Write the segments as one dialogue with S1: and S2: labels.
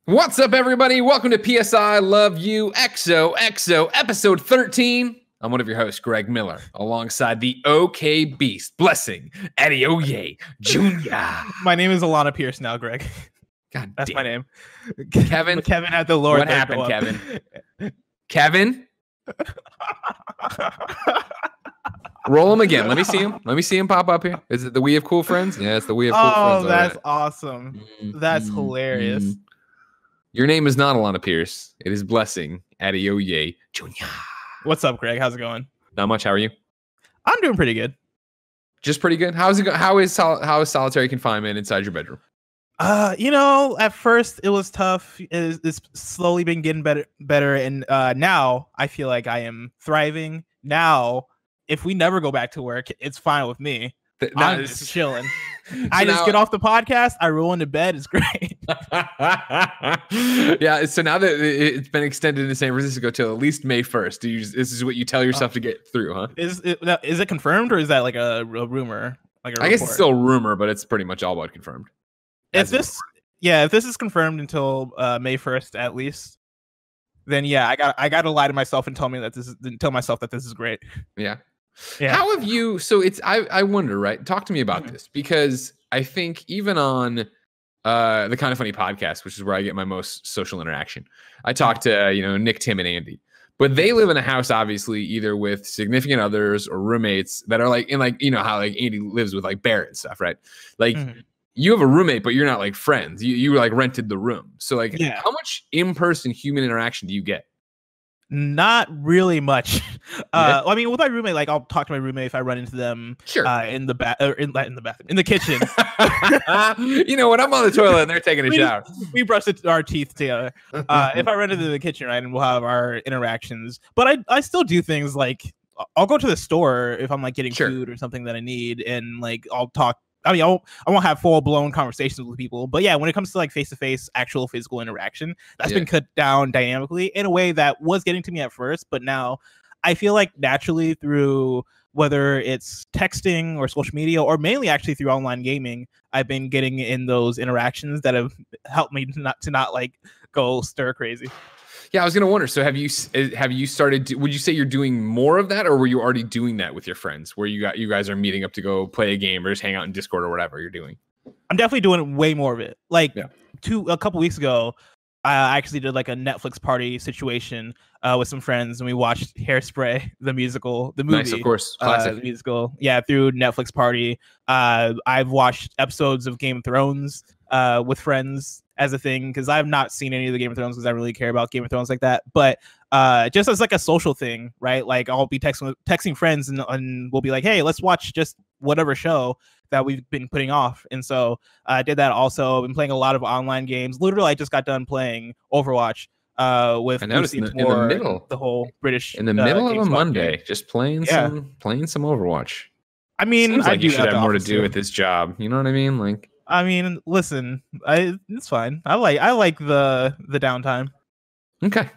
S1: What's up, everybody? Welcome to PSI Love You XOXO episode 13. I'm one of your hosts, Greg Miller, alongside the OK Beast, Blessing Adeoye Jr.
S2: My name is Alana Pierce now, Greg.
S1: God
S2: That's
S1: damn.
S2: my name.
S1: Kevin?
S2: Kevin had the Lord.
S1: What happened, Kevin? Kevin? Roll him again. Let me see him. Let me see him pop up here. Is it the We Have Cool Friends? Yeah, it's the We Have Cool Friends.
S2: Oh, that's awesome. That's hilarious.
S1: Your name is not Alana Pierce. It is Blessing Adeoye Jr.
S2: What's up, Greg? How's it going?
S1: Not much. How are you?
S2: I'm doing pretty good.
S1: Just pretty good. How's it go? How is solitary confinement inside your bedroom?
S2: At first it was tough. It's slowly been getting better, and now I feel like I am thriving. Now, if we never go back to work, it's fine with me. I'm just chilling. I just get off the podcast. I roll into bed. It's great.
S1: Yeah. So now that it's been extended to San Francisco till at least May 1st, this is what you tell yourself to get through, huh?
S2: Is it confirmed, or is that like a rumor? Like
S1: I guess it's still a rumor, but it's pretty much all but confirmed.
S2: If this is confirmed until May 1st at least, then yeah, I got to lie to myself and tell myself that this is great.
S1: Yeah.
S2: Yeah.
S1: How have you? So it's I wonder, right? Talk to me about this, because I think even on the Kind of Funny podcast, which is where I get my most social interaction, I talk to Nick, Tim, and Andy, but they live in a house obviously either with significant others or roommates that are like in how like Andy lives with like Barrett and stuff, right? Like you have a roommate, but you're not like friends. You like rented the room, so like how much in-person human interaction do you get?
S2: Not really much. I mean, with my roommate, like I'll talk to my roommate if I run into them in the bathroom, in the kitchen.
S1: When I'm on the toilet and they're taking a shower,
S2: we brush our teeth together. If I run into the kitchen, right, and we'll have our interactions. But I still do things like I'll go to the store if I'm like getting food or something that I need, and like I'll talk. I mean, I won't have full blown conversations with people, but yeah, when it comes to like face to face, actual physical interaction, that's been cut down dynamically in a way that was getting to me at first, but now I feel like naturally through whether it's texting or social media or mainly actually through online gaming, I've been getting in those interactions that have helped me to not like go stir crazy.
S1: Yeah, I was gonna wonder. So have you started? Would you say you're doing more of that, or were you already doing that with your friends, where you guys are meeting up to go play a game or just hang out in Discord or whatever you're doing?
S2: I'm definitely doing way more of it. Like a couple weeks ago, I actually did like a Netflix party situation with some friends, and we watched Hairspray, the musical, the movie. Nice,
S1: of course, classic
S2: the musical. Yeah, through Netflix party. I've watched episodes of Game of Thrones with friends as a thing, because I've not seen any of the Game of Thrones because I really care about Game of Thrones like that. But just as like a social thing, right? Like I'll be texting friends and we'll be like, hey, let's watch just whatever show that we've been putting off. And so I did that also. I've been playing a lot of online games. Literally, I just got done playing Overwatch with
S1: I noticed in the middle,
S2: the whole British
S1: in the middle of a Monday, game. Just playing some Overwatch.
S2: I mean,
S1: seems like you should have more to do with this job. You know what I mean? Like,
S2: I mean, listen, it's fine. I like the downtime.
S1: Okay.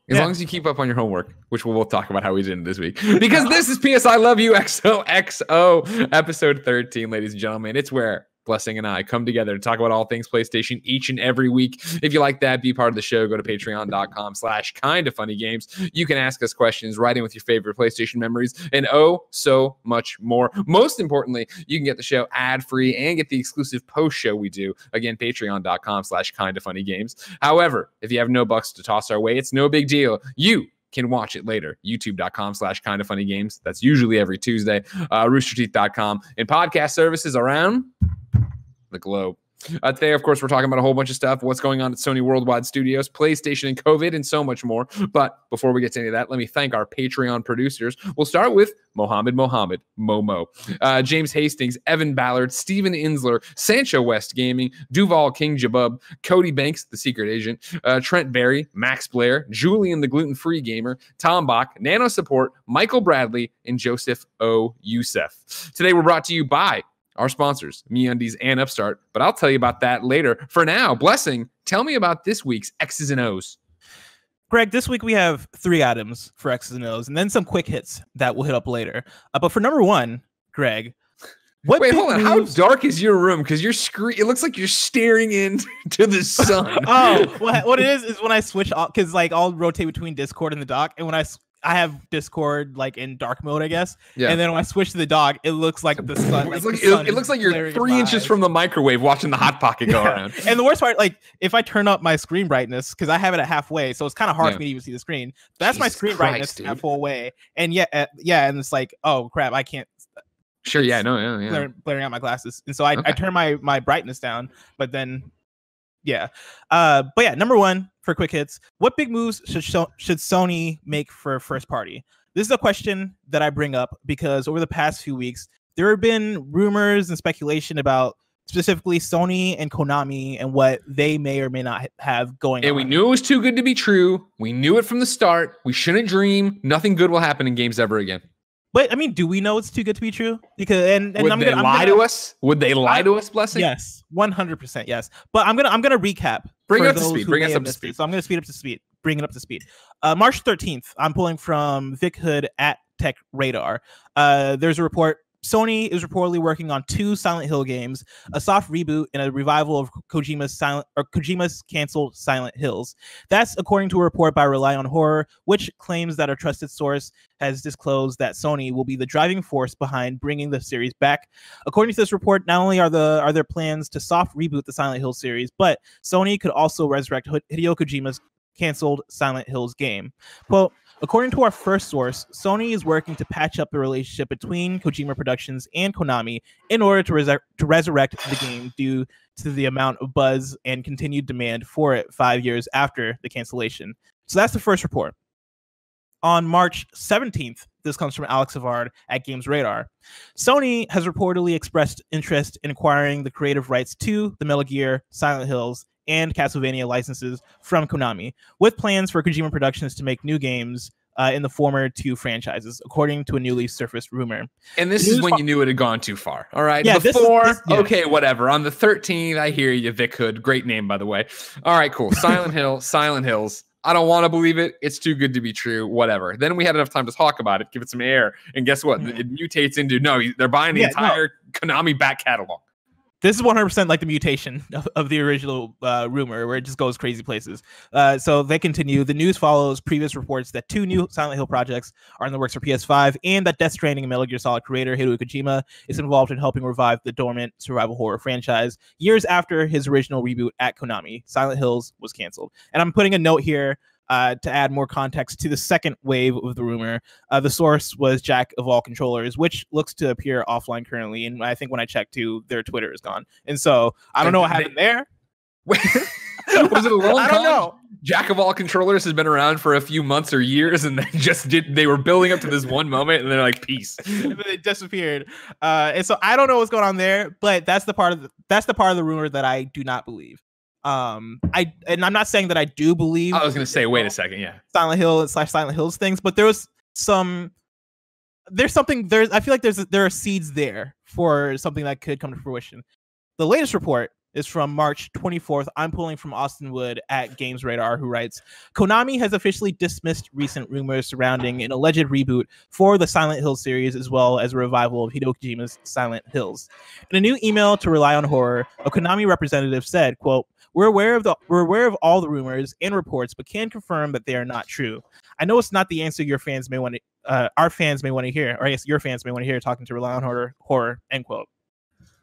S1: As long as you keep up on your homework, which we'll both talk about how we did this week. Because this is PSI Love You XOXO episode 13, ladies and gentlemen. It's where Blessing and I come together to talk about all things PlayStation each and every week. If you like that, be part of the show. Go to patreon.com/kindafunnygames. You can ask us questions, write in with your favorite PlayStation memories, and oh, so much more. Most importantly, you can get the show ad-free and get the exclusive post-show we do. Again, patreon.com/kindafunnygames. However, if you have no bucks to toss our way, it's no big deal. You can watch it later. YouTube.com/kindafunnygames. That's usually every Tuesday. Roosterteeth.com and podcast services around the globe. Today, of course, we're talking about a whole bunch of stuff. What's going on at Sony Worldwide Studios, PlayStation and COVID, and so much more. But before we get to any of that, let me thank our Patreon producers. We'll start with Mohammed, Momo, James Hastings, Evan Ballard, Steven Insler, Sancho West Gaming, Duval King Jabub, Cody Banks, the secret agent, Trent Berry, Max Blair, Julian the gluten-free gamer, Tom Bach, Nano Support, Michael Bradley, and Joseph O. Youssef. Today, we're brought to you by our sponsors, MeUndies and Upstart, but I'll tell you about that later. For now, Blessing, tell me about this week's X's and O's.
S2: Greg, this week we have 3 items for X's and O's, and then some quick hits that we'll hit up later. But for number 1, Greg,
S1: Wait, hold on. How dark is your room? Because your screen, it looks like you're staring into the sun.
S2: Oh, what it is when I switch off, because like I'll rotate between Discord and the dock, and when I have Discord like in dark mode, I guess. Yeah. And then when I switch to the dock, it looks like the sun. Like,
S1: it looks like you're 3 inches from the microwave watching the Hot Pocket go around.
S2: And the worst part, like if I turn up my screen brightness, because I have it at halfway, so it's kind of hard for me to even see the screen. That's my screen brightness at full way. And and it's like, oh crap, I can't.
S1: Sure, yeah.
S2: Blaring out my glasses. And so I turn my brightness down, but then but yeah, number one for quick hits, what big moves should Sony make for first party? This is a question that I bring up because over the past few weeks there have been rumors and speculation about specifically Sony and Konami and what they may or may not have going on.
S1: And we knew it was too good to be true. We knew it from the start. We shouldn't dream. Nothing good will happen in games ever again.
S2: But I mean, do we know it's too good to be true? Because
S1: would they lie to us? Would they lie to us, Blessing?
S2: Yes, 100% yes. But I'm gonna recap.
S1: Bring it up to speed. Bring us up to speed.
S2: So I'm gonna speed up to speed. Bring it up to speed. March 13th. I'm pulling from Vic Hood at Tech Radar. There's a report. Sony is reportedly working on 2 Silent Hill games, a soft reboot and a revival of Kojima's canceled Silent Hills. That's according to a report by Rely on Horror, which claims that a trusted source has disclosed that Sony will be the driving force behind bringing the series back. According to this report, not only are there plans to soft reboot the Silent Hill series, but Sony could also resurrect Hideo Kojima's canceled Silent Hills game. Well, according to our first source, Sony is working to patch up the relationship between Kojima Productions and Konami in order to resurrect the game due to the amount of buzz and continued demand for it 5 years after the cancellation. So that's the first report. On March 17th, this comes from Alex Savard at Games Radar. Sony has reportedly expressed interest in acquiring the creative rights to the Metal Gear, Silent Hills, and Castlevania licenses from Konami, with plans for Kojima Productions to make new games in the former 2 franchises, according to a newly surfaced rumor.
S1: And this is when you knew it had gone too far. All right. Yeah, okay, whatever. On the 13th, I hear you, Vic Hood. Great name, by the way. All right, cool. Silent Hills. I don't want to believe it. It's too good to be true. Whatever. Then we had enough time to talk about it, give it some air, and guess what? It mutates into they're buying the entire Konami back catalog.
S2: This is 100% like the mutation of the original rumor, where it just goes crazy places. So they continue. The news follows previous reports that 2 new Silent Hill projects are in the works for PS5, and that Death Stranding and Metal Gear Solid creator Hideo Kojima is involved in helping revive the dormant survival horror franchise years after his original reboot at Konami. Silent Hills was canceled. And I'm putting a note here to add more context to the second wave of the rumor. The source was Jack of All Controllers, which looks to appear offline currently. And I think when I checked too, their Twitter is gone. And so I don't know what happened there.
S1: Was it a long
S2: I don't know.
S1: Jack of All Controllers has been around for a few months or years, and they were building up to this one moment, and they're like, peace.
S2: And then it disappeared. And so I don't know what's going on there, but that's the part of the rumor that I do not believe. I'm not saying that I do believe.
S1: I was going to say, wait a second, yeah.
S2: Silent Hill / Silent Hills things, but I feel like there are seeds there for something that could come to fruition. The latest report is from March 24th. I'm pulling from Austin Wood at Games Radar, who writes, Konami has officially dismissed recent rumors surrounding an alleged reboot for the Silent Hill series, as well as a revival of Hideo Kojima's Silent Hills. In a new email to Rely on Horror, a Konami representative said, quote, We're aware of all the rumors and reports, but can confirm that they are not true. I know it's not the answer your fans may want to, our fans may want to hear, or I guess your fans may want to hear, talking to Rely on Horror, end quote.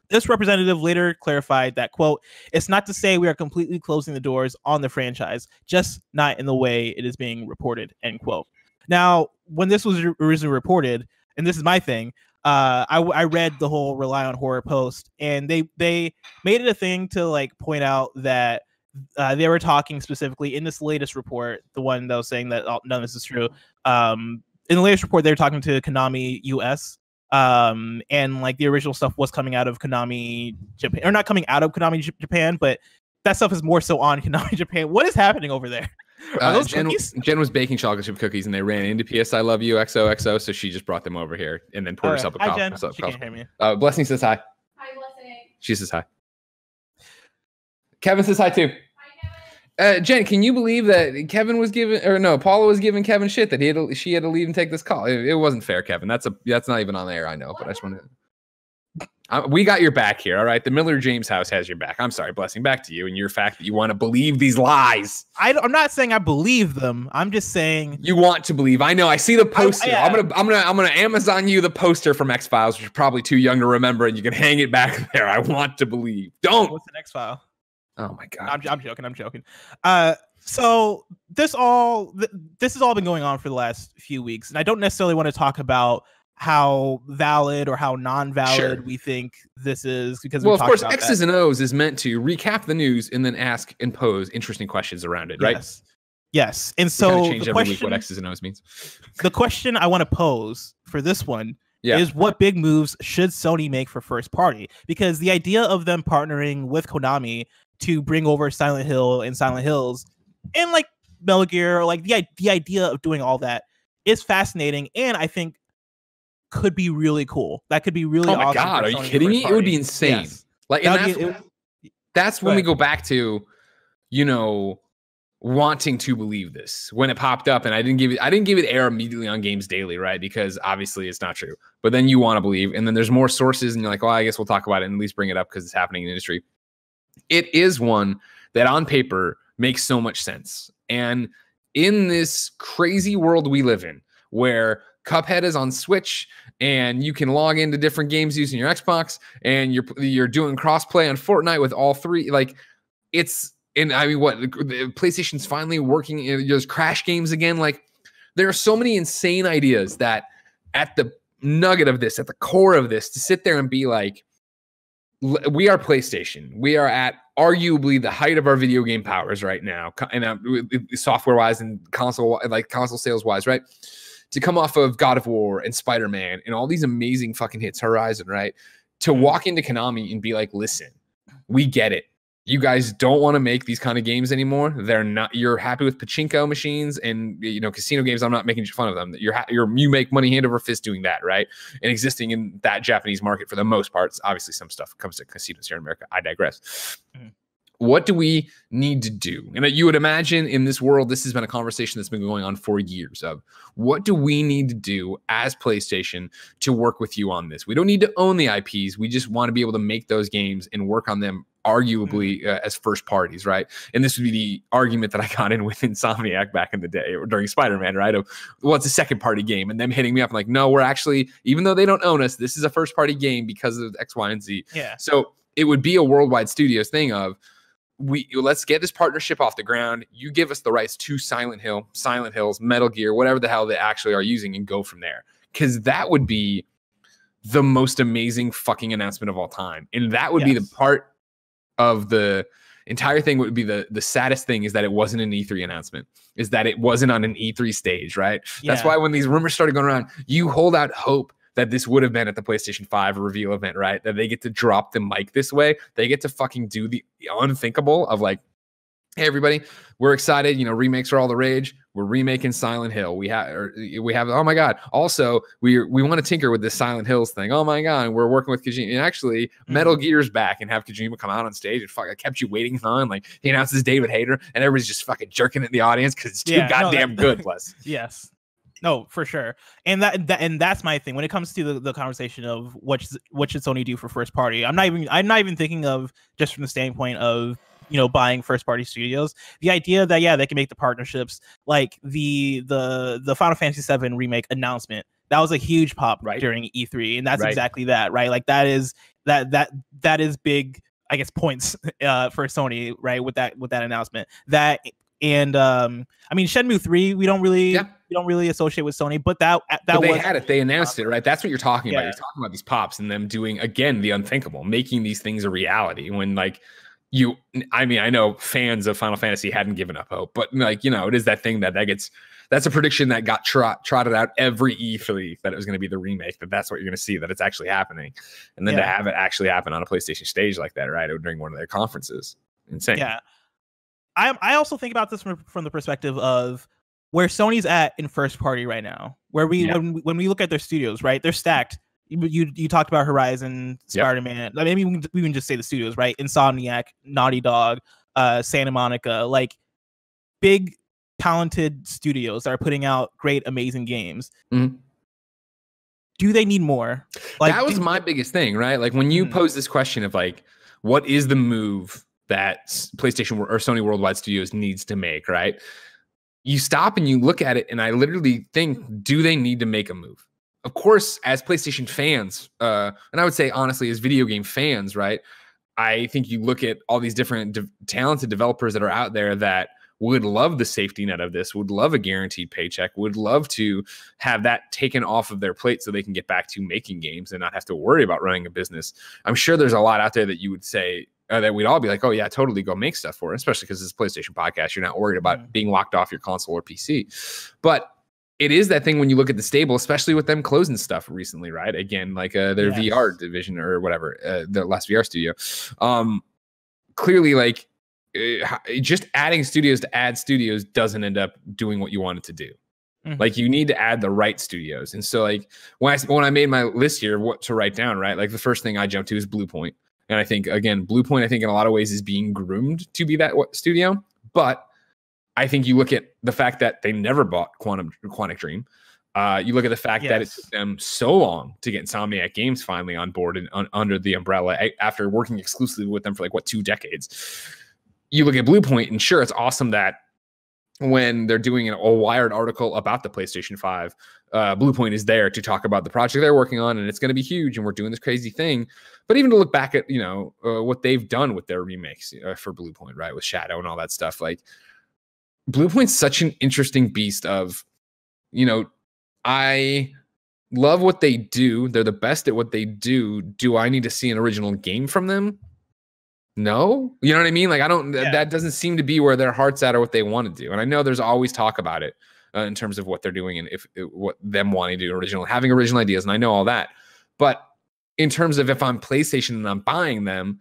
S2: This representative later clarified that, quote, it's not to say we are completely closing the doors on the franchise, just not in the way it is being reported, end quote. Now, when this was originally reported, and this is my thing, I read the whole Rely on Horror post, and they made it a thing to like point out that they were talking specifically in this latest report, the one that was saying that none of this is true. In the latest report, they were talking to Konami US, and like the original stuff was coming out of Konami Japan, or not coming out of Konami Japan, but that stuff is more so on Konami Japan. What is happening over there?
S1: Jen was baking chocolate chip cookies, and they ran into PS I Love You XOXO, so she just brought them over here and then poured herself a coffee.
S2: Hi, Jen. She can't hear me.
S1: Blessing says hi.
S3: Hi, Blessing.
S1: She says hi. Kevin says hi too. Hi, Kevin. Jen, can you believe that Kevin was given, or no, Paula was giving Kevin shit that she had to leave and take this call? It wasn't fair, Kevin. That's not even on the air, I know, but I just wanted to. We got your back here, all right? The Miller James house has your back. I'm sorry, blessing back to you and your fact that you want to believe these lies.
S2: I'm not saying I believe them. I'm just saying
S1: you want to believe. I know. I see the poster. I'm gonna Amazon you the poster from X-Files, which you're probably too young to remember, and you can hang it back there. I want to believe. Don't.
S2: What's the X-File?
S1: Oh my god.
S2: I'm joking. So this has all been going on for the last few weeks, and I don't necessarily want to talk about how valid or how non-valid we think this is, because
S1: of course X's and O's is meant to recap the news and then ask and pose interesting questions around it, right?
S2: Yes. And so
S1: change every week what X's and O's means.
S2: The question I want to pose for this one is, what big moves should Sony make for first party? Because the idea of them partnering with Konami to bring over Silent Hill and Silent Hills and like Metal Gear, or like the idea of doing all that is fascinating, and I think could be really cool. That could be really awesome. Oh my
S1: god, are you kidding me? It would be insane.
S2: Yes.
S1: Like, and that's when we go back to, wanting to believe this. When it popped up, and I didn't give it air immediately on Games Daily, right? Because obviously it's not true. But then you want to believe, and then there's more sources, and you're like, well, I guess we'll talk about it and at least bring it up because it's happening in the industry. It is one that on paper makes so much sense. And in this crazy world we live in, where Cuphead is on Switch, and you can log into different games using your Xbox, and you're doing crossplay on Fortnite with all three. Like, it's, and I mean, what, the PlayStation's finally working. There's Crash games again. Like, there are so many insane ideas that at the nugget of this, at the core of this, to sit there and be like, we are PlayStation. We are at arguably the height of our video game powers right now, and software wise and console sales wise, right? To come off of God of War and Spider-Man and all these amazing fucking hits, Horizon, right? To walk into Konami and be like, listen, we get it. You guys don't want to make these kind of games anymore. They're not. You're happy with pachinko machines and casino games. I'm not making fun of them. You make money hand over fist doing that, right? And existing in that Japanese market for the most part. Obviously, some stuff comes to casinos here in America. I digress. What do we need to do? And you would imagine in this world, this has been a conversation that's been going on for years of what do we need to do as PlayStation to work with you on this? We don't need to own the IPs. We just want to be able to make those games and work on them arguably as first parties, right? And this would be the argument that I got in with Insomniac back in the day or during Spider-Man, right? Of, well, it's a second party game, and them hitting me up. I'm like, no, we're actually, even though they don't own us, this is a first party game because of X, Y, and Z.
S2: Yeah.
S1: So it would be a worldwide studios thing of, let's get this partnership off the ground. You give us the rights to Silent Hills, Metal Gear, whatever the hell they actually are using, and go from there. Because that would be the most amazing fucking announcement of all time. And that would be the part of the entire thing would be the saddest thing, is that it wasn't an E3 announcement, is that it wasn't on an E3 stage, right? Yeah. That's why when these rumors started going around, you hold out hope that this would have been at the PlayStation 5 reveal event, right? That they get to drop the mic this way. They get to fucking do the unthinkable of like, hey, everybody, we're excited. Remakes are all the rage. We're remaking Silent Hill. We have, oh my God. Also, we want to tinker with this Silent Hills thing. Oh my God. And we're working with Kojima. And actually, Metal Gear's back, and have Kojima come out on stage and fuck, I kept you waiting on. Like, he announces David Hayter, and everybody's just fucking jerking at the audience because it's too goddamn good. Plus,
S2: yes. No, for sure. And that's my thing when it comes to the conversation of what should Sony do for first party. I'm not even thinking of just from the standpoint of buying first party studios. The idea that they can make the partnerships, like the Final Fantasy VII remake announcement, that was a huge pop during E3, and that's exactly that, right? Like that is big, I guess, points for Sony, right? With that announcement. That and I mean, Shenmue 3, we don't really associate with Sony, but
S1: they announced it, right? That's what you're talking about. You're talking about these pops and them doing again the unthinkable, making these things a reality. When I know fans of Final Fantasy hadn't given up hope, but it is that thing that's a prediction that got trotted out every E3 that it was going to be the remake, that's what you're going to see, that it's actually happening, and then to have it actually happen on a PlayStation stage like that, right, or during one of their conferences, insane.
S2: Yeah. I also think about this from the perspective of where Sony's at in first party right now, where when we look at their studios, right, they're stacked. You talked about Horizon, Spider-Man. I mean, we can just say the studios, right? Insomniac, Naughty Dog, Santa Monica, like big, talented studios that are putting out great, amazing games. Mm-hmm. do they need more? Like,
S1: that was my biggest thing, right? Like when you pose this question of like, what is the move that PlayStation or Sony Worldwide Studios needs to make, right? You stop and you look at it, and I literally think, do they need to make a move? Of course, as PlayStation fans, and I would say honestly, as video game fans, right? I think you look at all these different talented developers that are out there that would love the safety net of this, would love a guaranteed paycheck, would love to have that taken off of their plate so they can get back to making games and not have to worry about running a business. I'm sure there's a lot out there that you would say that we'd all be like, oh yeah, totally go make stuff for it, especially because it's a PlayStation podcast. You're not worried about being locked off your console or PC. But it is that thing when you look at the stable, especially with them closing stuff recently, right? Again, like their VR division or whatever, the last VR studio. Clearly, like, just adding studios to add studios doesn't end up doing what you want it to do. Like you need to add the right studios. And so like when I made my list here, what to write down, right? Like the first thing I jumped to is Bluepoint. And I think, again, Bluepoint, I think in a lot of ways is being groomed to be that studio. But I think you look at the fact that they never bought Quantic Dream. You look at the fact that it took them so long to get Insomniac Games finally on board and under the umbrella after working exclusively with them for like, 2 decades. You look at Bluepoint, and sure, it's awesome that when they're doing a Wired article about the PlayStation 5, Bluepoint is there to talk about the project they're working on, and it's going to be huge, and we're doing this crazy thing. But even to look back at, what they've done with their remakes for Bluepoint, right, with Shadow and all that stuff, like Bluepoint's such an interesting beast of, I love what they do. They're the best at what they do. Do I need to see an original game from them? No, you know what I mean? Like, I don't, that doesn't seem to be where their heart's at or what they want to do. And I know there's always talk about it in terms of what they're doing and what them wanting to do having original ideas. And I know all that, but in terms of if I'm PlayStation and I'm buying them,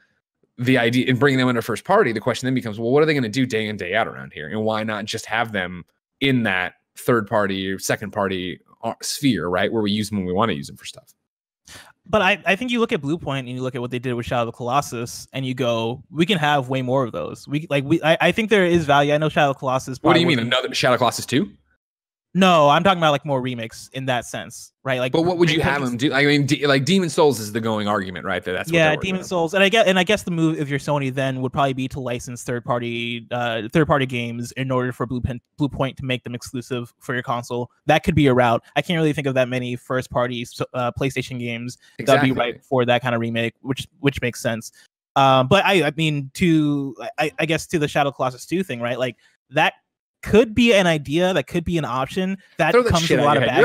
S1: the idea and bringing them into first party, the question then becomes, well, what are they going to do day in, day out around here? And why not just have them in that third party or second party sphere, right? Where we use them when we want to use them for stuff.
S2: But I think you look at Bluepoint and you look at what they did with Shadow of the Colossus, and you go, we can have way more of those. I think there is value. I know Shadow of the Colossus.
S1: What do you mean, another Shadow of the Colossus 2?
S2: No, I'm talking about like more remakes in that sense, right? Like,
S1: but what would you have them do? I mean, like Demon Souls is the going argument, right? That's what
S2: Demon Souls, and I guess the move if you're Sony then would probably be to license third party games in order for Bluepoint to make them exclusive for your console. That could be a route. I can't really think of that many first party PlayStation games that'd be right for that kind of remake, which makes sense. But I mean, I guess to the Shadow Colossus 2 thing, right? Like that could be an idea, that could be an option that comes with a lot of baggage.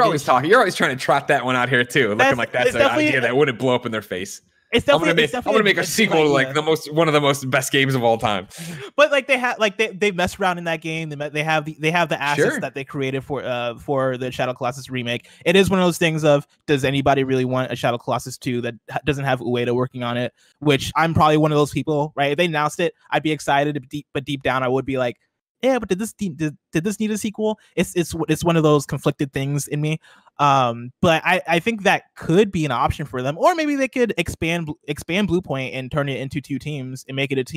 S1: You're always trying to trot that one out here too, looking like that's an idea that wouldn't blow up in their face.
S2: It's definitely
S1: I'm gonna make a sequel to like one of the most best games of all time.
S2: But like they mess around in that game. They have the assets that they created for the Shadow Colossus remake. It is one of those things of, does anybody really want a Shadow Colossus 2 that doesn't have Ueda working on it? Which I'm probably one of those people, right? If they announced it, I'd be excited, but deep down I would be like, yeah, but did this need a sequel? It's one of those conflicted things in me. But I think that could be an option for them, or maybe they could expand Bluepoint and turn it into 2 teams and make it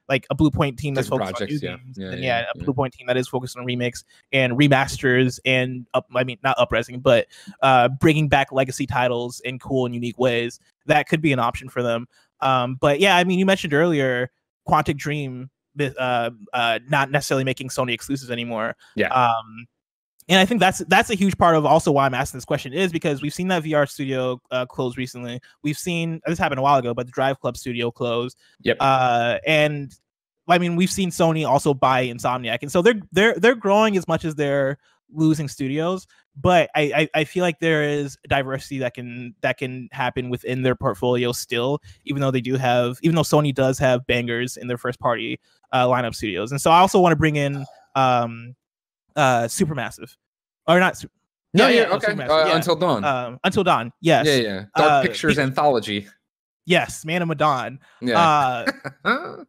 S2: like a Bluepoint team that's focused on new games, a Bluepoint team that is focused on remakes and remasters and not up-resing, but bringing back legacy titles in cool and unique ways. That could be an option for them. But yeah, I mean, you mentioned earlier Quantic Dream. Not necessarily making Sony exclusives anymore. And I think that's a huge part of also why I'm asking this question, is because we've seen that VR studio close recently. We've seen this happened a while ago, but the Drive Club studio closed. And I mean, we've seen Sony also buy Insomniac, and so they're growing as much as they're losing studios. But I feel like there is diversity that can happen within their portfolio still, even though Sony does have bangers in their first party lineup studios. And so I also want to bring in Supermassive, or not?
S1: Until Dawn.
S2: Until Dawn. Yes.
S1: Dark Pictures anthology.
S2: Yes, Man of Medan.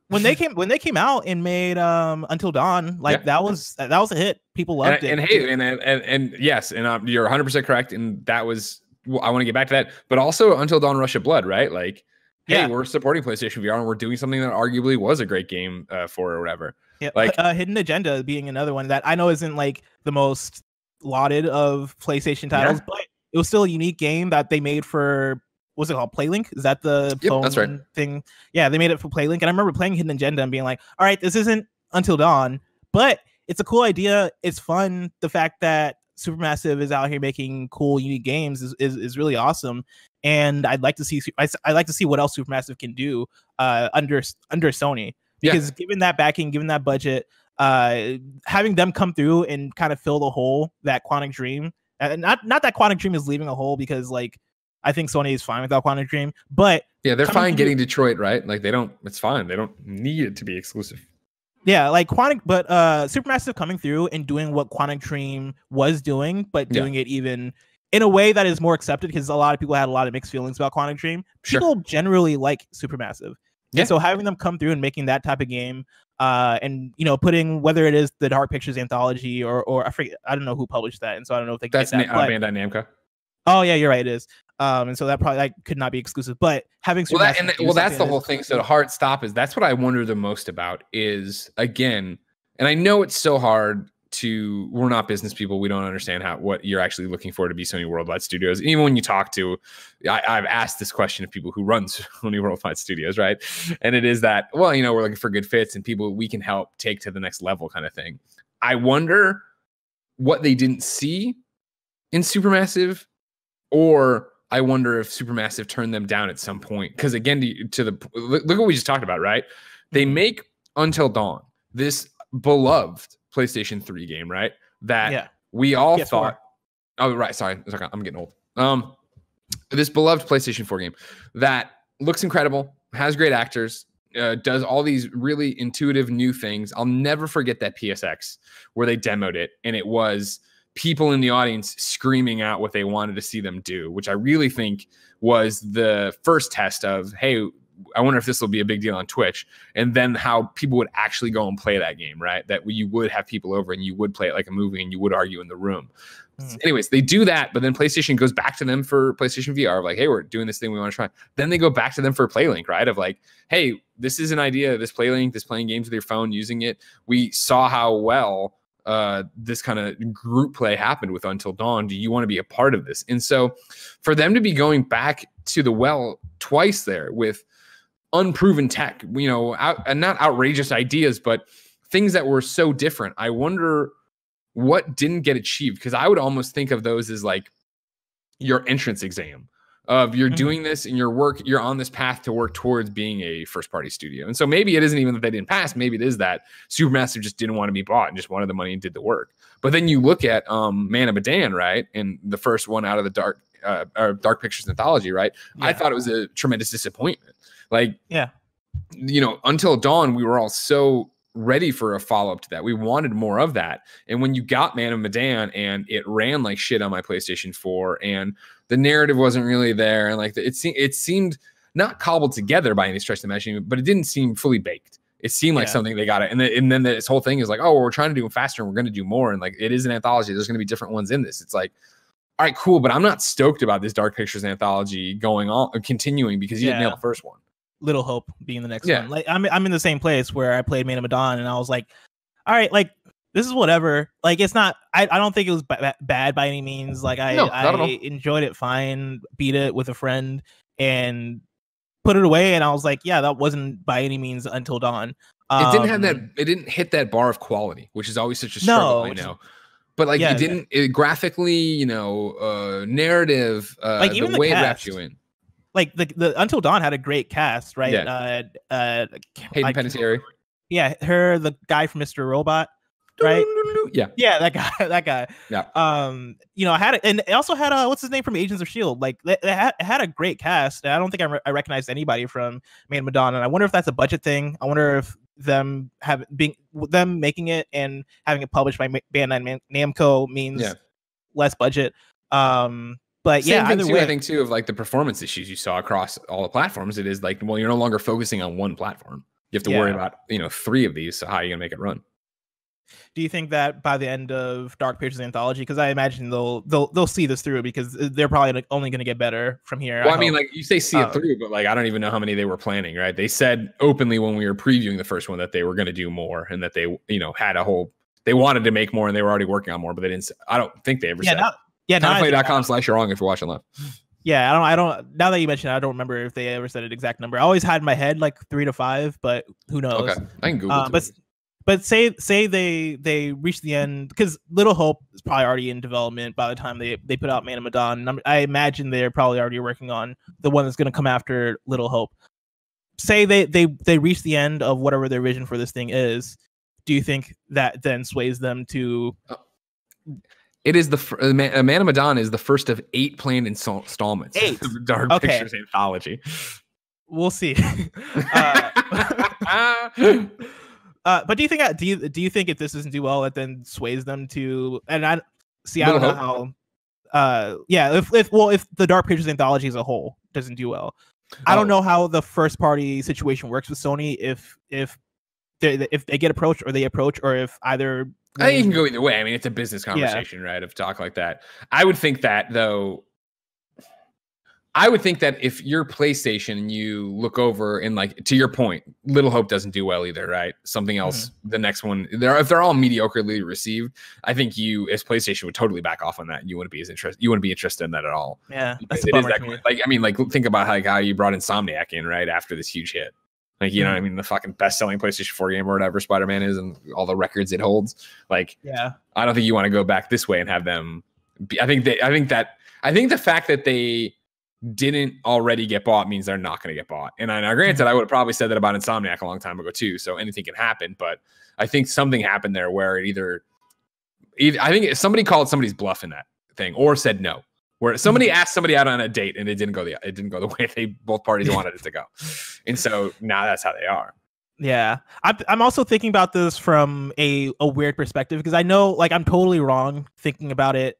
S2: When they came out and made Until Dawn, that was a hit. People loved it.
S1: And yes, and you're 100% correct. And that was, I want to get back to that, but also Until Dawn: Rush of Blood, right? Like, hey, we're supporting PlayStation VR and we're doing something that arguably was a great game for or whatever.
S2: Yeah, like Hidden Agenda being another one that I know isn't like the most lauded of PlayStation titles, but it was still a unique game that they made for, what's it called? Playlink? Is that the phone
S1: that's right.
S2: thing? Yeah, they made it for Playlink. And I remember playing Hidden Agenda and being like, all right, this isn't Until Dawn, but it's a cool idea. It's fun. The fact that Supermassive is out here making cool, unique games is really awesome. And I'd like to see what else Supermassive can do under Sony. Because given that backing, given that budget, having them come through and kind of fill the hole that Quantic Dream, and not that Quantic Dream is leaving a hole, because like I think Sony is fine without Quantic Dream, but
S1: yeah, they're fine getting Detroit, right? Like it's fine. They don't need it to be exclusive.
S2: Yeah, like Supermassive coming through and doing what Quantic Dream was doing, but doing it even in a way that is more accepted, because a lot of people had a lot of mixed feelings about Quantic Dream. People generally like Supermassive. Yeah. And so having them come through and making that type of game, and putting, whether it is the Dark Pictures anthology or I forget, I don't know who published that, and so I don't know if they
S1: that's get that. Bandai Namco.
S2: Oh yeah, you're right, it is. And so that probably could not be exclusive, but having
S1: that's the whole thing. So the hard stop is, that's what I wonder the most about is, again, and I know it's so hard to, we're not business people, we don't understand what you're actually looking for to be Sony Worldwide Studios. And even when you talk to, I've asked this question of people who run Sony Worldwide Studios, right? And it is that, well, we're looking for good fits and people we can help take to the next level kind of thing. I wonder what they didn't see in Supermassive, or I wonder if Supermassive turned them down at some point. Because again, look what we just talked about, right? They make Until Dawn, this beloved PlayStation 3 game, right? That we all thought. Oh, right. Sorry, I'm getting old. This beloved PlayStation 4 game that looks incredible, has great actors, does all these really intuitive new things. I'll never forget that PSX where they demoed it, and it was people in the audience screaming out what they wanted to see them do, which I really think was the first test of, hey, I wonder if this will be a big deal on Twitch. And then how people would actually go and play that game, right? That you would have people over and you would play it like a movie and you would argue in the room. Anyways, they do that, but then PlayStation goes back to them for PlayStation VR of like, hey, we're doing this thing we want to try. Then they go back to them for Playlink, right? Of like, hey, this is an idea, this Playlink, this playing games with your phone, using it. We saw how well this kind of group play happened with Until Dawn. Do you want to be a part of this? And so for them to be going back to the well twice there with unproven tech, and not outrageous ideas, but things that were so different, I wonder what didn't get achieved. Because I would almost think of those as like your entrance exam of you're doing this in your work, you're on this path to work towards being a first party studio. And so maybe it isn't even that they didn't pass. Maybe it is that Supermassive just didn't want to be bought and just wanted the money and did the work. But then you look at Man of Medan, right? And the first one out of the Dark Pictures anthology, right? Yeah. I thought it was a tremendous disappointment. Like, Until Dawn, we were all so ready for a follow-up to that. We wanted more of that. And when you got Man of Medan and it ran like shit on my PlayStation 4 and the narrative wasn't really there, and like it seemed not cobbled together by any stretch of the imagination, but it didn't seem fully baked. It seemed like something they got it. And then this whole thing is like, oh, well, we're trying to do it faster and we're going to do more. And like, it is an anthology. There's going to be different ones in this. It's like, all right, cool. But I'm not stoked about this Dark Pictures anthology going on, continuing, because you didn't nail the first one.
S2: Little Hope being the next one. Like I'm in the same place where I played Man of Medan and I was like, all right, like this is whatever. Like it's not, I don't think it was bad by any means. Like I enjoyed it fine, beat it with a friend and put it away. And I was like, yeah, that wasn't by any means Until Dawn.
S1: It didn't have that, it didn't hit that bar of quality, which is always such a struggle, I know. But like it didn't graphically, narrative, like even the way it wrapped you in.
S2: Like the Until Dawn had a great cast, right?
S1: Yeah. Hayden Panettiere.
S2: Yeah, the guy from Mr. Robot, right? Yeah, that guy.
S1: Yeah.
S2: I had it, and it also had what's his name from Agents of S.H.I.E.L.D. Like it had a great cast. And I don't think I recognized anybody from Man of Medan. And I wonder if that's a budget thing. I wonder if them making it and having it published by Bandai Namco means less budget. But
S1: same thing too, I think too, of like the performance issues you saw across all the platforms. It is like, well, you're no longer focusing on one platform. You have to worry about 3 of these. So how are you gonna make it run?
S2: Do you think that by the end of Dark Pictures anthology, because I imagine they'll see this through, because they're probably only going to get better from here.
S1: Well, I mean, like you say, see it through, but like I don't even know how many they were planning. Right? They said openly when we were previewing the first one that they were going to do more and that they had a whole. They wanted to make more and they were already working on more, but they didn't. I don't think they ever said.
S2: Yeah,
S1: Kindoffunny.com/you're wrong if you're watching live.
S2: Yeah, I don't. Now that you mention it, I don't remember if they ever said an exact number. I always had in my head like 3 to 5, but who knows?
S1: Okay, I can Google it.
S2: But say they reach the end, because Little Hope is probably already in development by the time they put out Man of Medan. I imagine they're probably already working on the one that's going to come after Little Hope. Say they reach the end of whatever their vision for this thing is. Do you think that then sways them to?
S1: It is Man of Medan is the first of 8 planned installments.
S2: 8
S1: of the Dark Pictures anthology.
S2: We'll see. But do you think if this doesn't do well, it then sways them to? And I don't know how. If the Dark Pictures anthology as a whole doesn't do well, I don't know how the first party situation works with Sony. If they get approached or they approach, or if either.
S1: I think you can go either way. I mean, it's a business conversation, right? Of talk like that. I would think that though. I would think that if you're PlayStation and you look over and, like, to your point, Little Hope doesn't do well either, right? Something else, the next one, if they're all mediocrely received, I think you as PlayStation would totally back off on that. You wouldn't be interested in that at all.
S2: Yeah,
S1: that's it is that, think about how you brought Insomniac in right after this huge hit. Like, you know what I mean? The fucking best-selling PlayStation 4 game or whatever Spider-Man is and all the records it holds. Like,
S2: yeah,
S1: I don't think you want to go back this way and have them be, I think the fact that they didn't already get bought means they're not going to get bought. And granted, I would have probably said that about Insomniac a long time ago too. So anything can happen, but I think something happened there where I think somebody called somebody's bluff in that thing or said no. Where somebody asked somebody out on a date and it didn't go the way they both parties wanted it to go. And so now that's how they are.
S2: Yeah. I'm also thinking about this from a weird perspective, because I know, like, I'm totally wrong thinking about it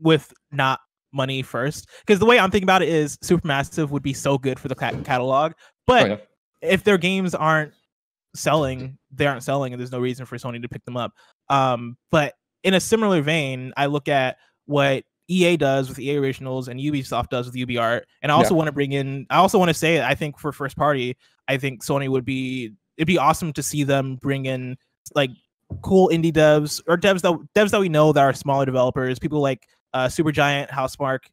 S2: with not money first, because the way I'm thinking about it is Supermassive would be so good for the catalog, but if their games aren't selling, they aren't selling, and there's no reason for Sony to pick them up. But in a similar vein, I look at what EA does with EA Originals and Ubisoft does with UbiArt, and I also want to say, I think for first party, I think Sony it'd be awesome to see them bring in, like, cool indie devs or devs that we know that are smaller developers, people like Supergiant, Housemarque,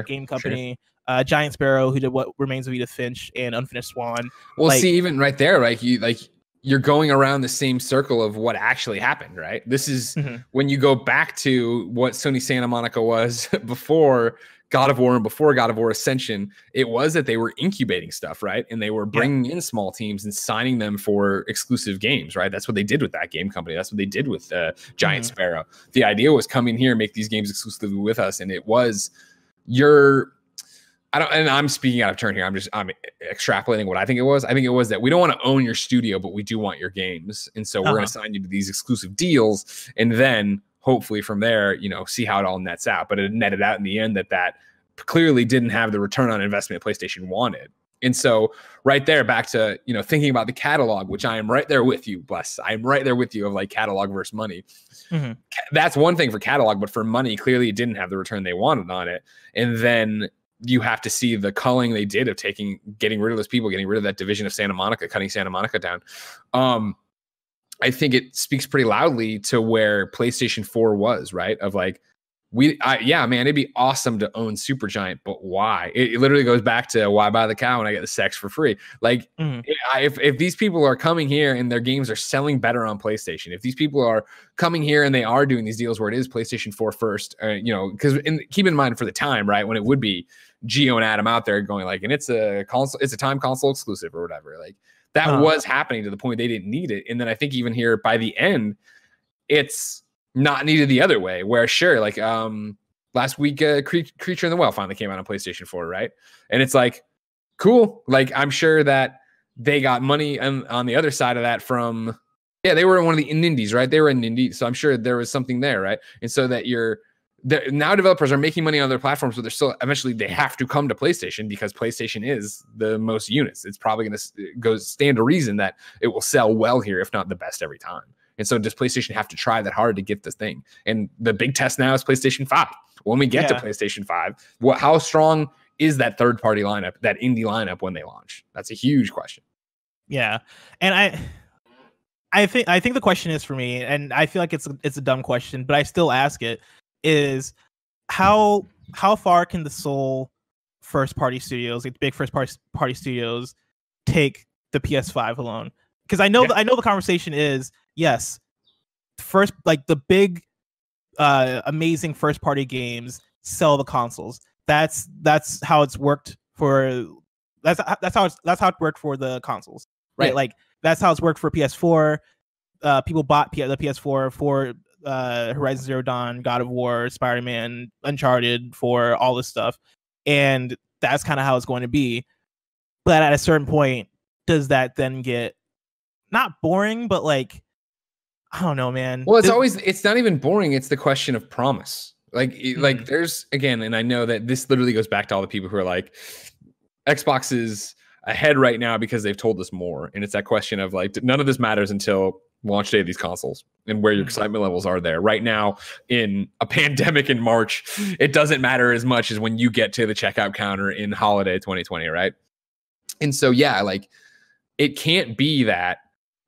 S2: game company, Giant Sparrow, who did What Remains of Edith Finch and Unfinished Swan.
S1: Well, see, even right there, you're going around the same circle of what actually happened, right? This is when you go back to what Sony Santa Monica was before God of War and before God of War Ascension. It was that they were incubating stuff, right? And they were bringing in small teams and signing them for exclusive games, right? That's what they did with that game company. That's what they did with Giant Sparrow. The idea was come in here and make these games exclusively with us. And it was and I'm speaking out of turn here. I'm extrapolating what I think it was. I think it was that we don't want to own your studio, but we do want your games. And so we're going to sign you to these exclusive deals. And then hopefully from there, see how it all nets out. But it netted out in the end that clearly didn't have the return on investment PlayStation wanted. And so right there, back to, thinking about the catalog, which I am right there with you, Bless. I'm right there with you of, like, catalog versus money. That's one thing for catalog, but for money, clearly it didn't have the return they wanted on it. And then you have to see the culling they did of getting rid of those people, getting rid of that division of Santa Monica, cutting Santa Monica down. I think it speaks pretty loudly to where PlayStation 4 was, right? Of like, it'd be awesome to own Supergiant, but why? It literally goes back to why buy the cow when I get the sex for free? Like, if these people are coming here and their games are selling better on PlayStation, if these people are coming here and they are doing these deals where it is PlayStation 4 first, because keep in mind for the time, right, when it would be Gio and Adam out there going like, and it's a time console exclusive or whatever, like that was happening to the point they didn't need it. And then I think even here by the end, it's not needed the other way, where sure, like last week Creature in the Well finally came out on PlayStation 4, right? And it's like, cool, like I'm sure that they got money on the other side of that from they were in one of the indies, right? They were in indie, so I'm sure there was something there, right? And so that now developers are making money on their platforms, but they're still eventually they have to come to PlayStation because PlayStation is the most units. It's probably going to stand to reason that it will sell well here, if not the best every time. And so does PlayStation have to try that hard to get this thing? And the big test now is PlayStation 5. When we get to PlayStation 5, how strong is that third-party lineup, that indie lineup when they launch? That's a huge question.
S2: Yeah. And I think the question is for me, and I feel like it's a dumb question, but I still ask it, is how far can the sole first party studios, like big first party studios, take the PS5 alone? Because I know the conversation is, yes, first, like the big amazing first party games sell the consoles. That's how it's worked for that's how it worked for the consoles, right? Like that's how it's worked for PS4. People bought the PS4 for Horizon Zero Dawn, God of War, Spider-Man, Uncharted, for all this stuff, and that's kind of how it's going to be. But at a certain point, does that then get not boring, but like, I don't know, man.
S1: Well, it's not even boring. It's the question of promise. Like there's, again, and I know that this literally goes back to all the people who are like, Xbox is ahead right now because they've told us more. And it's that question of like, none of this matters until launch day of these consoles and where your excitement levels are there. Right now, in a pandemic in March, it doesn't matter as much as when you get to the checkout counter in holiday 2020, right? And so, yeah, like, it can't be that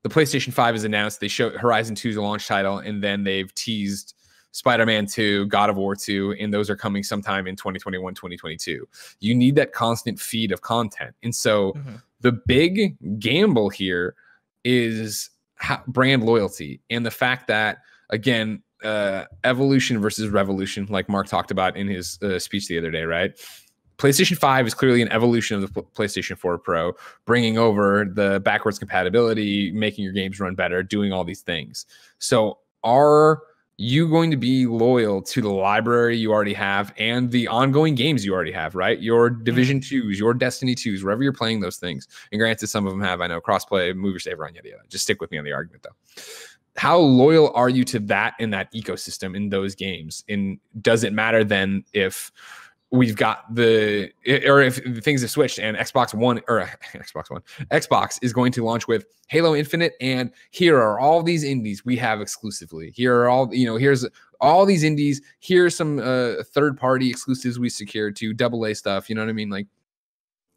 S1: the PlayStation 5 is announced, they show Horizon 2's a launch title, and then they've teased Spider-Man 2, God of War 2, and those are coming sometime in 2021, 2022. You need that constant feed of content. And so the big gamble here is brand loyalty, and the fact that, again, evolution versus revolution, like Mark talked about in his speech the other day, right? PlayStation 5 is clearly an evolution of the PlayStation 4 Pro, bringing over the backwards compatibility, making your games run better, doing all these things. So are you going to be loyal to the library you already have and the ongoing games you already have, right? Your Division 2s, your Destiny 2s, wherever you're playing those things. And granted, some of them have, I know, crossplay, move your save, run, yada, yada. Just stick with me on the argument, though. How loyal are you to that in that ecosystem in those games? And does it matter then if we've got if things have switched and Xbox is going to launch with Halo Infinite, and here are all these indies we have exclusively. Here are all, here's all these indies. Here's some third-party exclusives we secured to AA stuff. You know what I mean? Like,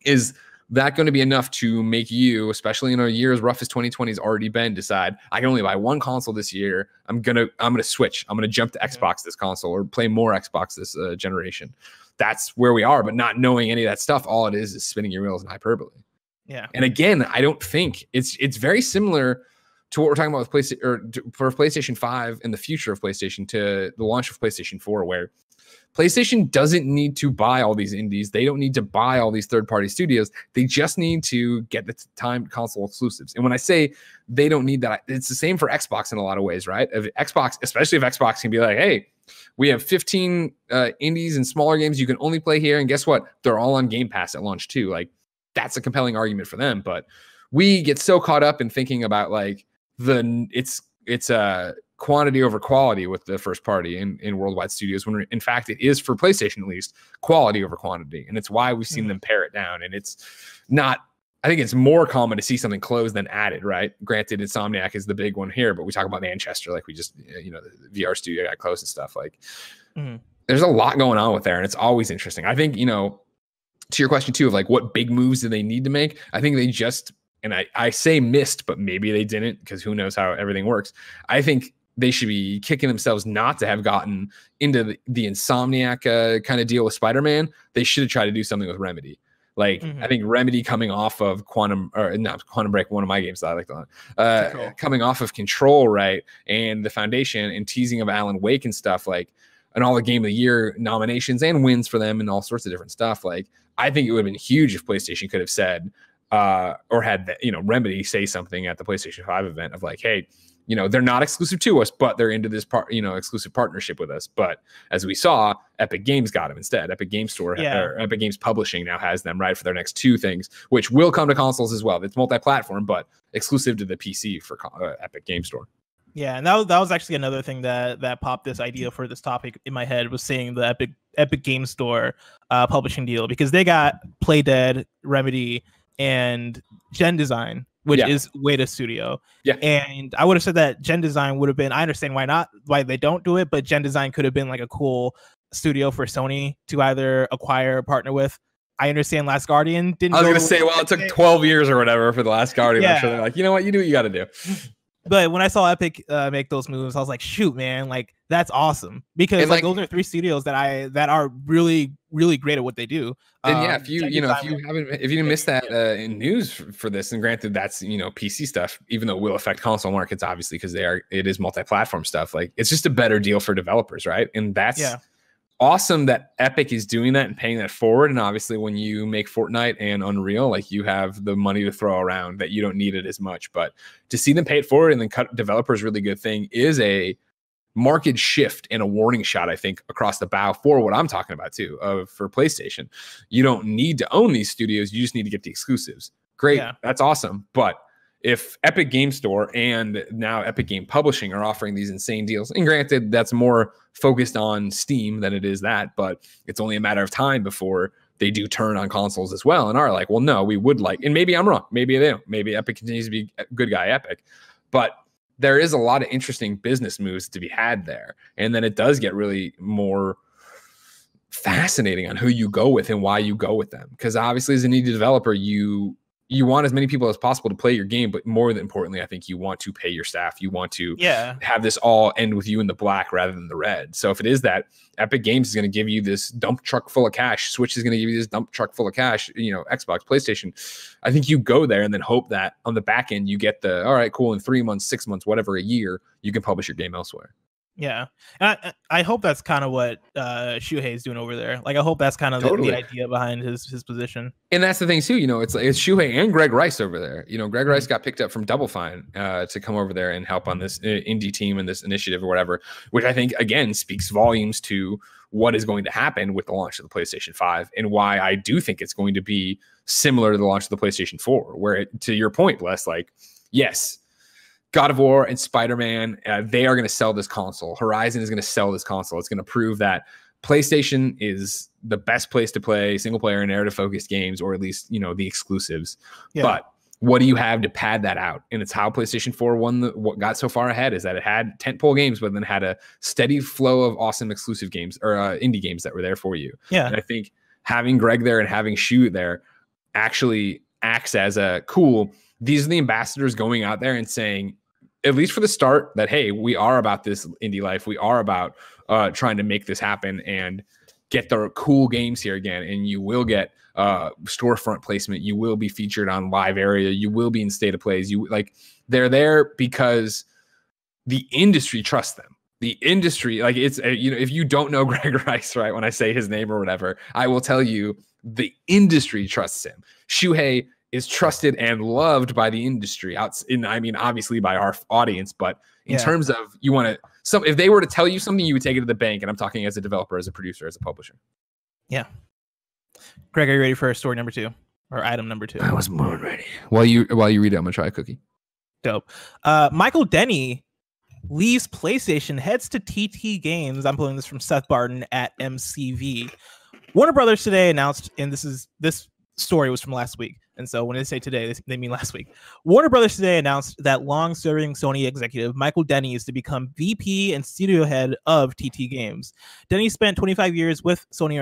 S1: is that going to be enough to make you, especially in a year as rough as 2020 has already been, decide I can only buy one console this year? I'm gonna switch. I'm gonna jump to Xbox this console, or play more Xbox this generation. That's where we are, but not knowing any of that stuff, all it is spinning your wheels in hyperbole. Yeah. And again, I don't think it's very similar to what we're talking about with for PlayStation 5 and the future of PlayStation to the launch of PlayStation 4, where PlayStation doesn't need to buy all these indies. They don't need to buy all these third-party studios. They just need to get the timed console exclusives. And when I say they don't need that, it's the same for Xbox in a lot of ways, right? Especially if Xbox can be like, hey, we have 15 indies and smaller games you can only play here, and guess what? They're all on Game Pass at launch too. Like, that's a compelling argument for them. But we get so caught up in thinking about like it's quantity over quality with the first party in worldwide studios, when in fact it is, for PlayStation at least, quality over quantity. And it's why we've seen them pare it down. And it's not, I think it's more common to see something closed than added, right? Granted, Insomniac is the big one here, but we talk about Manchester, like we just, the VR studio got closed and stuff. Like, there's a lot going on with there, and it's always interesting. I think, to your question too, of like, what big moves do they need to make? I think they just, and I say missed, but maybe they didn't, because who knows how everything works. I think they should be kicking themselves not to have gotten into the Insomniac kind of deal with Spider-Man. They should have tried to do something with Remedy. Like, I think Remedy coming off of Quantum Break, one of my games that I like a lot, coming off of Control, right, and the Foundation, and teasing of Alan Wake and stuff, like, and all the Game of the Year nominations and wins for them and all sorts of different stuff. Like, I think it would have been huge if PlayStation could have said, or had Remedy say something at the PlayStation 5 event of like, hey, they're not exclusive to us, but they're into this exclusive partnership with us. But as we saw, Epic Games got them instead. Epic Games Store, or Epic Games Publishing now has them, right, for their next two things, which will come to consoles as well. It's multi-platform, but exclusive to the PC for Epic Games Store.
S2: Yeah, and that was actually another thing that popped this idea for this topic in my head, was seeing the Epic Games Store publishing deal, because they got Playdead, Remedy, and Gen Design, which is Weta Studio. Yeah. And I would have said that Gen Design would have been, I understand why they don't do it, but Gen Design could have been like a cool studio for Sony to either acquire or partner with. I understand Last Guardian didn't.
S1: I was going to say, well, it took 12 years or whatever for the Last Guardian. I'm sure they're like, you know what, you do what you got to do.
S2: But when I saw Epic make those moves, I was like, shoot, man, like that's awesome, because like those are 3 studios that are really, really great at what they do.
S1: And yeah, if you missed that in news for this, and granted that's PC stuff, even though it will affect console markets obviously because it is multi-platform stuff. Like it's just a better deal for developers, right? And that's awesome that Epic is doing that and paying that forward. And obviously when you make Fortnite and Unreal, like you have the money to throw around that you don't need it as much. But to see them pay it forward and then cut developers really good thing is a market shift and a warning shot, I think, across the bow for what I'm talking about too, for PlayStation. You don't need to own these studios. You just need to get the exclusives. Great. Yeah. That's awesome. But if Epic Game Store and now Epic Game Publishing are offering these insane deals, and granted, that's more focused on Steam than it is that, but it's only a matter of time before they do turn on consoles as well and are like, well, no, we would like, and maybe I'm wrong. Maybe they don't. Maybe Epic continues to be a good guy Epic. But there is a lot of interesting business moves to be had there. And then it does get really more fascinating on who you go with and why you go with them. Because obviously as an indie developer, you want as many people as possible to play your game, but more than importantly, I think you want to pay your staff. You want to have this all end with you in the black rather than the red. So if it is that, Epic Games is going to give you this dump truck full of cash. Switch is going to give you this dump truck full of cash. Xbox, PlayStation. I think you go there and then hope that on the back end you get the, all right, cool, in 3 months, 6 months, whatever, a year, you can publish your game elsewhere.
S2: Yeah, and I hope that's kind of what Shuhei is doing over there. Like, I hope that's kind of the idea behind his position. And
S1: that's the thing too. It's Shuhei and Greg Rice over there. Greg Rice got picked up from Double Fine to come over there and help on this indie team and this initiative or whatever, which I think again speaks volumes to what is going to happen with the launch of the PlayStation 5 and why I do think it's going to be similar to the launch of the PlayStation 4, where to your point, Les, like, yes, God of War and Spider-Man, they are going to sell this console. Horizon is going to sell this console. It's going to prove that PlayStation is the best place to play single-player and narrative-focused games, or at least, the exclusives. Yeah. But what do you have to pad that out? And it's how PlayStation 4 what got so far ahead is that it had tentpole games, but then had a steady flow of awesome exclusive games or indie games that were there for you. Yeah. And I think having Greg there and having Shu there actually acts as a cool, these are the ambassadors going out there and saying, at least for the start, that, hey, we are about this indie life. We are about trying to make this happen and get the cool games here again. And you will get storefront placement. You will be featured on live area. You will be in state of plays. They're there because the industry trusts them. The industry, like, it's if you don't know Greg Rice, right, when I say his name or whatever, I will tell you the industry trusts him. Shuhei is trusted and loved by the industry. Obviously by our audience, but in terms of if they were to tell you something, you would take it to the bank. And I'm talking as a developer, as a producer, as a publisher.
S2: Yeah. Greg, are you ready for story number 2 or item number 2?
S1: I was more ready. While you read it, I'm gonna try a cookie.
S2: Dope. Michael Denny leaves PlayStation, heads to TT Games. I'm pulling this from Seth Barton at MCV. Warner Brothers today announced, and this story was from last week, and so when they say today, they mean last week. Warner Brothers today announced that long-serving Sony executive Michael Denny is to become VP and studio head of TT Games. Denny spent 25 years with Sony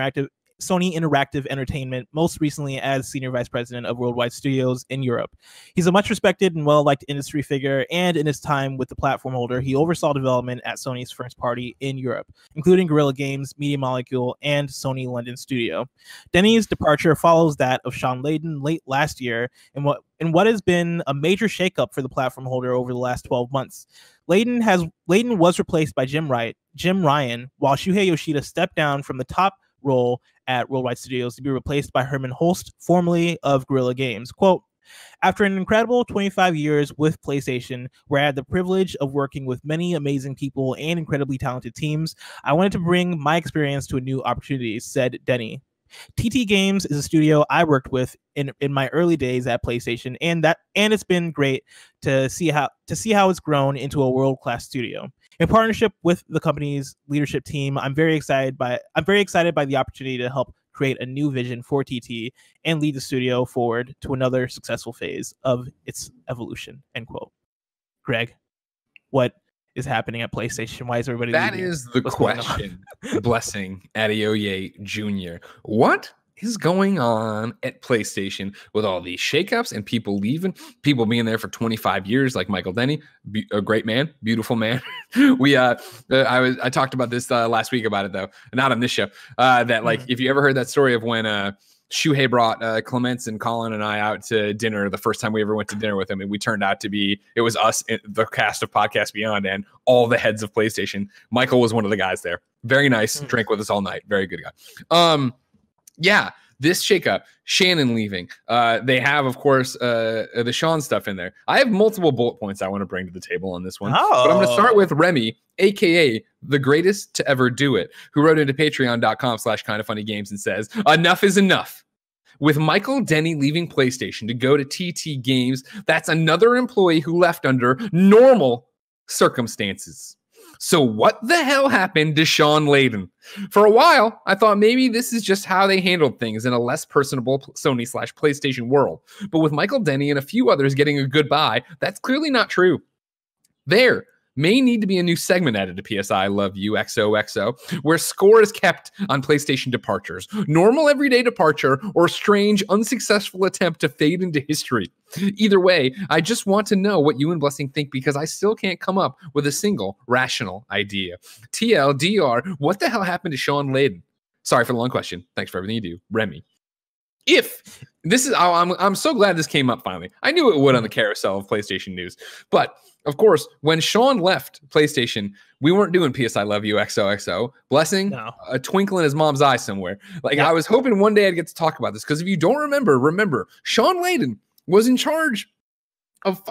S2: Interactive Entertainment, most recently as Senior Vice President of Worldwide Studios in Europe. He's a much respected and well-liked industry figure, and in his time with the platform holder, he oversaw development at Sony's first party in Europe, including Guerrilla Games, Media Molecule, and Sony London Studio. Denny's departure follows that of Sean Layden late last year in what has been a major shakeup for the platform holder over the last 12 months. Layden was replaced by Jim Ryan, while Shuhei Yoshida stepped down from the top role at Worldwide Studios to be replaced by Herman Holst, formerly of Guerrilla Games. Quote, after an incredible 25 years with PlayStation, where I had the privilege of working with many amazing people and incredibly talented teams, I wanted to bring my experience to a new opportunity, said Denny. TT Games is a studio I worked with in my early days at PlayStation, and it's been great to see how it's grown into a world-class studio. In partnership with the company's leadership team, I'm very excited by the opportunity to help create a new vision for TT and lead the studio forward to another successful phase of its evolution. End quote. Greg, what is happening at PlayStation? Why is everybody
S1: That is the question. Blessing Adeoye Jr. What is going on at PlayStation with all these shakeups and people leaving, people being there for 25 years, like Michael Denny, a great man, beautiful man. I talked about this last week about it though, not on this show. That like if you ever heard that story of when Shuhei brought Clements and Colin and I out to dinner the first time we ever went to dinner with him, and we turned out to be, it was us, the cast of Podcast Beyond, and all the heads of PlayStation. Michael was one of the guys there. Very nice, drank with us all night. Very good guy. Yeah, this shakeup, Shannon leaving. They have, of course, the Sean stuff in there. I have multiple bullet points I want to bring to the table on this one. But I'm going to start with Remy, a.k.a. the greatest to ever do it, who wrote into patreon.com/kindoffunnygames and says, enough is enough. With Michael Denny leaving PlayStation to go to TT Games, that's another employee who left under normal circumstances. So what the hell happened to Sean Layden? For a while, I thought maybe this is just how they handled things in a less personable Sony/PlayStation world. But with Michael Denny and a few others getting a goodbye, that's clearly not true. There may need to be a new segment added to PSI Love You XOXO, where score is kept on PlayStation departures, normal everyday departure, or strange unsuccessful attempt to fade into history. Either way, I just want to know what you and Blessing think, because I still can't come up with a single rational idea. TLDR, what the hell happened to Sean Layden? Sorry for the long question. Thanks for everything you do. Remy. If this is, I'm so glad this came up finally. I knew it would on the carousel of PlayStation news, but of course, when Sean left PlayStation, we weren't doing PSI Love You XOXO. Blessing, a twinkle in his mom's eye somewhere. Like, I was hoping one day I'd get to talk about this, because if you don't remember, Sean Layden was in charge of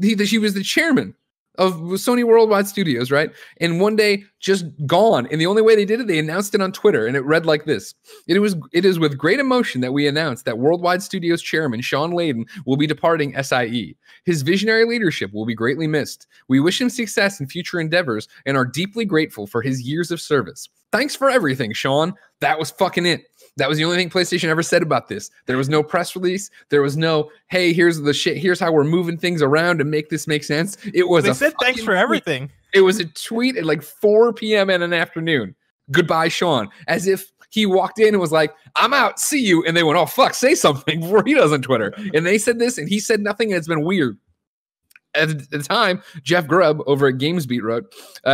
S1: he was the chairman of Sony Worldwide Studios, right? And one day, just gone. And the only way they did it, they announced it on Twitter, and it read like this. It is with great emotion that we announce that Worldwide Studios chairman Sean Layden will be departing SIE. His visionary leadership will be greatly missed. We wish him success in future endeavors and are deeply grateful for his years of service. Thanks for everything, Sean. That was fucking it. That was the only thing PlayStation ever said about this. There was no press release. There was no, hey, here's the shit. Here's how we're moving things around to make this make sense. It was
S2: they said thanks for everything.
S1: It was a tweet at like 4 p.m. in an afternoon. Goodbye, Sean. As if he walked in and was like, I'm out. See you. And they went, oh, fuck, say something before he does on Twitter. And they said this and he said nothing. And it's been weird. At the time, Jeff Grubb over at GamesBeat wrote,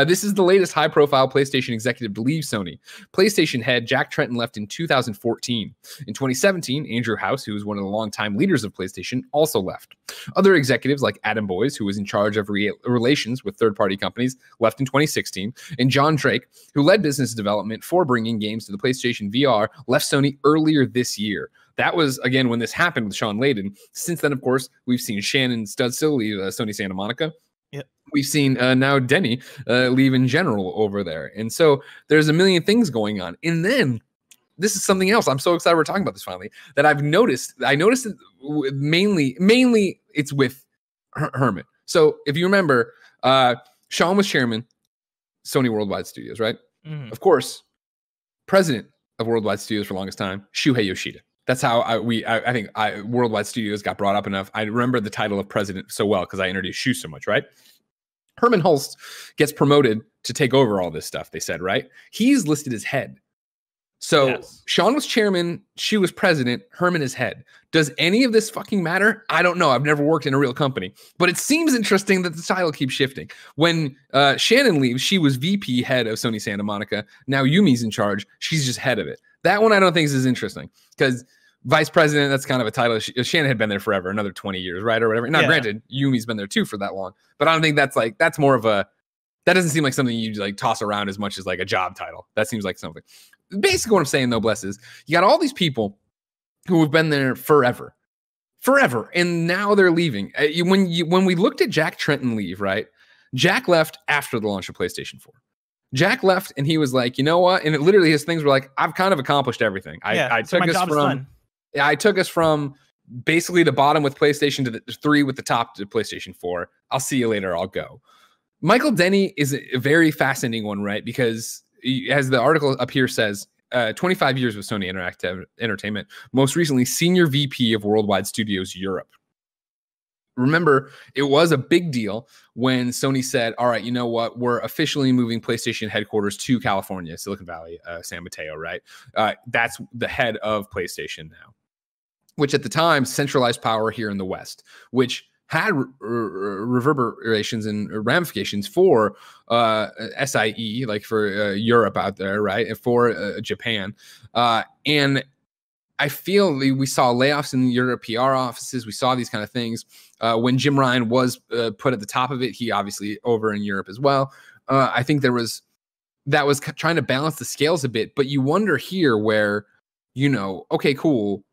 S1: this is the latest high-profile PlayStation executive to leave Sony. PlayStation head Jack Tretton left in 2014. In 2017, Andrew House, who was one of the longtime leaders of PlayStation, also left. Other executives like Adam Boyes, who was in charge of relations with third-party companies, left in 2016. And John Drake, who led business development for bringing games to the PlayStation VR, left Sony earlier this year. That was, again, when this happened with Sean Layden. Since then, of course, we've seen Shannon Studstill leave Sony Santa Monica. Yep. We've seen now Denny leave in general over there. And so there's a million things going on. And then this is something else. I'm so excited we're talking about this finally, that I've noticed. I noticed it mainly it's with Herman. So if you remember, Sean was chairman, Sony Worldwide Studios, right? Mm-hmm. Of course, president of Worldwide Studios for the longest time, Shuhei Yoshida. That's how I think Worldwide Studios got brought up enough. I remember the title of president so well because I introduced Shu so much, right? Herman Hulst gets promoted to take over all this stuff, they said, right? He's listed as head. So yes. Sean was chairman, Shu was president, Herman is head. Does any of this fucking matter? I don't know. I've never worked in a real company. But it seems interesting that the title keeps shifting. When Shannon leaves, she was VP head of Sony Santa Monica. Now Yumi's in charge. She's just head of it. That one I don't think is as interesting because vice president, that's kind of a title. Shannon had been there forever, another 20 years, right? Or whatever. Now, granted, Yumi's been there too for that long, but I don't think that's more of a, that doesn't seem like something you like toss around as much as like a job title. That seems like something. Basically what I'm saying though, Bless, is you got all these people who have been there forever. And now they're leaving. When we looked at Jack Tretton leave, right? Jack left after the launch of PlayStation 4. Jack left and he was like, you know what? And it literally his things were like, I've kind of accomplished everything. I took us from basically the bottom with PlayStation to the 3 with the top to PlayStation 4. I'll see you later. I'll go. Michael Denny is a very fascinating one, right? Because as the article up here says, 25 years with Sony Interactive Entertainment, most recently senior VP of Worldwide Studios Europe. remember, it was a big deal when Sony said, all right, you know what? We're officially moving PlayStation headquarters to California, Silicon Valley, San Mateo, right? That's the head of PlayStation now, which at the time centralized power here in the West, which had reverberations and ramifications for SIE, like for Europe out there, right? And for Japan. And I feel we saw layoffs in Europe PR offices. We saw these kind of things. When Jim Ryan was put at the top of it, he obviously over in Europe as well. I think that was trying to balance the scales a bit. But you wonder here where, you know, okay, cool.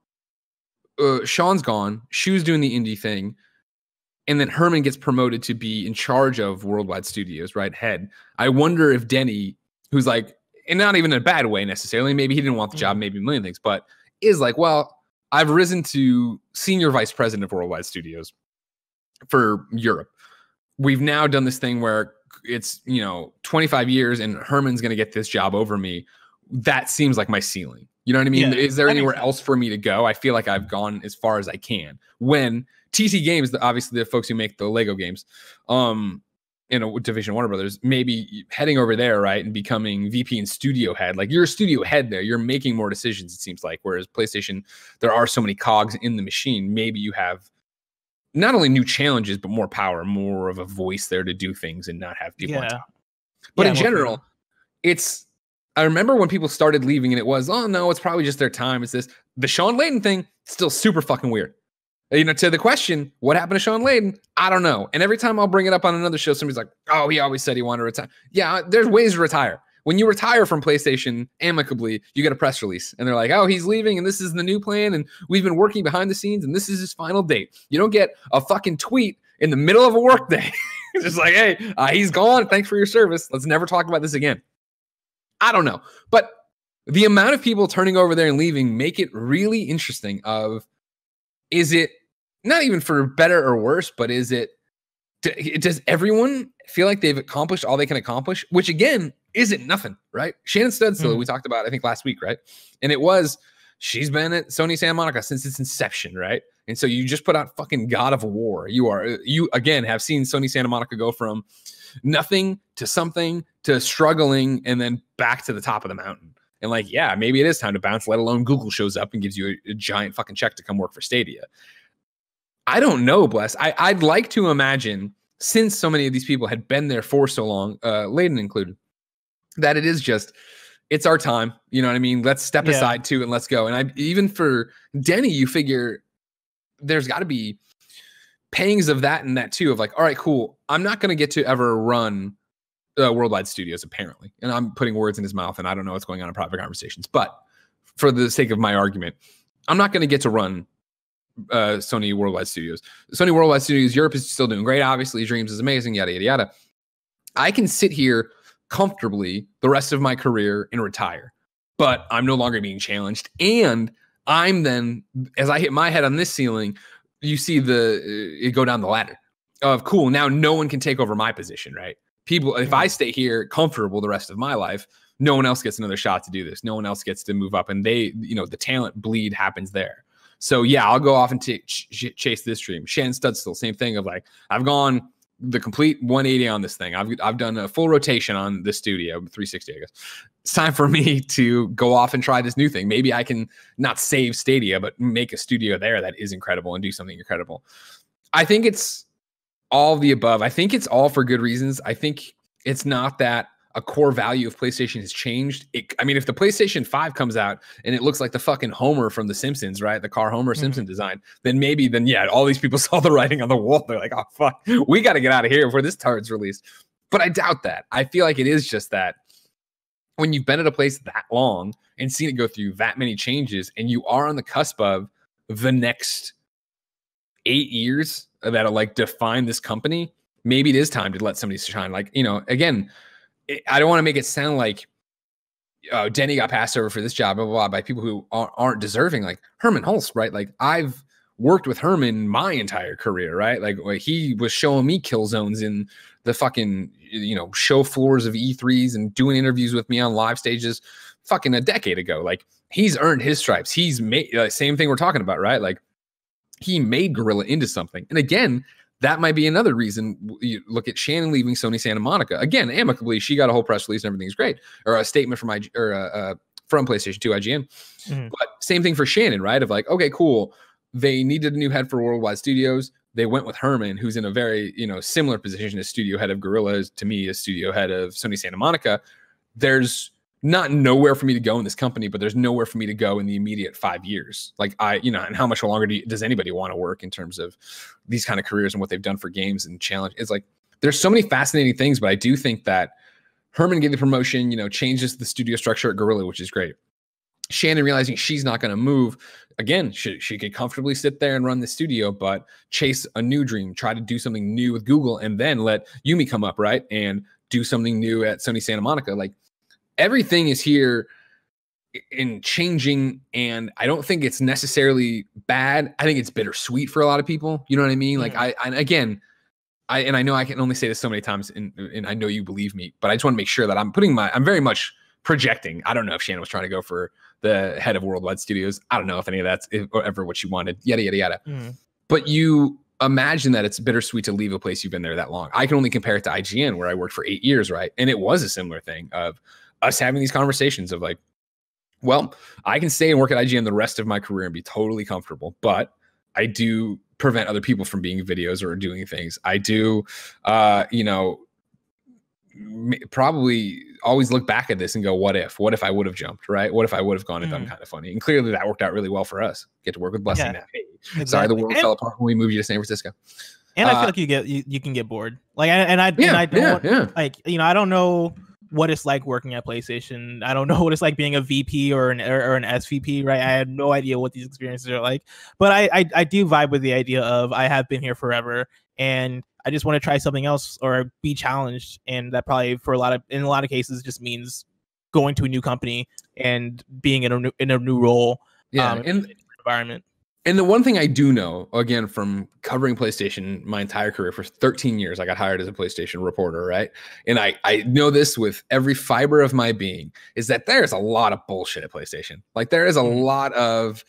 S1: Sean's gone. Shu's doing the indie thing. And then Herman gets promoted to be in charge of Worldwide Studios, right? Head. I wonder if Denny, who's like, and not even in a bad way necessarily, maybe he didn't want the job, maybe a million things, but is like, well, I've risen to senior vice president of Worldwide Studios for Europe. We've now done this thing where it's, you know, 25 years and Herman's going to get this job over me. That seems like my ceiling. You know what I mean? Yeah, is there anywhere else for me to go? I feel like I've gone as far as I can. When TT Games, obviously the folks who make the Lego games, in a division of Warner Brothers, maybe heading over there, right, and becoming VP and studio head. Like, you're a studio head there. You're making more decisions, it seems like. Whereas PlayStation, there are so many cogs in the machine. Maybe you have not only new challenges, but more power, more of a voice there to do things and not have people on top. But in general, it's... I remember when people started leaving and it was, oh, no, it's probably just their time. It's this. The Sean Layden thing, still super fucking weird. You know, to the question, what happened to Sean Layden? I don't know. And every time I'll bring it up on another show, somebody's like, oh, he always said he wanted to retire. Yeah, there's ways to retire. When you retire from PlayStation amicably, you get a press release. And they're like, oh, he's leaving and this is the new plan. And we've been working behind the scenes and this is his final date. You don't get a fucking tweet in the middle of a workday. It's just like, hey, he's gone. Thanks for your service. Let's never talk about this again. I don't know. But the amount of people turning over there and leaving make it really interesting of, is it not even for better or worse, but is it, does everyone feel like they've accomplished all they can accomplish? Which again, isn't nothing, right? Shannon Studstill, we talked about, I think last week, right? And it was, she's been at Sony Santa Monica since its inception, right? And so you just put out fucking God of War. You again have seen Sony Santa Monica go from nothing to something to struggling and then back to the top of the mountain. And like, yeah, maybe it is time to bounce, let alone Google shows up and gives you a giant fucking check to come work for Stadia. I don't know, Bless. I'd like to imagine, since so many of these people had been there for so long, Layden included, that it is just, it's our time. You know what I mean? Let's step aside too and let's go. And even for Denny, you figure there's got to be pangs of that and that too, of like, all right, cool. I'm not going to get to ever run Worldwide Studios, apparently. And I'm putting words in his mouth and I don't know what's going on in private conversations. But for the sake of my argument, I'm not going to get to run Sony Worldwide Studios. Sony Worldwide Studios Europe is still doing great. Obviously, Dreams is amazing, yada, yada, yada. I can sit here comfortably the rest of my career and retire. But I'm no longer being challenged. And I'm then, as I hit my head on this ceiling, you see it go down the ladder of cool. Now no one can take over my position, right? People, if I stay here comfortable the rest of my life, no one else gets another shot to do this. No one else gets to move up, and they, you know, the talent bleed happens there. So yeah, I'll go off and chase this dream. Shannon Studstill, same thing of like, I've gone the complete 180 on this thing. I've done a full rotation on the studio, 360, I guess. It's time for me to go off and try this new thing. Maybe I can not save Stadia, but make a studio there that is incredible and do something incredible. I think it's all of the above. I think it's all for good reasons. I think it's not that a core value of PlayStation has changed. I mean, if the PlayStation 5 comes out and it looks like the fucking Homer from The Simpsons, right? The car Homer Simpson design, then yeah, all these people saw the writing on the wall. They're like, oh, fuck, we got to get out of here before this tard's released. But I doubt that. I feel like it is just that when you've been at a place that long and seen it go through that many changes, and you are on the cusp of the next 8 years that'll like define this company, maybe it is time to let somebody shine. Like, you know, again, I don't want to make it sound like Denny got passed over for this job, blah, blah, blah, by people who aren't deserving, like Herman Hulst, right? Like, I've worked with Herman my entire career, right? Like he was showing me kill zones in the fucking, you know, show floors of E3s and doing interviews with me on live stages fucking a decade ago. Like, he's earned his stripes. He's made same thing we're talking about, right? Like, he made Guerrilla into something. And again, that might be another reason. You look at Shannon leaving Sony Santa Monica. Again, amicably, she got a whole press release and everything's great. Or a statement from from PlayStation 2 IGN. But same thing for Shannon, right? Of like, okay, cool. They needed a new head for Worldwide Studios. They went with Herman, who's in a very, similar position as studio head of Guerrilla, to me, as studio head of Sony Santa Monica. There's not nowhere for me to go in this company, but there's nowhere for me to go in the immediate 5 years. Like and how much longer does anybody want to work in terms of these kind of careers and what they've done for games and challenge? It's like, there's so many fascinating things, but I do think that Herman gave the promotion, changes the studio structure at Guerrilla, which is great. Shannon realizing she's not going to move again. She could comfortably sit there and run the studio, but chase a new dream, try to do something new with Google, and then let Yumi come up, right? And do something new at Sony Santa Monica. Like, everything is here in changing, and I don't think it's necessarily bad. I think it's bittersweet for a lot of people. You know what I mean? Like, I know I can only say this so many times, and I know you believe me, but I just want to make sure that I'm very much projecting. I don't know if Shannon was trying to go for the head of Worldwide Studios. I don't know if any of that's ever what she wanted, yada, yada, yada. But you imagine that it's bittersweet to leave a place you've been there that long. I can only compare it to IGN, where I worked for 8 years, right? And it was a similar thing of us having these conversations of like, well, I can stay and work at IGN the rest of my career and be totally comfortable, but I do prevent other people from being videos or doing things. I do, probably always look back at this and go, what if I would have jumped, right? What if I would have gone and done Kind of Funny? And clearly that worked out really well for us. Get to work with Blessing now. Hey, exactly. Sorry, the world fell apart when we moved you to San Francisco.
S2: And I feel like you can get bored. Like, I don't know what it's like working at PlayStation. I don't know what it's like being a VP or an SVP, right? I have no idea what these experiences are like, but I do vibe with the idea of I have been here forever and I just want to try something else or be challenged. And that probably in a lot of cases just means going to a new company and being in a new role. In environment.
S1: And the one thing I do know, again, from covering PlayStation my entire career for 13 years, I got hired as a PlayStation reporter, right? And I know this with every fiber of my being, is that there's a lot of bullshit at PlayStation. Like, there is a lot of,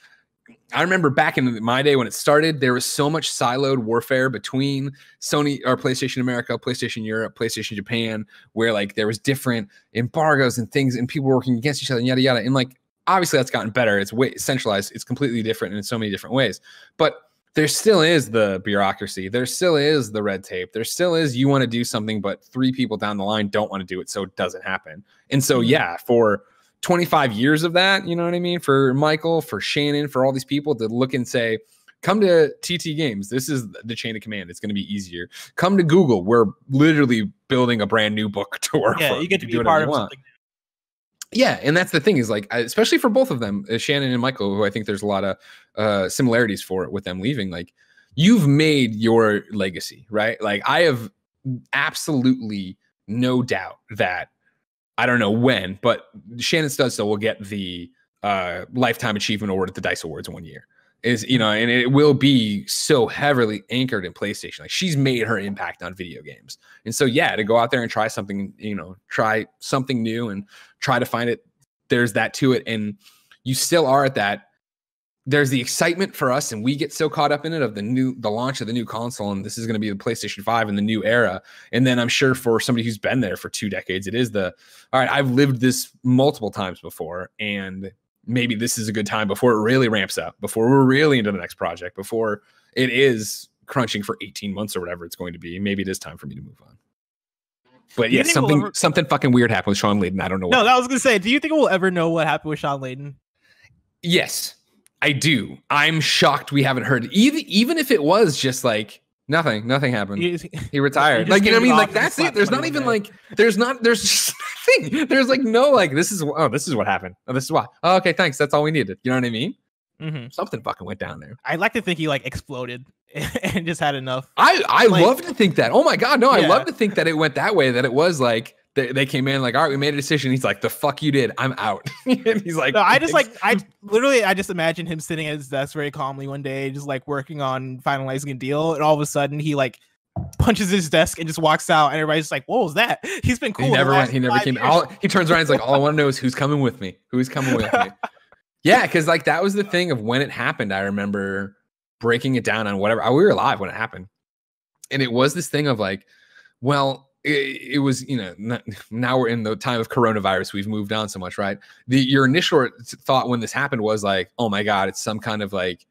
S1: I remember back in my day when it started, there was so much siloed warfare between Sony or PlayStation America, PlayStation Europe, PlayStation Japan, where like there was different embargoes and things and people working against each other and yada, yada. And like, obviously that's gotten better. It's way centralized. It's completely different in so many different ways, but there still is the bureaucracy. There still is the red tape. There still is, you want to do something, but 3 people down the line don't want to do it. So it doesn't happen. And so, yeah, for 25 years of that, you know what I mean? For Michael, for Shannon, for all these people to look and say, come to TT Games. This is the chain of command. It's going to be easier. Come to Google. We're literally building a brand new book to work for.
S2: Yeah, you get to be part of something.
S1: Yeah, and that's the thing is like, especially for both of them, Shannon and Michael, who I think there's a lot of similarities for it with them leaving. Like, you've made your legacy, right? Like, I have absolutely no doubt that, I don't know when, but Shannon Studstill will get the Lifetime Achievement Award at the DICE Awards one year. And it will be so heavily anchored in PlayStation. Like, she's made her impact on video games. And so, yeah, to go out there and try something, try something new and try to find it, there's that to it. And you still are at that. There's the excitement for us, and we get so caught up in it of the launch of the new console, and this is going to be the PlayStation 5 in the new era. And then I'm sure for somebody who's been there for 2 decades, it is all right, I've lived this multiple times before, and maybe this is a good time before it really ramps up, before we're really into the next project, before it is crunching for 18 months or whatever it's going to be. Maybe it is time for me to move on. But yeah, something fucking weird happened with Shawn Layden. I don't know.
S2: No, I was going to say, do you think we'll ever know what happened with Shawn Layden?
S1: Yes, I do. I'm shocked we haven't heard. Even if it was just like, nothing happened. He retired. Like, you know what I mean? Like, that's it. There's not even like, there's just nothing. There's like, no, like, this is what happened. Oh, this is why. Oh, okay, thanks. That's all we needed. You know what I mean? Mm-hmm. Something fucking went down there.
S2: I like to think he like exploded and just had enough.
S1: I love to think that. Oh my God. No, yeah. I love to think that it went that way, that it was like, they came in like, all right, we made a decision. He's like, the fuck you did. I'm out. And he's like,
S2: no, I just imagine him sitting at his desk very calmly one day, just like working on finalizing a deal. And all of a sudden he like punches his desk and just walks out. And everybody's just like, what was that? He's been cool.
S1: He never came. He turns around. He's like, all I want to know is who's coming with me. Who's coming with me? Yeah. Cause like that was the thing of when it happened. I remember breaking it down on whatever. We were live when it happened. And it was this thing of like, well, it was, you know, now we're in the time of coronavirus. We've moved on so much, right? Your initial thought when this happened was like, oh my God, it's some kind of like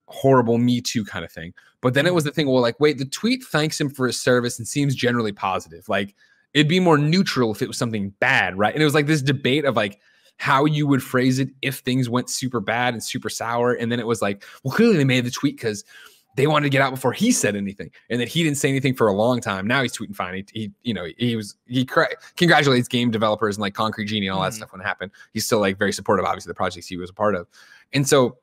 S1: horrible Me Too kind of thing. But then it was the thing, well, like, wait, the tweet thanks him for his service and seems generally positive. Like, it'd be more neutral if it was something bad, right? And it was like this debate of like how you would phrase it if things went super bad and super sour. And then it was like, well, clearly they made the tweet because they wanted to get out before he said anything, and that he didn't say anything for a long time. Now he's tweeting fine. He congratulates game developers and like Concrete Genie and all that stuff when it happened. He's still like very supportive, obviously, the projects he was a part of. And so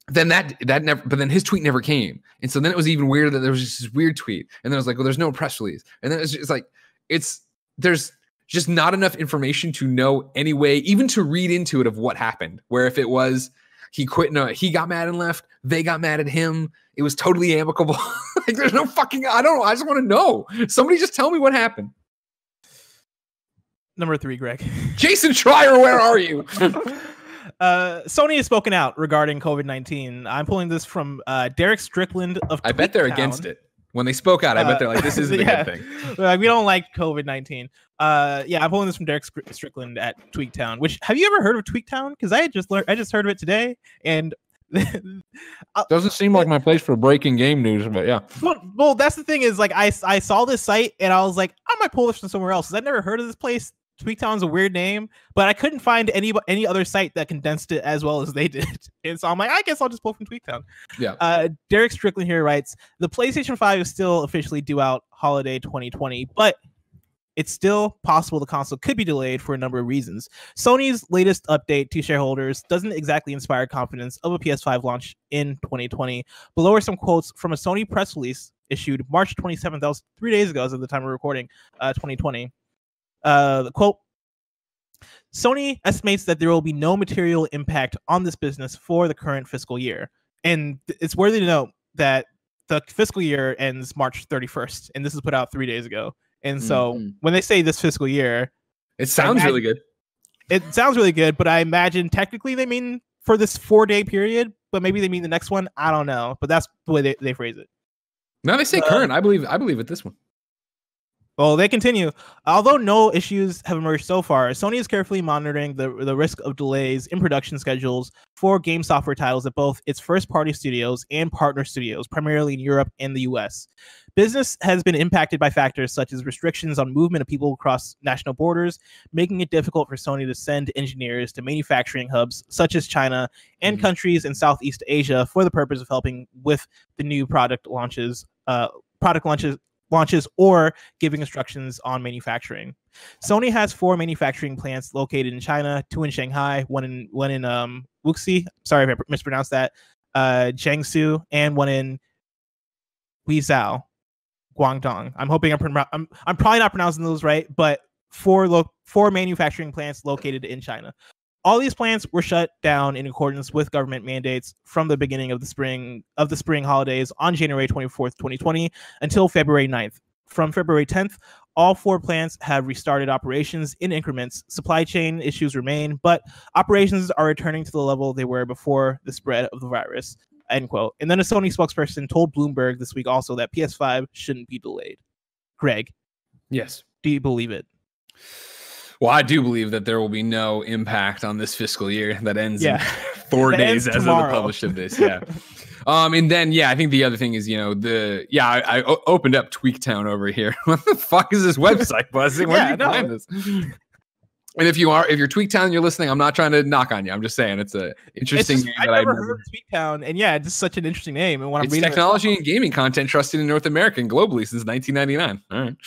S1: then that never, but then his tweet never came. And so then it was even weirder that there was just this weird tweet. And then it was like, well, there's no press release. And then it's just like, there's just not enough information to know any way, even to read into it of what happened. Where if it was, he quit, no, he got mad and left, they got mad at him, it was totally amicable. Like, there's no fucking, I don't know. I just want to know. Somebody just tell me what happened.
S2: Number 3, Greg.
S1: Jason Schreier, where are you?
S2: Sony has spoken out regarding COVID-19. I'm pulling this from Derek Strickland of
S1: I bet they're against it. When they spoke out, I bet they're like, this isn't a good thing.
S2: Like, we don't like COVID-19. I'm pulling this from Derek Strickland at Tweaktown. Which, have you ever heard of Tweaktown? Because I just heard of it today, and
S1: doesn't seem like my place for breaking game news, but yeah.
S2: Well, that's the thing is, like, I saw this site and I was like, I might pull this from somewhere else. I've never heard of this place. Tweaktown's a weird name, but I couldn't find any other site that condensed it as well as they did. And so I'm like, I guess I'll just pull from Tweaktown.
S1: Yeah.
S2: Derek Strickland here writes, the PlayStation 5 is still officially due out holiday 2020, but it's still possible the console could be delayed for a number of reasons. Sony's latest update to shareholders doesn't exactly inspire confidence of a PS5 launch in 2020. Below are some quotes from a Sony press release issued March 27th. That was 3 days ago as of the time of recording, 2020. The quote, Sony estimates that there will be no material impact on this business for the current fiscal year. And it's worthy to note that the fiscal year ends March 31st, and this is put out 3 days ago. And so when they say this fiscal year,
S1: it sounds really good.
S2: It sounds really good, but I imagine technically they mean for this 4-day period, but maybe they mean the next one. I don't know, but that's the way they phrase it.
S1: No, they say current. I believe it this one.
S2: Well, they continue. Although no issues have emerged so far, Sony is carefully monitoring the risk of delays in production schedules for game software titles at both its first-party studios and partner studios, primarily in Europe and the US. Business has been impacted by factors such as restrictions on movement of people across national borders, making it difficult for Sony to send engineers to manufacturing hubs such as China and countries in Southeast Asia for the purpose of helping with the new product launches or giving instructions on manufacturing. Sony has 4 manufacturing plants located in China, 2 in Shanghai, one in Wuxi, sorry if I mispronounced that, Jiangsu, and 1 in Guizhou, Guangdong. I'm hoping I'm probably not pronouncing those right, but 4 manufacturing plants located in China. All these plants were shut down in accordance with government mandates from the beginning of the spring holidays on January 24th, 2020 until February 9th. From February 10th, all 4 plants have restarted operations in increments. Supply chain issues remain, but operations are returning to the level they were before the spread of the virus, end quote. And then a Sony spokesperson told Bloomberg this week also that PS5 shouldn't be delayed. Greg.
S1: Yes.
S2: Do you believe it?
S1: Well, I do believe that there will be no impact on this fiscal year that ends in 4 days as
S2: tomorrow.
S1: of the publish of this. Yeah. And then, I think the other thing is, I opened up Tweaktown over here. What the fuck is this website, Buzzing? Where did you find this? And if you're Tweaktown and you're listening, I'm not trying to knock on you. I'm just saying it's a interesting name.
S2: I've never heard of Tweaktown, and it's just such an interesting name. And when I'm reading
S1: technology and gaming content trusted in North America and globally since 1999.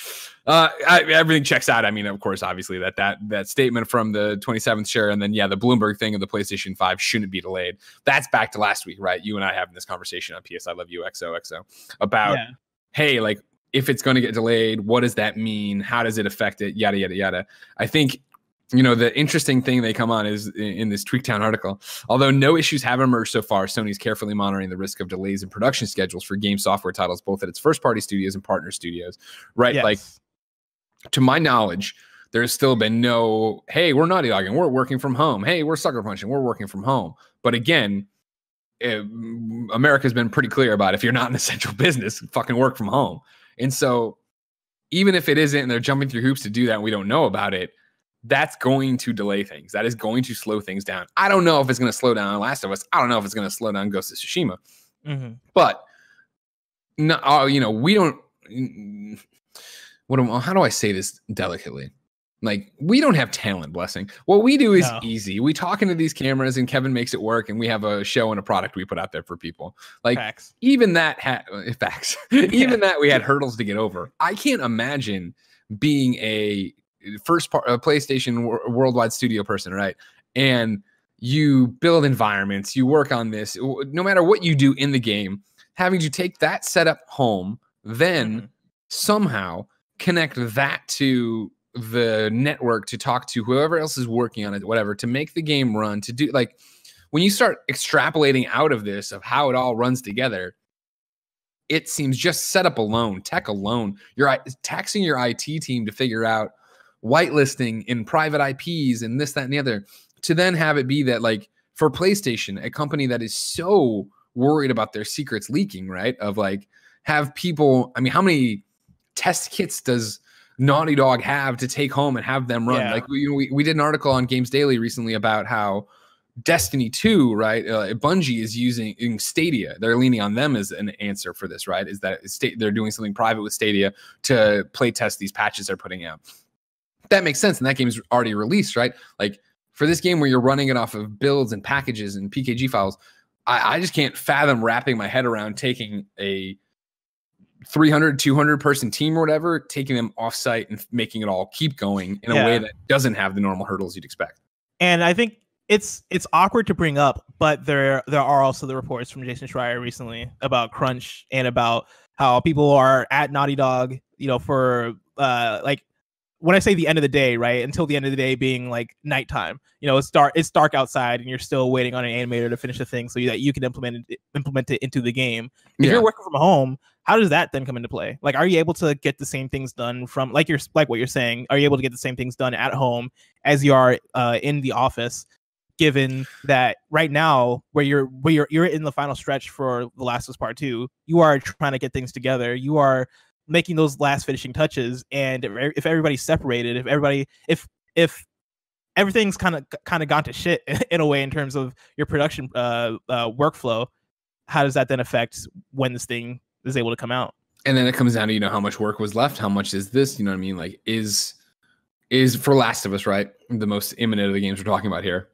S1: All right, everything checks out. I mean, of course, obviously that statement from the 27th share, and then the Bloomberg thing of the PlayStation 5 shouldn't be delayed. That's back to last week, right? You and I having this conversation on PS I Love You XOXO about hey, like if it's going to get delayed, what does that mean? How does it affect it? Yada yada yada. I think. The interesting thing they come on is in this Tweaktown article, although no issues have emerged so far, Sony's carefully monitoring the risk of delays in production schedules for game software titles, both at its first-party studios and partner studios, right?
S2: Yes.
S1: Like, to my knowledge, there's still been no, hey, we're Naughty Dogging, we're working from home. Hey, we're Sucker Punching, we're working from home. But again, America's been pretty clear about if you're not an essential business, fucking work from home. And so even if it isn't, and they're jumping through hoops to do that, and we don't know about it, that's going to delay things. That is going to slow things down. I don't know if it's going to slow down Last of Us. I don't know if it's going to slow down Ghost of Tsushima. But no, we don't. How do I say this delicately? Like, we don't have talent, Blessing. What we do is easy. We talk into these cameras and Kevin makes it work, and we have a show and a product we put out there for people. Like, facts. Even that facts. Even that we had hurdles to get over. I can't imagine being a PlayStation worldwide studio person, right? And you build environments, you work on this, no matter what you do in the game, having to take that setup home, then somehow connect that to the network to talk to whoever else is working on it, whatever, to make the game run, to do, like, when you start extrapolating out of this of how it all runs together, it seems just setup alone, tech alone, you're taxing your IT team to figure out whitelisting in private IPs and this, that, and the other, to then have it be that, like, for PlayStation, a company that is so worried about their secrets leaking, right? Of like, have people, I mean, how many test kits does Naughty Dog have to take home and have them run? Like, we did an article on Games Daily recently about how Destiny 2, right? Bungie is using Stadia. They're leaning on them as an answer for this, right? Is that they're doing something private with Stadia to play test these patches they're putting out. That makes sense. And that game's already released, right? Like, for this game where you're running it off of builds and packages and PKG files, I just can't fathom wrapping my head around taking a 300, 200 person team or whatever, taking them offsite and making it all keep going in a way that doesn't have the normal hurdles you'd expect.
S2: And I think it's awkward to bring up, but there are also the reports from Jason Schreier recently about crunch and about how people are at Naughty Dog, for like, when I say the end of the day, right, until the end of the day being like nighttime, it's dark outside and you're still waiting on an animator to finish the thing so that you can implement it into the game. If you're working from home, how does that then come into play? Like, are you able to get the same things done from, like what you're saying? Are you able to get the same things done at home as you are in the office? Given that right now, where you're in the final stretch for The Last of Us Part 2, you are trying to get things together. You are making those last finishing touches, and if everybody's separated, if everything's kind of gone to shit in a way in terms of your production workflow, how does that then affect when this thing is able to come out?
S1: And then it comes down to how much work was left, how much is this, you know what I mean? Like, is for Last of Us, right, the most imminent of the games we're talking about here,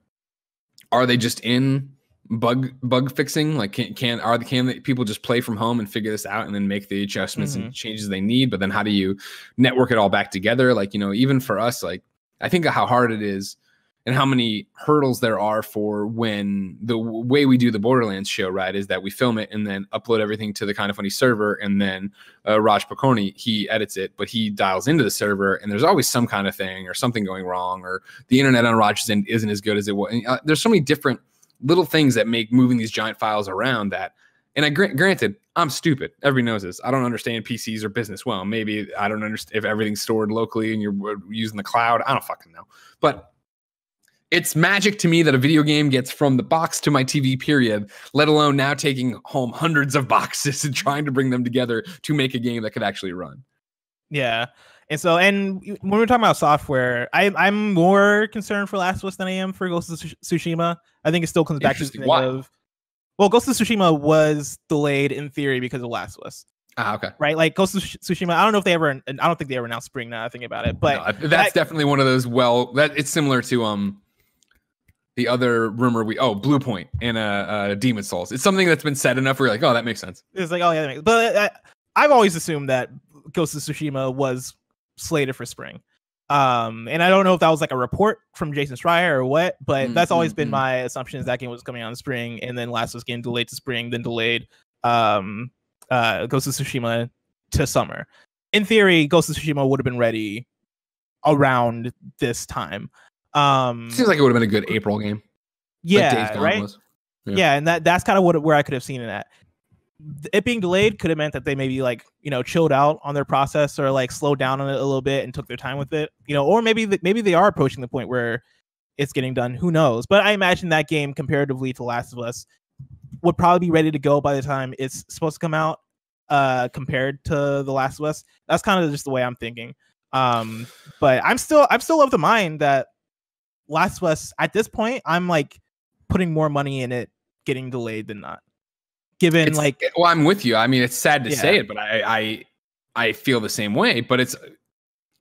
S1: are they just in bug fixing? Like, can people just play from home and figure this out and then make the adjustments and changes they need? But then how do you network it all back together? Like, even for us, like, I think of how hard it is and how many hurdles there are for when the way we do the Borderlands show, right, is that we film it and then upload everything to the Kind of Funny server, and then Raj Paconi, he edits it, but he dials into the server, and there's always some kind of thing or something going wrong, or the internet on Raj's end isn't as good as it was. And, there's so many different little things that make moving these giant files around that. And granted, I'm stupid. Everybody knows this. I don't understand PCs or business well. Maybe I don't understand if everything's stored locally and you're using the cloud. I don't fucking know. But it's magic to me that a video game gets from the box to my TV, period, let alone now taking home hundreds of boxes and trying to bring them together to make a game that could actually run.
S2: Yeah. And when we're talking about software, I'm more concerned for Last of Us than I am for Ghost of Tsushima. I think it still comes back to the thing of, well, Ghost of Tsushima was delayed in theory because of Last of Us.
S1: Okay.
S2: Right, like Ghost of Tsushima. I don't think they ever announced spring now I think about it, but
S1: no, that's definitely one of those. That it's similar to the other rumor Blue Point and Demon Souls. It's something that's been said enough where you're like, oh, that makes sense.
S2: It's like, oh yeah, that makes sense. But I've always assumed that Ghost of Tsushima was slated for spring. And I don't know if that was like a report from Jason Schreier or what, but that's always been my assumption, is that game was coming out in spring, and then Last of Us getting delayed to spring, then delayed Ghost of Tsushima to summer. In theory, Ghost of Tsushima would have been ready around this time.
S1: Seems like it would have been a good April game.
S2: Yeah, like right. Yeah, and that's kind of where I could have seen it at. It being delayed could have meant that they maybe chilled out on their process, or like slowed down on it a little bit and took their time with it, or maybe they are approaching the point where it's getting done. Who knows? But I imagine that game, comparatively to Last of Us, would probably be ready to go by the time it's supposed to come out, compared to The Last of Us. That's kind of just the way I'm thinking. But I'm still of the mind that Last of Us, at this point, I'm like putting more money in it getting delayed than not. Given
S1: well, I'm with you. I mean, it's sad to say it, but I feel the same way. But it's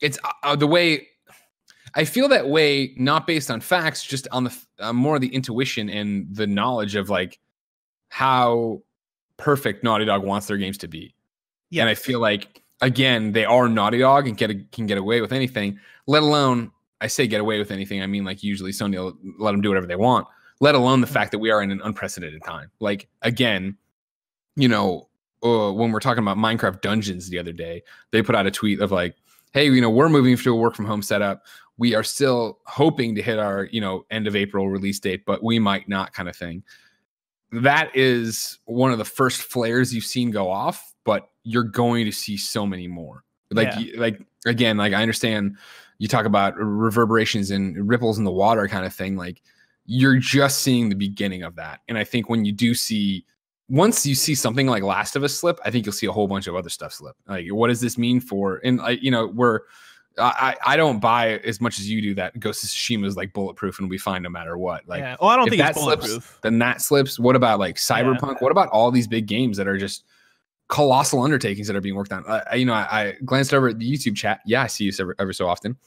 S1: the way I feel that way, not based on facts, just on the more of the intuition and the knowledge of like how perfect Naughty Dog wants their games to be. Yeah, and I feel like, again, they are Naughty Dog and can get away with anything. Let alone, I say get away with anything, I mean like usually Sony will let them do whatever they want. Let alone the fact that we are in an unprecedented time. Like, again, you know, when we're talking about Minecraft Dungeons the other day, they put out a tweet of like, hey, you know, we're moving to a work from home setup. We are still hoping to hit our, you know, end of April release date, but we might not, kind of thing. That is one of the first flares you've seen go off, but you're going to see so many more. Like again, like I understand you talk about reverberations and ripples in the water kind of thing. Like, you're just seeing the beginning of that. And I think when you do see, once you see something like Last of Us slip, I think you'll see a whole bunch of other stuff slip. Like, what does this mean for, and you know, I don't buy as much as you do that Ghost of Tsushima is like bulletproof and we find no matter what. Like,
S2: well, I don't think it's bulletproof.
S1: Slips, then that slips. What about like Cyberpunk? Yeah. What about all these big games that are just colossal undertakings that are being worked on? I glanced over at the YouTube chat. Yeah, I see you ever so often.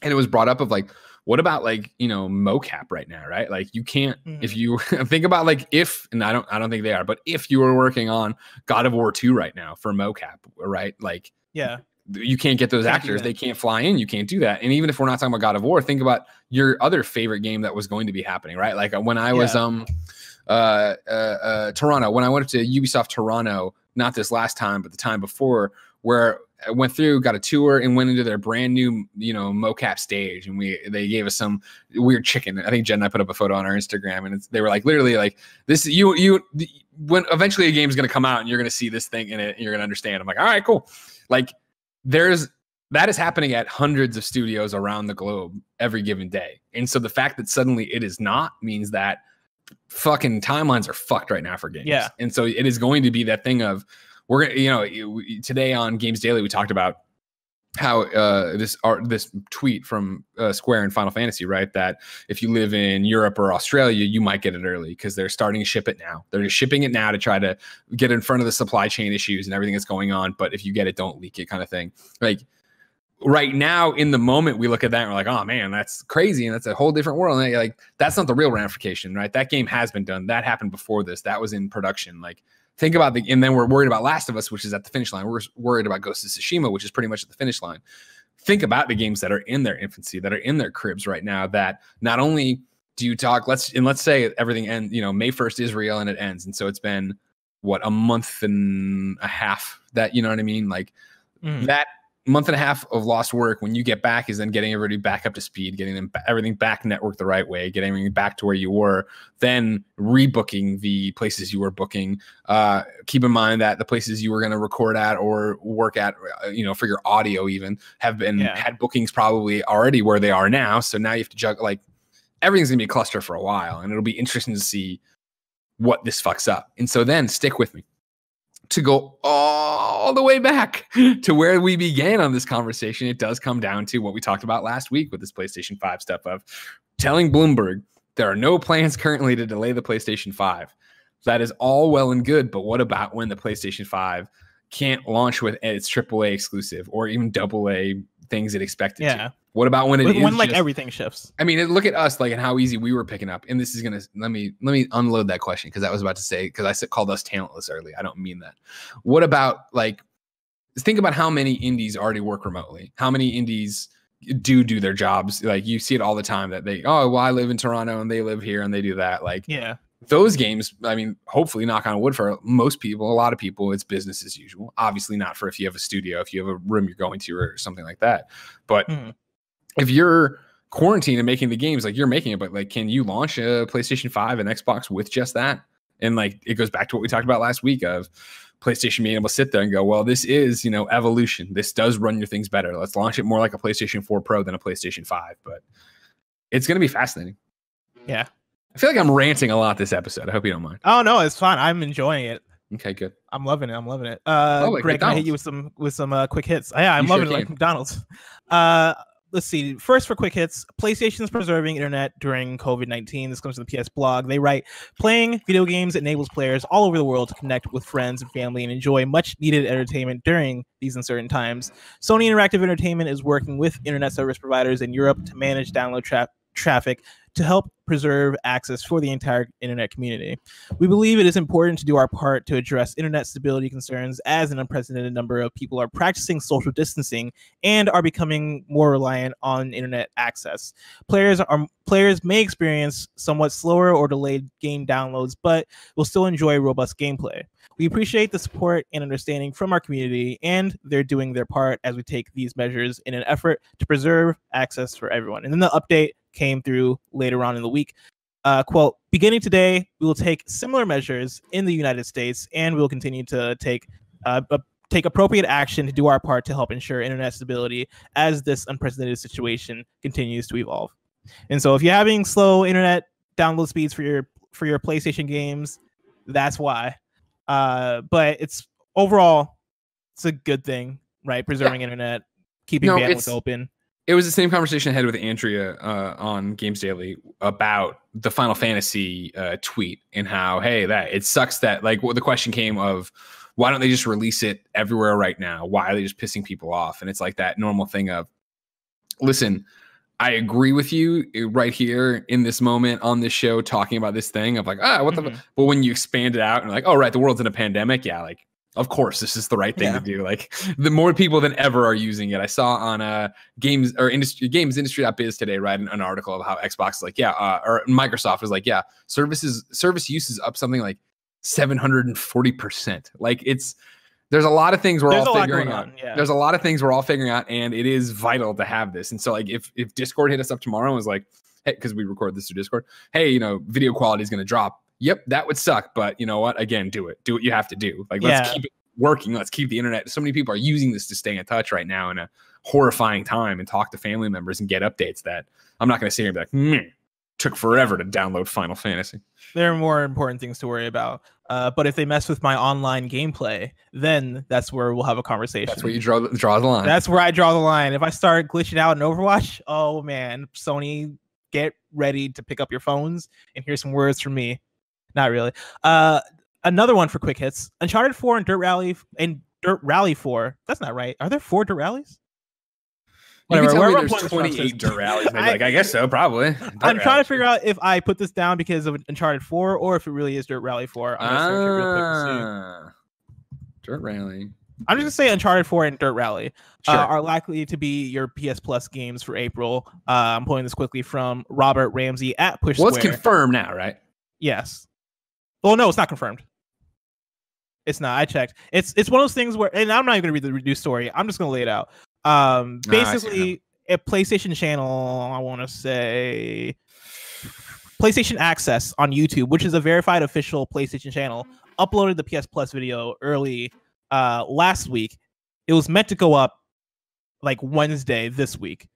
S1: And it was brought up of like, what about like, you know, mocap right now, right? Like, you can't, if you think about like and I don't think they are, but if you were working on God of War 2 right now for mocap, right? Like, yeah, you can't get those actors. They can't fly in. You can't do that. And even if we're not talking about God of War, think about your other favorite game that was going to be happening, right? Like when I was Toronto, when I went to Ubisoft Toronto, not this last time, but the time before, where I went through, got a tour, and went into their brand new, you know, mocap stage, and they gave us some weird chicken. I think Jen and I put up a photo on our Instagram, and they were like, literally, like, this, when eventually a game is going to come out, and you're going to see this thing in it, and you're going to understand. I'm like, all right, cool. Like, that is happening at hundreds of studios around the globe every given day, and so the fact that suddenly it is not means that fucking timelines are fucked right now for games. Yeah, and so it is going to be that thing of, we're gonna, you know, today on Games Daily we talked about how this tweet from Square and Final Fantasy, right? That if you live in Europe or Australia, you might get it early because they're starting to ship it now. They're just shipping it now to try to get in front of the supply chain issues and everything that's going on. But if you get it, don't leak it, kind of thing. Like, right now, in the moment, we look at that and we're like, oh man, that's crazy, and that's a whole different world. And like, that's not the real ramification, right? That game has been done. That happened before this. That was in production. Like, think about and then we're worried about Last of Us, which is at the finish line. We're worried about Ghost of Tsushima, which is pretty much at the finish line. Think about the games that are in their infancy, that are in their cribs right now, that not only do you talk, let's say everything ends, you know, May 1st is real and it ends. And so it's been what, a month and a half that, you know what I mean? Like that month and a half of lost work, when you get back, is then getting everybody back up to speed, getting them everything back networked the right way, getting everything back to where you were, then rebooking the places you were booking. Keep in mind that the places you were going to record at or work at, you know, for your audio even, have been had bookings probably already where they are now. So now you have to juggle, like, everything's gonna be a cluster for a while, and it'll be interesting to see what this fucks up. And so then stick with me to go all the way back to where we began on this conversation. It does come down to what we talked about last week with this PlayStation 5 stuff of telling Bloomberg there are no plans currently to delay the PlayStation 5. That is all well and good, but what about when the PlayStation 5 can't launch with its AAA exclusive or even AA things it expected to? What about when
S2: everything shifts? I
S1: mean, look at us, like, and how easy we were picking up. And this is gonna let me unload that question, because I was about to say, because I called us talentless early. I don't mean that. What about, like, think about how many indies already work remotely. How many indies do their jobs? Like, you see it all the time that I live in Toronto and they live here and they do that. Like, those games, I mean, hopefully, knock on wood, for most people, a lot of people, it's business as usual. Obviously not for if you have a studio, if you have a room you're going to or something like that. But if you're quarantined and making the games, like, you're making it, but, like, can you launch a PlayStation 5 and Xbox with just that? And, like, it goes back to what we talked about last week of PlayStation being able to sit there and go, well, this is, you know, evolution. This does run your things better. Let's launch it more like a PlayStation 4 Pro than a PlayStation 5. But it's going to be fascinating.
S2: Yeah.
S1: I feel like I'm ranting a lot this episode. I hope you don't mind.
S2: Oh no, it's fine. I'm enjoying it.
S1: Okay, good.
S2: I'm loving it. I'm loving it.
S1: Like
S2: Greg, can I hit you with some quick hits? Yeah, I'm loving it like McDonald's. Let's see. First, for quick hits, PlayStation's preserving internet during COVID-19. This comes from the PS blog. They write, playing video games enables players all over the world to connect with friends and family and enjoy much needed entertainment during these uncertain times. Sony Interactive Entertainment is working with internet service providers in Europe to manage download traffic to help preserve access for the entire internet community. We believe it is important to do our part to address internet stability concerns as an unprecedented number of people are practicing social distancing and are becoming more reliant on internet access. Players may experience somewhat slower or delayed game downloads, but will still enjoy robust gameplay. We appreciate the support and understanding from our community, and they're doing their part as we take these measures in an effort to preserve access for everyone. And then the update came through later on in the week. Quote, beginning today, we will take similar measures in the United States, and we will continue to take appropriate action to do our part to help ensure internet stability as this unprecedented situation continues to evolve. And so if you're having slow internet download speeds for your PlayStation games, that's why. But it's overall, it's a good thing, right? Preserving internet, keeping bandwidth open.
S1: It was the same conversation I had with Andrea on Games Daily about the Final Fantasy tweet and how, hey, that it sucks that the question came of why don't they just release it everywhere right now? Why are they just pissing people off? And it's like that normal thing of, listen, I agree with you right here in this moment on this show talking about this thing of like, what the, but when you expand it out and like, oh, right, the world's in a pandemic. Yeah, like, of course, this is the right thing to do. Like, the more people than ever are using it. I saw on gamesindustry.biz today, right, an article of how Xbox is like, or Microsoft is like, service use is up something like 740%. Like, there's a lot of things we're all figuring out. There's a lot of things we're all figuring out, and it is vital to have this. And so, like, if Discord hit us up tomorrow and was like, hey, because we record this through Discord, hey, video quality is going to drop. Yep, that would suck, but you know what? Again, do it. Do what you have to do. Like, let's keep it working. Let's keep the internet. So many people are using this to stay in touch right now in a horrifying time and talk to family members and get updates that I'm not going to sit here and be like, took forever to download Final Fantasy.
S2: There are more important things to worry about. But if they mess with my online gameplay, then that's where we'll have a conversation.
S1: That's where you draw the line.
S2: That's where I draw the line. If I start glitching out in Overwatch, oh man, Sony, get ready to pick up your phones and hear some words from me. Not really. Another one for quick hits. Uncharted 4 and Dirt Rally 4. That's not right. Are there 4 Dirt Rallies?
S1: Whatever. There's 28 Dirt Rallies. I guess so, probably.
S2: I'm trying to figure out if I put this down because of Uncharted 4 or if it really is Dirt Rally 4. I'm gonna search it real quick to see.
S1: Dirt Rally.
S2: I'm just gonna say Uncharted 4 and Dirt Rally are likely to be your PS Plus games for April. I'm pulling this quickly from Robert Ramsey at Push Square.
S1: Well, it's confirmed now, right?
S2: Yes. Well, no, it's not confirmed. It's not. I checked. It's one of those things where, and I'm not even gonna read the news story. I'm just gonna lay it out. Basically, a PlayStation channel, I want to say PlayStation Access on YouTube, which is a verified official PlayStation channel, uploaded the PS Plus video early last week. It was meant to go up like Wednesday this week,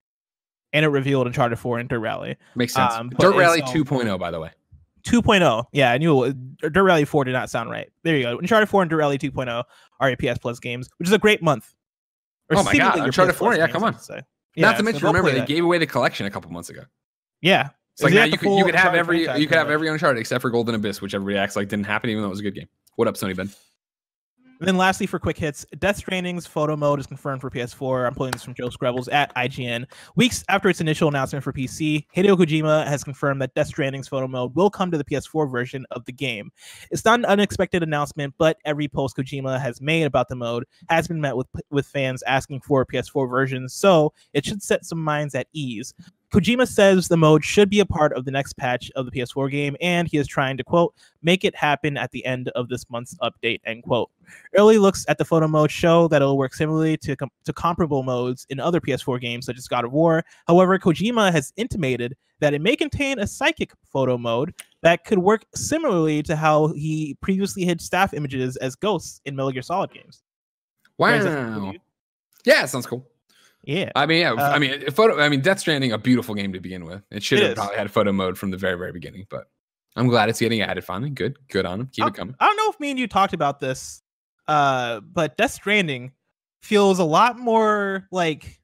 S2: and it revealed Uncharted 4 and Dirt Rally.
S1: Makes sense. Dirt Rally 2.0, by the way.
S2: 2.0. Yeah, I knew Dirt Rally 4 did not sound right. There you go. Uncharted 4 and Dirt Rally 2.0 are your PS Plus games, which is a great month.
S1: Oh my god, Uncharted 4, yeah, come on.
S2: Yeah,
S1: not to mention, remember they gave away the collection a couple months ago.
S2: Yeah,
S1: it's like now you could have every Uncharted except for Golden Abyss, which everybody acts like didn't happen, even though it was a good game. What up, Sony Ben?
S2: And then lastly, for quick hits, Death Stranding's photo mode is confirmed for PS4. I'm pulling this from Joe Screbbles at IGN. Weeks after its initial announcement for PC, Hideo Kojima has confirmed that Death Stranding's photo mode will come to the PS4 version of the game. It's not an unexpected announcement, but every post Kojima has made about the mode has been met with fans asking for a PS4 version, so it should set some minds at ease. Kojima says the mode should be a part of the next patch of the PS4 game, and he is trying to, quote, make it happen at the end of this month's update, end quote. Early looks at the photo mode show that it'll work similarly to comparable modes in other PS4 games, such as God of War. However, Kojima has intimated that it may contain a psychic photo mode that could work similarly to how he previously hid staff images as ghosts in Metal Gear Solid games.
S1: Wow. Yeah, it sounds cool.
S2: Yeah.
S1: I mean, Death Stranding, a beautiful game to begin with. It should have probably had photo mode from the very, very beginning, but I'm glad it's getting added finally. Good on him. Keep it coming.
S2: I don't know if me and you talked about this, but Death Stranding feels a lot more like,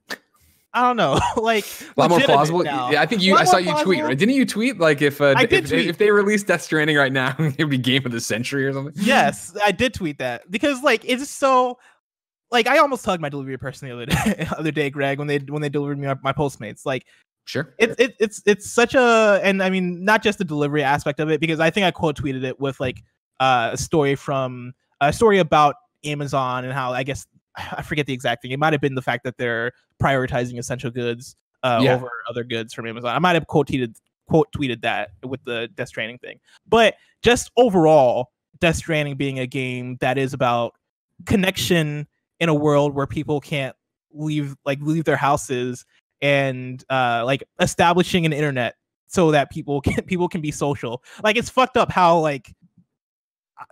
S2: I don't know, like
S1: a lot more plausible. Yeah, I think I saw you tweet, right? Didn't you tweet like if they released Death Stranding right now, it would be game of the century or something?
S2: Yes, I did tweet that because like it's so like I almost hugged my delivery person the other day, Greg, when they delivered me my Postmates. Like,
S1: sure,
S2: it's such a, and I mean not just the delivery aspect of it, because I think I quote tweeted it with like a story about Amazon and how, I guess I forget the exact thing. It might have been the fact that they're prioritizing essential goods over other goods from Amazon. I might have quote tweeted that with the Death Stranding thing. But just overall, Death Stranding being a game that is about connection in a world where people can't leave their houses, and like establishing an internet so that people can be social. Like, it's fucked up how like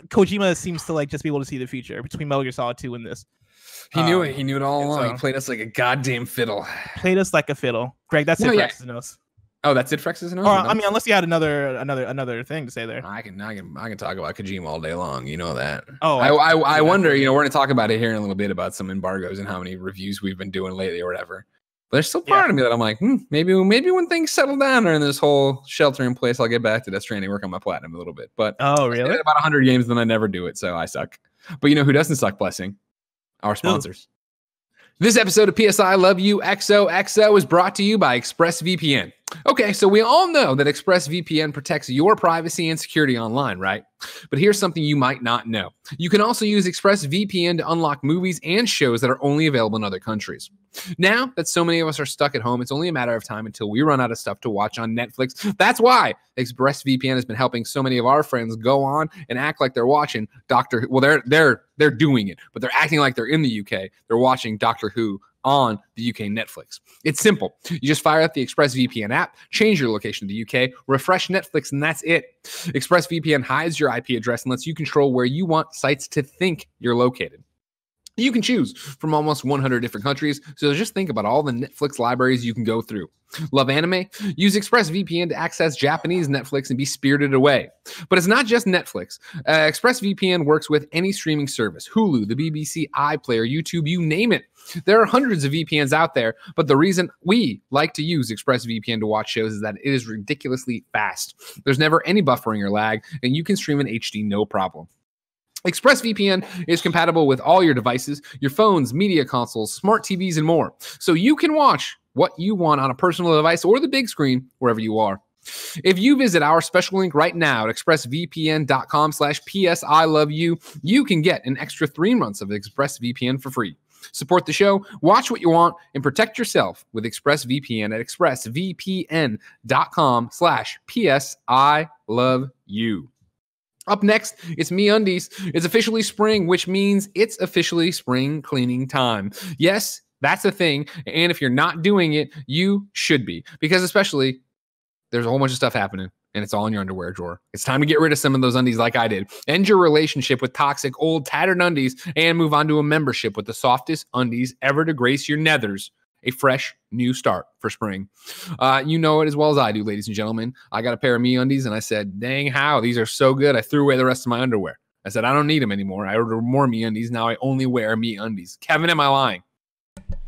S2: Kojima seems to like just be able to see the future between Metal Gear Solid 2 and this.
S1: He knew it. He knew it all along. He played us like a goddamn fiddle.
S2: Played us like a fiddle. Greg, that's it for X's and O's.
S1: Oh, that's it for X's and O's?
S2: I mean, unless you had another thing to say there.
S1: I can talk about Kojima all day long. You know that.
S2: Oh,
S1: I wonder. You know, we're gonna talk about it here in a little bit about some embargoes and how many reviews we've been doing lately or whatever. But there's still part of me that I'm like, maybe when things settle down or in this whole shelter in place, I'll get back to Death Stranding, work on my platinum a little bit. But
S2: oh, really?
S1: About 100 games, then I never do it, so I suck. But you know who doesn't suck? Blessing. Our sponsors. This episode of PSI Love You XOXO is brought to you by ExpressVPN. Okay, so we all know that ExpressVPN protects your privacy and security online, right? But here's something you might not know. You can also use ExpressVPN to unlock movies and shows that are only available in other countries. Now that so many of us are stuck at home, it's only a matter of time until we run out of stuff to watch on Netflix. That's why ExpressVPN has been helping so many of our friends go on and act like they're watching Doctor Who. Well, they're doing it, but they're acting like they're in the UK. They're watching Doctor Who on the UK Netflix. It's simple. You just fire up the ExpressVPN app, change your location to the UK, refresh Netflix, and that's it. ExpressVPN hides your IP address and lets you control where you want sites to think you're located. You can choose from almost 100 different countries, so just think about all the Netflix libraries you can go through. Love anime? Use ExpressVPN to access Japanese Netflix and be spirited away. But it's not just Netflix. ExpressVPN works with any streaming service, Hulu, the BBC, iPlayer, YouTube, you name it. There are hundreds of VPNs out there, but the reason we like to use ExpressVPN to watch shows is that it is ridiculously fast. There's never any buffering or lag, and you can stream in HD no problem. ExpressVPN is compatible with all your devices, your phones, media consoles, smart TVs, and more. So you can watch what you want on a personal device or the big screen, wherever you are. If you visit our special link right now at expressvpn.com/PSILoveYou, you can get an extra 3 months of ExpressVPN for free. Support the show, watch what you want, and protect yourself with ExpressVPN at expressvpn.com/PSILoveYou. Up next, it's MeUndies. It's officially spring, which means it's officially spring cleaning time. Yes, that's a thing. And if you're not doing it, you should be. Because especially, there's a whole bunch of stuff happening, and it's all in your underwear drawer. It's time to get rid of some of those undies like I did. End your relationship with toxic, old, tattered undies and move on to a membership with the softest undies ever to grace your nethers. A fresh new start for spring. You know it as well as I do, ladies and gentlemen. I got a pair of MeUndies, and I said, dang how, these are so good. I threw away the rest of my underwear. I said, I don't need them anymore. I ordered more MeUndies. Now I only wear MeUndies. Kevin, am I lying?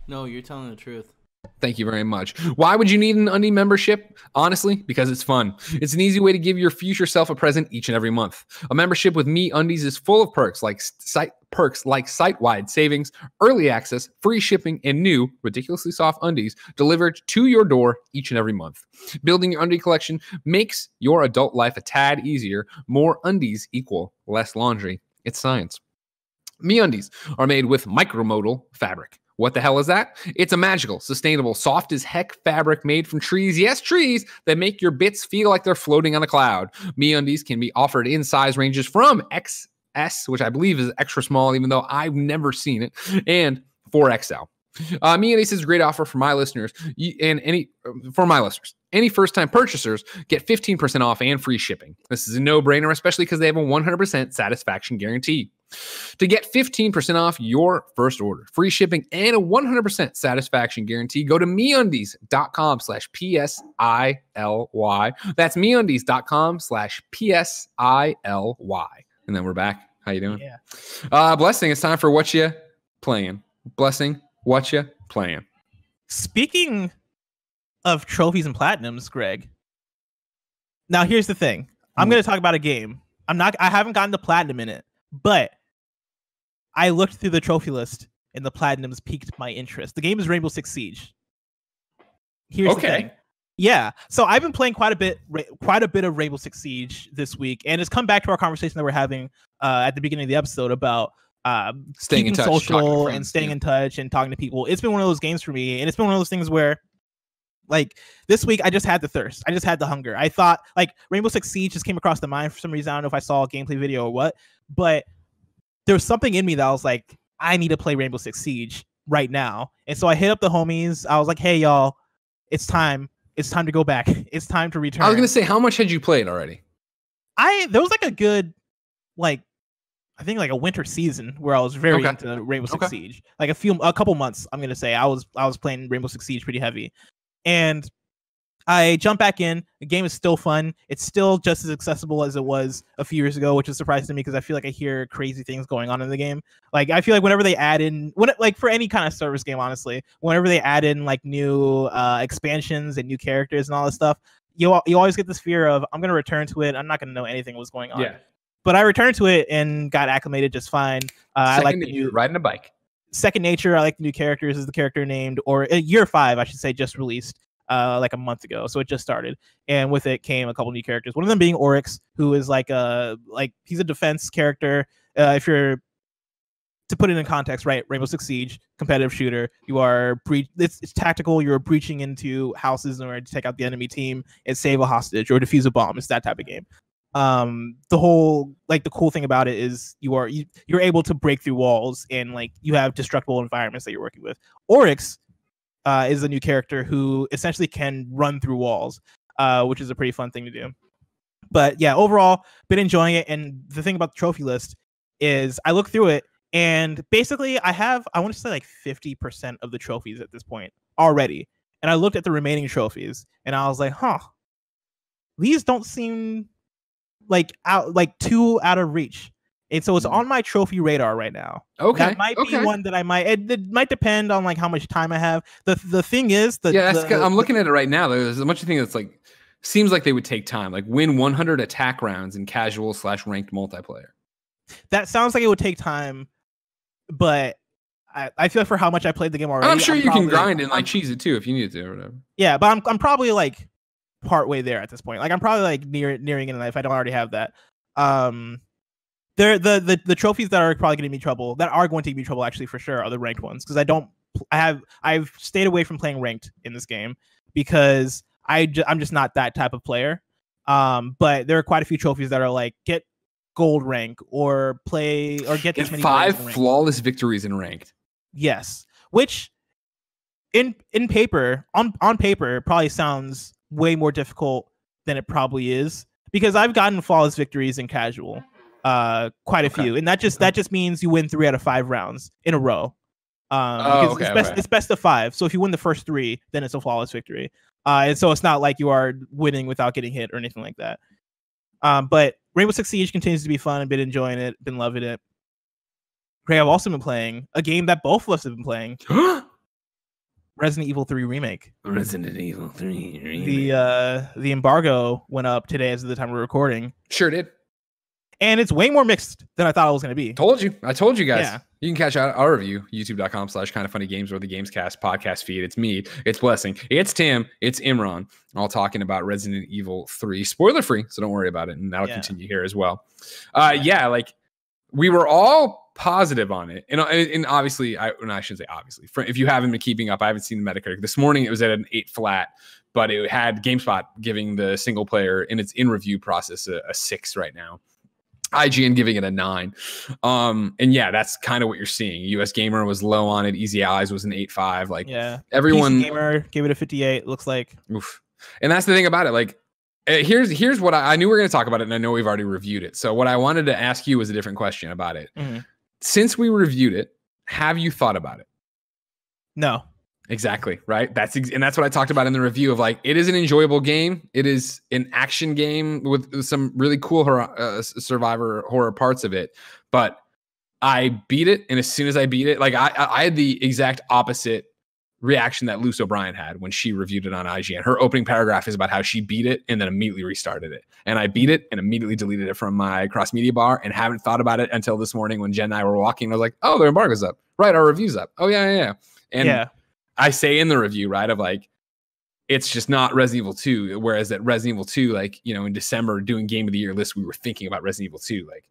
S3: No, you're telling the truth.
S1: Thank you very much. Why would you need an undie membership? Honestly, because it's fun. It's an easy way to give your future self a present each and every month. A membership with MeUndies is full of perks like site-wide savings, early access, free shipping, and new, ridiculously soft undies delivered to your door each and every month. Building your undie collection makes your adult life a tad easier. More undies equal less laundry. It's science. MeUndies are made with micromodal fabric. What the hell is that? It's a magical, sustainable, soft as heck fabric made from trees. Yes, trees that make your bits feel like they're floating on a cloud. MeUndies can be offered in size ranges from XS, which I believe is extra small, even though I've never seen it, and 4XL. MeUndies is a great offer for my listeners, Any first-time purchasers get 15% off and free shipping. This is a no-brainer, especially because they have a 100% satisfaction guarantee. To get 15% off your first order, free shipping, and a 100% satisfaction guarantee, go to MeUndies.com/PSILY. That's MeUndies.com/PSILY. And then we're back. How you doing?
S2: Yeah.
S1: Blessing, it's time for Whatcha Playin. Blessing, Whatcha Playin.
S2: Speaking of trophies and platinums, Greg. Now here's the thing. I'm going to talk about a game. I haven't gotten the platinum in it, but I looked through the trophy list and the platinums piqued my interest. The game is Rainbow Six Siege. Here's the thing. Yeah. So I've been playing quite a bit of Rainbow Six Siege this week, and it's come back to our conversation that we're having at the beginning of the episode about
S1: staying in touch,
S2: social and staying in touch and talking to people. It's been one of those games for me, and it's been one of those things where, like, this week I just had the thirst. I just had the hunger. I thought, like, Rainbow Six Siege just came across the mind for some reason. I don't know if I saw a gameplay video or what, but there was something in me that I was like, I need to play Rainbow Six Siege right now. And so I hit up the homies. I was like, hey, y'all, it's time. It's time to go back. It's time to return.
S1: I was going to say, how much had you played already?
S2: There was like a good, like, I think like a winter season where I was very into Rainbow Six Siege. Like a couple months, I'm going to say I was playing Rainbow Six Siege pretty heavy. And I jump back in. The game is still fun. It's still just as accessible as it was a few years ago, which is surprising to me because I feel like I hear crazy things going on in the game. Like, I feel like whenever they add in, like for any kind of service game, honestly, whenever they add in like new expansions and new characters and all this stuff, you always get this fear of, I'm going to return to it. I'm not going to know anything what's going on. Yeah. But I returned to it and got acclimated just fine. I like the new
S1: riding a bike.
S2: Second Nature. I like the new characters. Is the character named, or Year 5, I should say, just released. Like a month ago, so it just started, and with it came a couple new characters. One of them being Oryx, who is like he's a defense character. If you're to put it in context, right? Rainbow Six Siege, competitive shooter. You are it's tactical. You're breaching into houses in order to take out the enemy team and save a hostage or defuse a bomb. It's that type of game. The whole the cool thing about it is you're able to break through walls and like you have destructible environments that you're working with. Oryx is a new character who essentially can run through walls, which is a pretty fun thing to do. But yeah, overall, been enjoying it. And the thing about the trophy list is I look through it and basically I want to say like 50% of the trophies at this point already. And I looked at the remaining trophies and I was like, these don't seem like too out of reach. And so it's on my trophy radar right now.
S1: Okay.
S2: That might be one that I might. It might depend on like how much time I have. The thing is that
S1: I'm looking at it right now. There's a bunch of things that's like seems like they would take time. Like win 100 attack rounds in casual/ranked multiplayer. That
S2: sounds like it would take time, but I feel like for how much I played the game already,
S1: I'm sure you can grind and like cheese it too if you need to or whatever.
S2: Yeah, but I'm probably like part way there at this point. Like I'm probably like nearing it if I don't already have that. The trophies that are probably going to be trouble, that are going to be trouble actually for sure, are the ranked ones because I've stayed away from playing ranked in this game because I'm just not that type of player. But there are quite a few trophies that are like get gold rank or get this many
S1: 5 flawless victories in ranked.
S2: Yes, which in paper on paper probably sounds way more difficult than it probably is because I've gotten flawless victories in casual. Quite a few, and that just means you win 3 out of 5 rounds in a row. It's best of 5. So if you win the first 3, then it's a flawless victory. And so it's not like you are winning without getting hit or anything like that. But Rainbow Six Siege continues to be fun. I've been enjoying it, been loving it. Greg, I've also been playing a game that both of us have been playing. Resident Evil 3 Remake.
S1: Resident Evil 3 Remake.
S2: The embargo went up today as of the time we're recording.
S1: Sure did.
S2: And it's way more mixed than I thought it was going to be.
S1: I told you guys.
S2: Yeah.
S1: You can catch our review, youtube.com/kindoffunnygames or the Gamescast podcast feed. It's me, it's Blessing, it's Tim, it's Imran, all talking about Resident Evil 3. Spoiler free, so don't worry about it. And that'll continue here as well. Like we were all positive on it. And obviously, I shouldn't say obviously. If you haven't been keeping up, I haven't seen the Metacritic. This morning it was at an 8 flat, but it had GameSpot giving the single player in its in-review process a 6 right now. IGN giving it a 9. And yeah, that's kind of what you're seeing. US Gamer was low on it. Easy Eyes was an 8.5. Like everyone
S2: PC Gamer gave it a 58, looks like.
S1: Oof. And that's the thing about it. Like Here's what I knew we were going to talk about it, and I know we've already reviewed it. So what I wanted to ask you was a different question about it. Mm-hmm. Since we reviewed it, have you thought about it?
S2: No.
S1: Exactly, right? And that's what I talked about in the review of like, it is an enjoyable game. It is an action game with some really cool survivor horror parts of it. But I beat it, and as soon as I beat it, like I had the exact opposite reaction that Luce O'Brien had when she reviewed it on IGN. Her opening paragraph is about how she beat it and then immediately restarted it. And I beat it and immediately deleted it from my cross media bar and haven't thought about it until this morning when Jen and I were walking. I was like, oh, their embargo's up. Right, our review's up. Oh, yeah. And I say in the review, right, of like, it's just not Resident Evil 2. Whereas at Resident Evil 2, like, you know, in December doing Game of the Year list, we were thinking about Resident Evil 2. Like,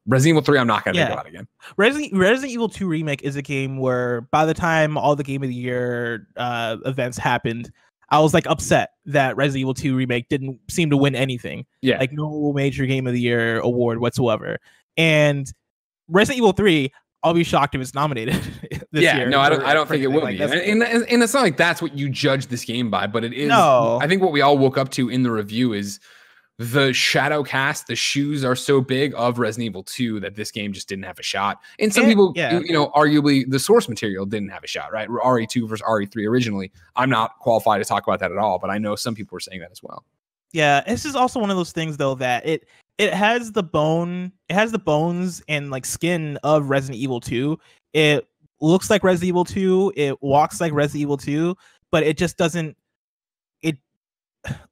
S1: Resident Evil 3, I'm not going to think about again.
S2: Resident Evil 2 Remake is a game where by the time all the Game of the Year events happened, I was like upset that Resident Evil 2 Remake didn't seem to win anything. Yeah. Like no major Game of the Year award whatsoever. And Resident Evil 3, I'll be shocked if it's nominated this year.
S1: No, I don't think it will be. And it's not like that's what you judge this game by, but it is. No. I think what we all woke up to in the review is the shadow cast, the shoes are so big of Resident Evil 2 that this game just didn't have a shot. And some people, you know, arguably the source material didn't have a shot, right? RE2 versus RE3 originally. I'm not qualified to talk about that at all, but I know some people were saying that as well.
S2: Yeah, this is also one of those things though that it has the bones and like skin of Resident Evil 2. It looks like Resident Evil 2, it walks like Resident Evil 2, but it just doesn't.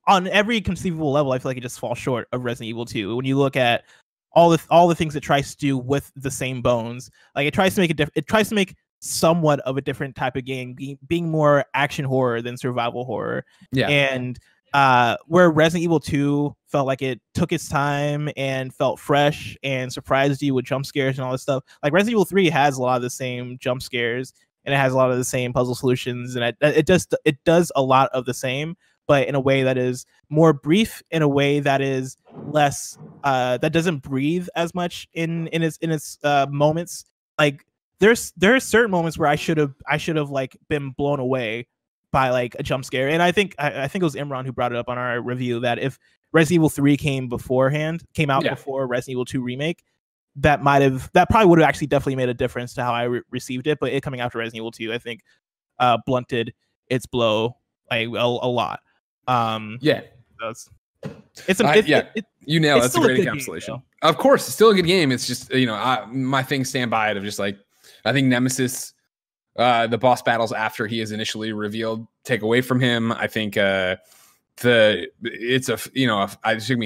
S2: On every conceivable level, I feel like it just falls short of Resident Evil 2. When you look at all the things it tries to do with the same bones, like it tries to make somewhat of a different type of game, being more action horror than survival horror. Yeah. And where Resident Evil 2 felt like it took its time and felt fresh and surprised you with jump scares and all this stuff, like Resident Evil 3 has a lot of the same jump scares and it has a lot of the same puzzle solutions, and it does a lot of the same, but in a way that is more brief, in a way that is less that doesn't breathe as much in its moments. Like there are certain moments where I should have like been blown away by like a jump scare, and I think it was Imran who brought it up on our review that if Resident Evil 3 came out before Resident Evil 2 Remake, that probably would have actually definitely made a difference to how I received it. But it coming after Resident Evil 2, I think blunted its blow like a lot. You
S1: nailed it. That's a great encapsulation. Game, of course, it's still a good game. It's just, you know, my things stand by it of just like, I think Nemesis, the boss battles after he is initially revealed take away from him. I think it took me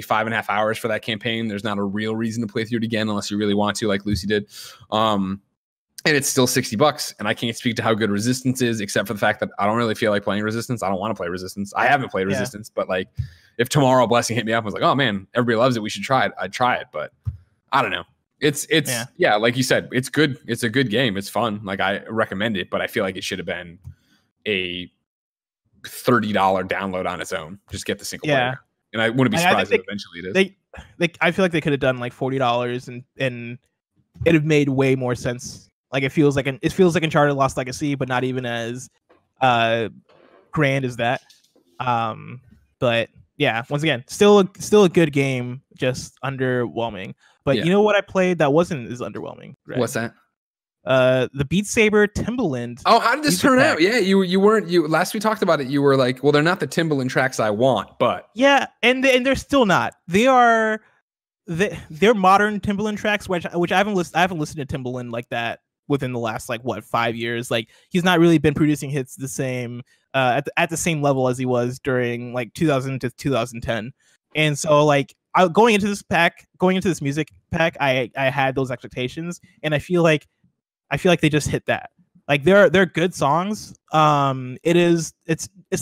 S1: 5.5 hours for that campaign. There's not a real reason to play through it again unless you really want to, like Lucy did. And it's still $60, and I can't speak to how good Resistance is, except for the fact that I don't really feel like playing Resistance. I don't want to play Resistance. I haven't played Resistance, but like, if tomorrow Blessing hit me up and was like, "Oh man, everybody loves it, we should try it," I'd try it. But I don't know. It's like you said, it's good. It's a good game. It's fun. Like I recommend it, but I feel like it should have been a $30 download on its own. Just get the single player, and I wouldn't be surprised if eventually it is.
S2: I feel like they could have done like $40 and it'd have made way more sense. Like it feels like Uncharted Lost Legacy, but not even as grand as that. But yeah, once again, still a good game, just underwhelming. But you know what I played that wasn't as underwhelming? Right?
S1: What's that?
S2: The Beat Saber Timbaland.
S1: Oh, how did this turn out? Yeah, you weren't last we talked about it. You were like, well, they're not the Timbaland tracks I want, but
S2: yeah, and they're still not. They're modern Timbaland tracks, which I haven't listened to Timbaland like that within the last 5 years. Like he's not really been producing hits the same at the same level as he was during 2000 to 2010. And so going into this music pack, I had those expectations, and I feel like they just hit that. Like they're good songs. It's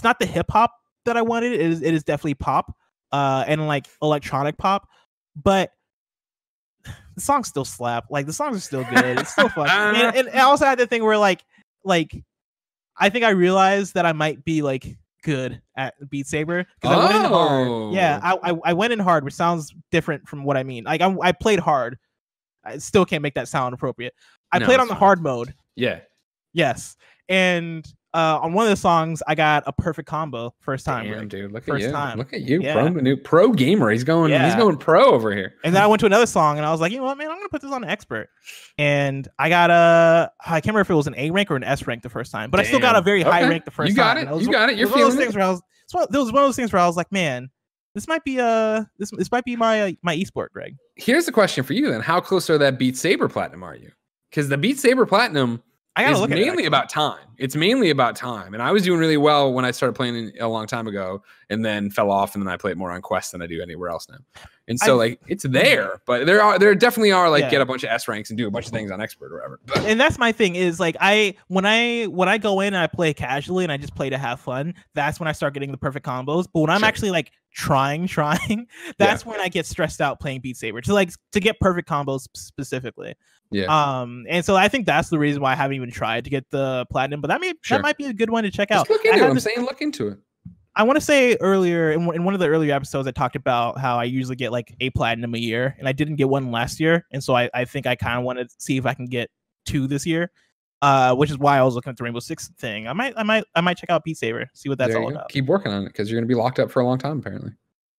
S2: not the hip hop that I wanted. It is definitely pop and like electronic pop, but the songs still slap. Like the songs are still good. It's still fun. And I also had the thing where like I think I realized that I might be good at Beat Saber because I went in hard. Yeah, I went in hard, which sounds different from what I mean. Like I played hard. I still can't make that sound appropriate. I played on the hard mode.
S1: Yeah.
S2: Yes. And on one of the songs, I got a perfect combo first time.
S1: Damn, dude, look
S2: first
S1: at you!
S2: Time.
S1: Look at you,
S2: Yeah.
S1: pro gamer. He's going pro over here.
S2: And then I went to another song, and I was like, you know what, man, I'm gonna put this on expert. And I got I can't remember if it was an A rank or an S rank the first time, but I still got a very high rank the first time.
S1: You got it. You're feeling it.
S2: There was one of those things where I was like, man, this might be this might be my esport, Greg.
S1: Here's the question for you then: how close are that Beat Saber Platinum are you? Because the Beat Saber Platinum. It's mainly about time. It's mainly about time. And I was doing really well when I started playing a long time ago and then fell off. And then I played more on Quest than I do anywhere else now. And so it's there, but there definitely are get a bunch of S ranks and do a bunch of things on expert or whatever. But,
S2: and that's my thing is like, when I go in and I play casually and I just play to have fun, that's when I start getting the perfect combos. But when I'm actually like trying, that's when I get stressed out playing Beat Saber to get perfect combos specifically.
S1: Yeah.
S2: And so I think that's the reason why I haven't even tried to get the platinum, but that might be a good one to check out.
S1: Look into it. I'm saying look into it.
S2: I want to say earlier in one of the earlier episodes, I talked about how I usually get like a platinum a year, and I didn't get one last year, and so I think I kind of want to see if I can get 2 this year, which is why I was looking at the Rainbow Six thing. I might check out Beat Saber, see what that's all about.
S1: Keep working on it because you're gonna be locked up for a long time apparently.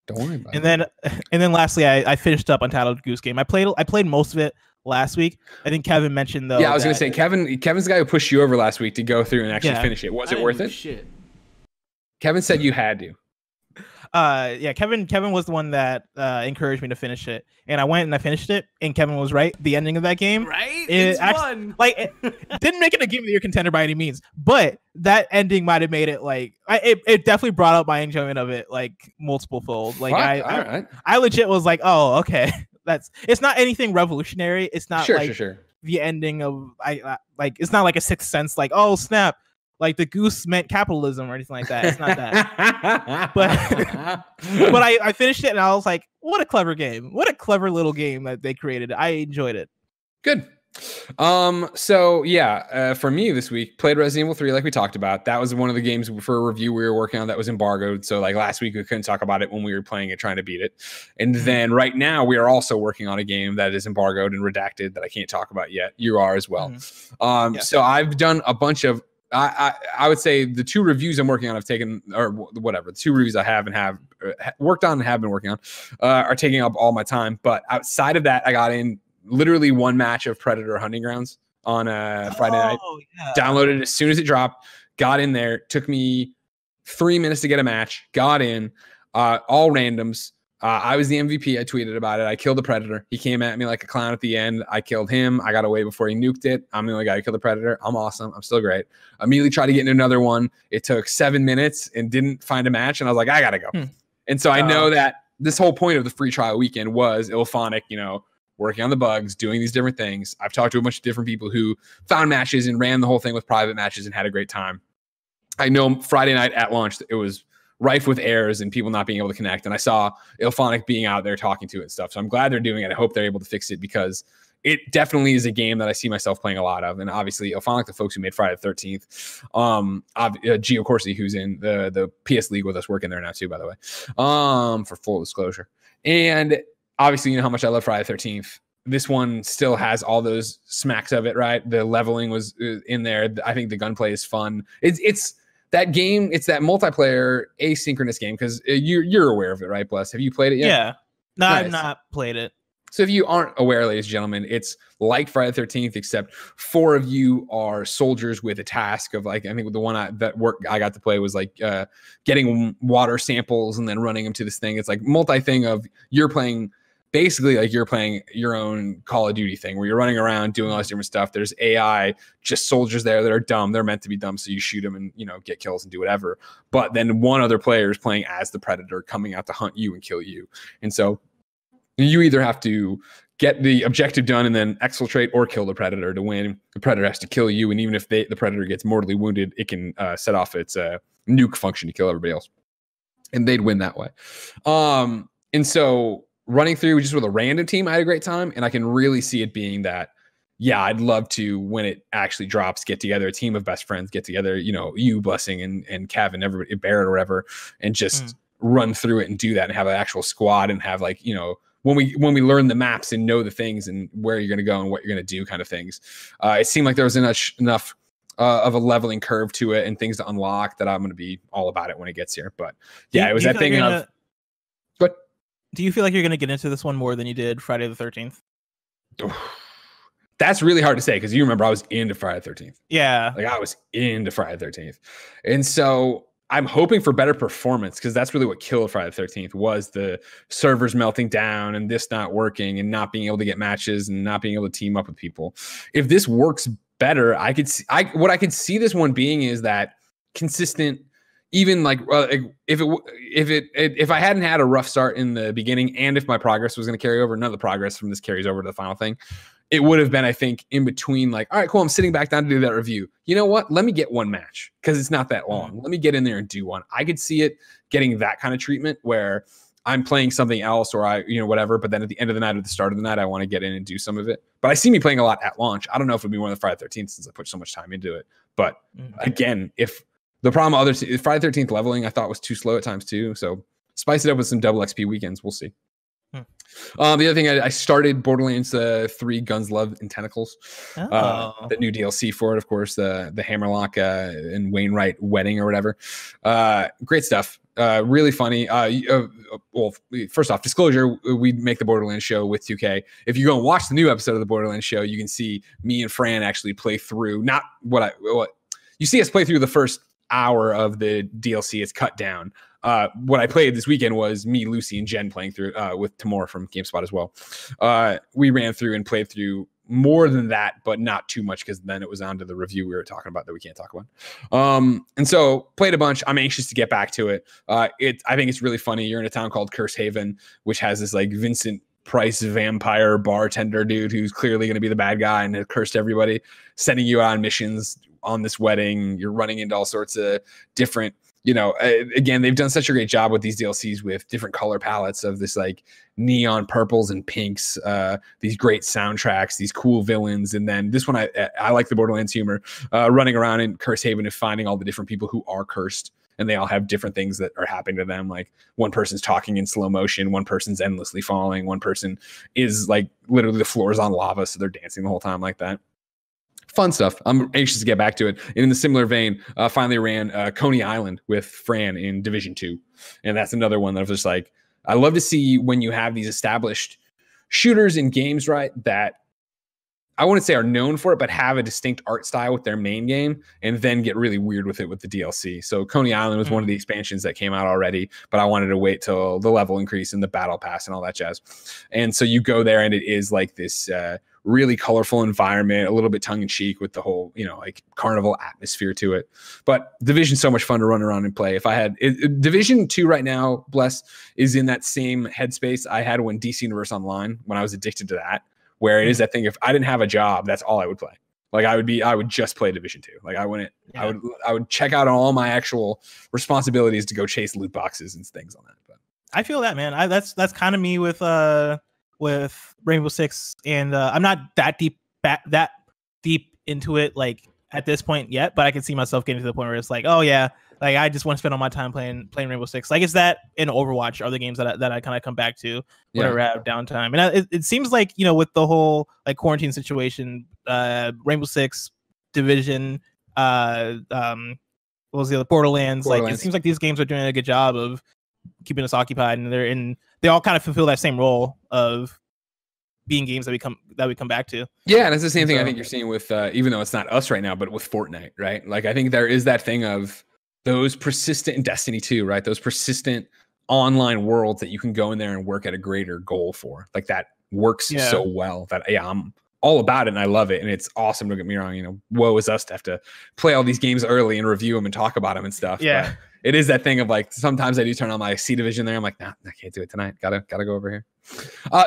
S1: Don't worry about
S2: it. And then lastly, I finished up Untitled Goose Game. I played most of it last week. I think Kevin mentioned though.
S1: Yeah, I was gonna say Kevin's the guy who pushed you over last week to go through and actually finish it. Was it worth it?
S3: Shit.
S1: Kevin said you had to.
S2: Kevin was the one that encouraged me to finish it, and I went and I finished it. And Kevin was right. The ending of that game,
S3: right? It's fun.
S2: Like, it didn't make it a game of the year contender by any means, but that ending might have made it like it definitely brought up my enjoyment of it like multiple fold. Like I legit was like, oh, okay, it's not anything revolutionary. It's not the ending of it's not like a Sixth Sense. Like, oh snap. Like the goose meant capitalism or anything like that. It's not that. but I finished it and I was like, what a clever game. What a clever little game that they created. I enjoyed it.
S1: Good. So yeah, for me this week, played Resident Evil 3 like we talked about. That was one of the games for a review we were working on that was embargoed. So like last week we couldn't talk about it when we were playing it, trying to beat it. And then right now we are also working on a game that is embargoed and redacted that I can't talk about yet. You are as well. So I've done a bunch of I would say the 2 reviews I'm working on have taken, or whatever, the 2 reviews I have worked on and have been working on are taking up all my time. But outside of that, I got in literally 1 match of Predator Hunting Grounds on Friday night. Yeah. Downloaded it as soon as it dropped, got in there. Took me 3 minutes to get a match, got in, all randoms. I was the MVP. I tweeted about it. I killed the Predator. He came at me like a clown at the end. I killed him. I got away before he nuked it. I'm the only guy who killed the Predator. I'm awesome. I'm still great. Immediately tried to get in another one. It took 7 minutes and didn't find a match. And I was like, I gotta go. And so I know that this whole point of the free trial weekend was Ilphonic, working on the bugs, doing these different things. I've talked to a bunch of different people who found matches and ran the whole thing with private matches and had a great time. I know Friday night at launch, it was rife with errors and people not being able to connect. And I saw Ilphonic being out there talking to it and stuff. So I'm glad they're doing it. I hope they're able to fix it because it definitely is a game that I see myself playing a lot of. And obviously Ilphonic, the folks who made Friday the 13th, Gio Corsi, who's in the PS League with us, working there now too, by the way, for full disclosure. And obviously, you know how much I love Friday the 13th. This one still has all those smacks of it, right? The leveling was in there. I think the gunplay is fun. It's that game. It's that multiplayer asynchronous game because you're aware of it, right, Bless? Have you played it yet?
S2: Yeah. No, nice. I've not played it.
S1: So if you aren't aware, ladies and gentlemen, it's like Friday the 13th, except 4 of you are soldiers with a task of like, I think the one I got to play was like getting water samples and then running them to this thing. It's like multi-thing of you're playing basically like you're playing your own Call of Duty thing where you're running around doing all this different stuff. There's AI, just soldiers there that are dumb. They're meant to be dumb. So you shoot them and, get kills and do whatever. But then one other player is playing as the Predator coming out to hunt you and kill you. And so you either have to get the objective done and then exfiltrate or kill the Predator to win. The Predator has to kill you. And even if the Predator gets mortally wounded, it can set off its nuke function to kill everybody else. And they'd win that way. And so running through just with a random team, I had a great time. And I can really see it being that, yeah, I'd love to, when it actually drops, get together, a team of best friends, get together, you, Blessing, and Kevin, everybody, Barrett or whatever, and just run through it and do that and have an actual squad and have like, when we learn the maps and know the things and where you're going to go and what you're going to do kind of things. It seemed like there was enough of a leveling curve to it and things to unlock that I'm going to be all about it when it gets here. But yeah, it was that thing of. But
S2: do you feel like you're going to get into this one more than you did Friday the 13th?
S1: That's really hard to say because you remember I was into Friday the 13th.
S2: Yeah,
S1: like I was into Friday the 13th, and so I'm hoping for better performance because that's really what killed Friday the 13th was the servers melting down and this not working and not being able to get matches and not being able to team up with people. If this works better, I could see, what I could see this one being is that consistent. Even like if I hadn't had a rough start in the beginning, and if my progress was going to carry over, none of the progress from this carries over to the final thing. It would have been, I think, in between. Like, all right, cool. I'm sitting back down to do that review. You know what? Let me get one match because it's not that long. Let me get in there and do one. I could see it getting that kind of treatment where I'm playing something else or whatever. But then at the end of the night or the start of the night, I want to get in and do some of it. But I see me playing a lot at launch. I don't know if it'll be one of the Friday 13th since I put so much time into it. But again, if the problem Friday 13th leveling I thought was too slow at times too. So spice it up with some double XP weekends. We'll see. The other thing, I started Borderlands 3 Guns, Love, and Tentacles. The new DLC for it, of course, the Hammerlock and Wainwright wedding or whatever. Great stuff. Really funny. Well, first off, disclosure, we make the Borderlands show with 2K. If you go and watch the new episode of the Borderlands show, you can see me and Fran actually play through, not what you see us play through the first hour of the DLC. It's cut down. What I played this weekend was me, Lucy, and Jen playing through with Tamor from GameSpot as well. We ran through and played through more than that, but not too much because then it was on to the review we were talking about that we can't talk about. And so played a bunch. I'm anxious to get back to it. I think it's really funny. You're in a town called Curse Haven, which has this like Vincent Price vampire bartender dude who's clearly going to be the bad guy and has cursed everybody, sending you on missions on this wedding. You're running into all sorts of different, again, they've done such a great job with these DLCs with different color palettes of this like neon purples and pinks, these great soundtracks, these cool villains. And then this one, I like the Borderlands humor, running around in Curse Haven and finding all the different people who are cursed. And they all have different things that are happening to them. Like one person's talking in slow motion, one person's endlessly falling, one person is like literally the floor is on lava, so they're dancing the whole time like that. Fun stuff. I'm anxious to get back to it. And in the similar vein, finally ran Coney Island with Fran in Division 2. And that's another one that I was just like, I love to see when you have these established shooters in games, right, that I wouldn't say are known for it, but have a distinct art style with their main game and then get really weird with it with the DLC. So Coney Island was one of the expansions that came out already, but I wanted to wait till the level increase and the battle pass and all that jazz. And so you go there and it is like this really colorful environment, a little bit tongue in cheek with the whole, like carnival atmosphere to it. But Division's so much fun to run around and play. If I had Division 2 right now, bless, is in that same headspace I had when DC Universe Online, when I was addicted to that. Where it is that thing, if I didn't have a job, that's all I would play. Like I would just play Division 2. Like I would check out all my actual responsibilities to go chase loot boxes and things on that. But
S2: I feel that, man. That's kind of me with Rainbow Six, and I'm not that deep into it like at this point yet, but I can see myself getting to the point where it's like, oh yeah, like I just want to spend all my time playing Rainbow Six. Like it's that and Overwatch are the games that I kind of come back to whenever I have downtime. And it seems like, with the whole like quarantine situation, Rainbow Six, Division, what was the other, Borderlands. Like it seems like these games are doing a good job of keeping us occupied, and they all kind of fulfill that same role of being games that we come back to. Yeah,
S1: and it's the same thing I think you're seeing with even though it's not us right now, but with Fortnite, right? Like I think there is that thing of those persistent in Destiny 2, right? Those persistent online worlds that you can go in there and work at a greater goal for. Like that works so well that I'm all about it and I love it. And it's awesome. Don't get me wrong. Woe is us to have to play all these games early and review them and talk about them and stuff.
S2: Yeah.
S1: But it is that thing of like, sometimes I do turn on my C Division there. I'm like, nah, I can't do it tonight. Gotta go over here.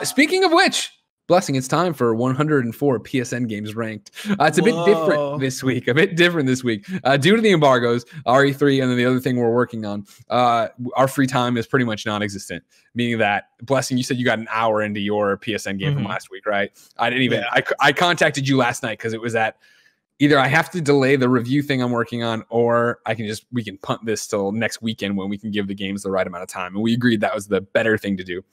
S1: Speaking of which, Blessing, it's time for 104 PSN games ranked. It's a bit different this week. Due to the embargoes, RE3, and then the other thing we're working on, our free time is pretty much non-existent. Meaning that, Blessing, you said you got an hour into your PSN game from last week, right? I didn't even. Yeah. I contacted you last night because it was at either I have to delay the review thing I'm working on, or we can punt this till next weekend when we can give the games the right amount of time. And we agreed that was the better thing to do.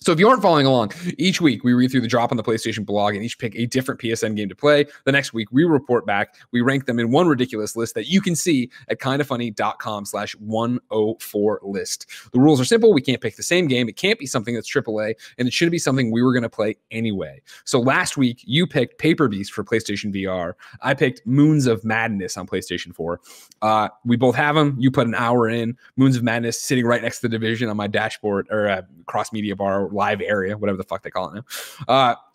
S1: So if you aren't following along, each week we read through the drop on the PlayStation blog and each pick a different PSN game to play. The next week we report back. We rank them in one ridiculous list that you can see at kindafunny.com/104list. The rules are simple. We can't pick the same game. It can't be something that's AAA, and it shouldn't be something we were going to play anyway. So last week you picked Paper Beast for PlayStation VR. I picked Moons of Madness on PlayStation 4. We both have them. You put an hour in. Moons of Madness sitting right next to the Division on my dashboard or cross media bar live area, whatever the fuck they call it now.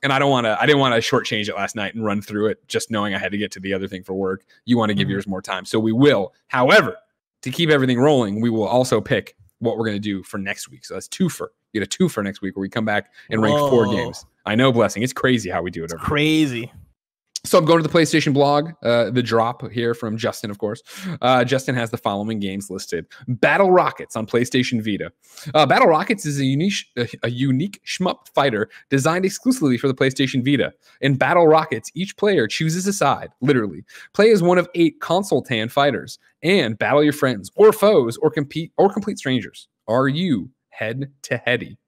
S1: And I didn't want to shortchange it last night and run through it just knowing I had to get to the other thing for work. You want to give yours more time. So we will. However, to keep everything rolling, we will also pick what we're going to do for next week. So that's twofer. You get a twofer next week where we come back and rank 4 games. I know, Blessing. It's crazy how we do it.
S2: Crazy.
S1: So I'm going to the PlayStation blog, the drop here from Justin, of course. Justin has the following games listed. Battle Rockets on PlayStation Vita. Battle Rockets is a unique shmup fighter designed exclusively for the PlayStation Vita. In Battle Rockets, each player chooses a side, literally. Play as one of 8 console-tan fighters and battle your friends or foes or complete strangers. Are you head-to-heady?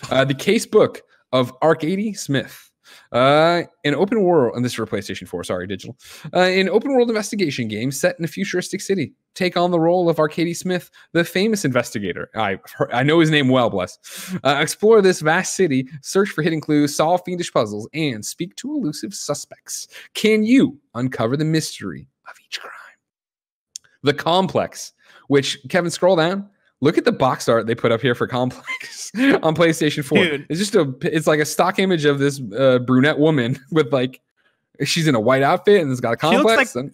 S1: The casebook of Adeoye Smith. An open world, and this is for PlayStation 4, sorry, digital. An open world investigation game set in a futuristic city. Take on the role of Adeoye Smith, the famous investigator. I know his name well, bless. Explore this vast city, search for hidden clues, solve fiendish puzzles, and speak to elusive suspects. Can you uncover the mystery of each crime? The Complex, which, Kevin, scroll down. Look at the box art they put up here for Complex on PlayStation 4. Dude. It's like a stock image of this brunette woman with like, she's in a white outfit and it's got a complex.
S2: She looks like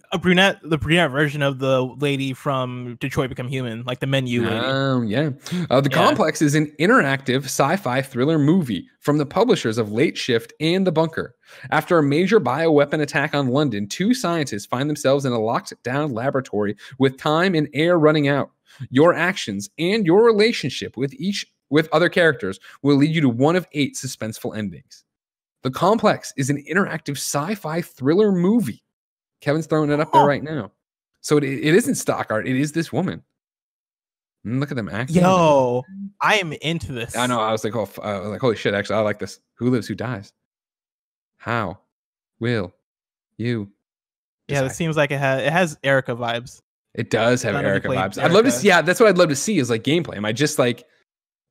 S2: the brunette version of the lady from Detroit Become Human, like the menu lady.
S1: Oh, yeah. The Complex is an interactive sci-fi thriller movie from the publishers of Late Shift and The Bunker. After a major bioweapon attack on London, 2 scientists find themselves in a locked-down laboratory with time and air running out. Your actions and your relationship with other characters will lead you to one of 8 suspenseful endings. The Complex is an interactive sci-fi thriller movie. Kevin's throwing it up there right now. So it isn't stock art. It is this woman. Look at them acting.
S2: Yo, I am into this.
S1: I know. I was like, holy shit, actually, I like this. Who lives, who dies? How will you decide?
S2: Yeah, it seems like it has Erica vibes.
S1: It does have Erica vibes. I'd love to see. Yeah, that's what I'd love to see is like gameplay. Am I just like,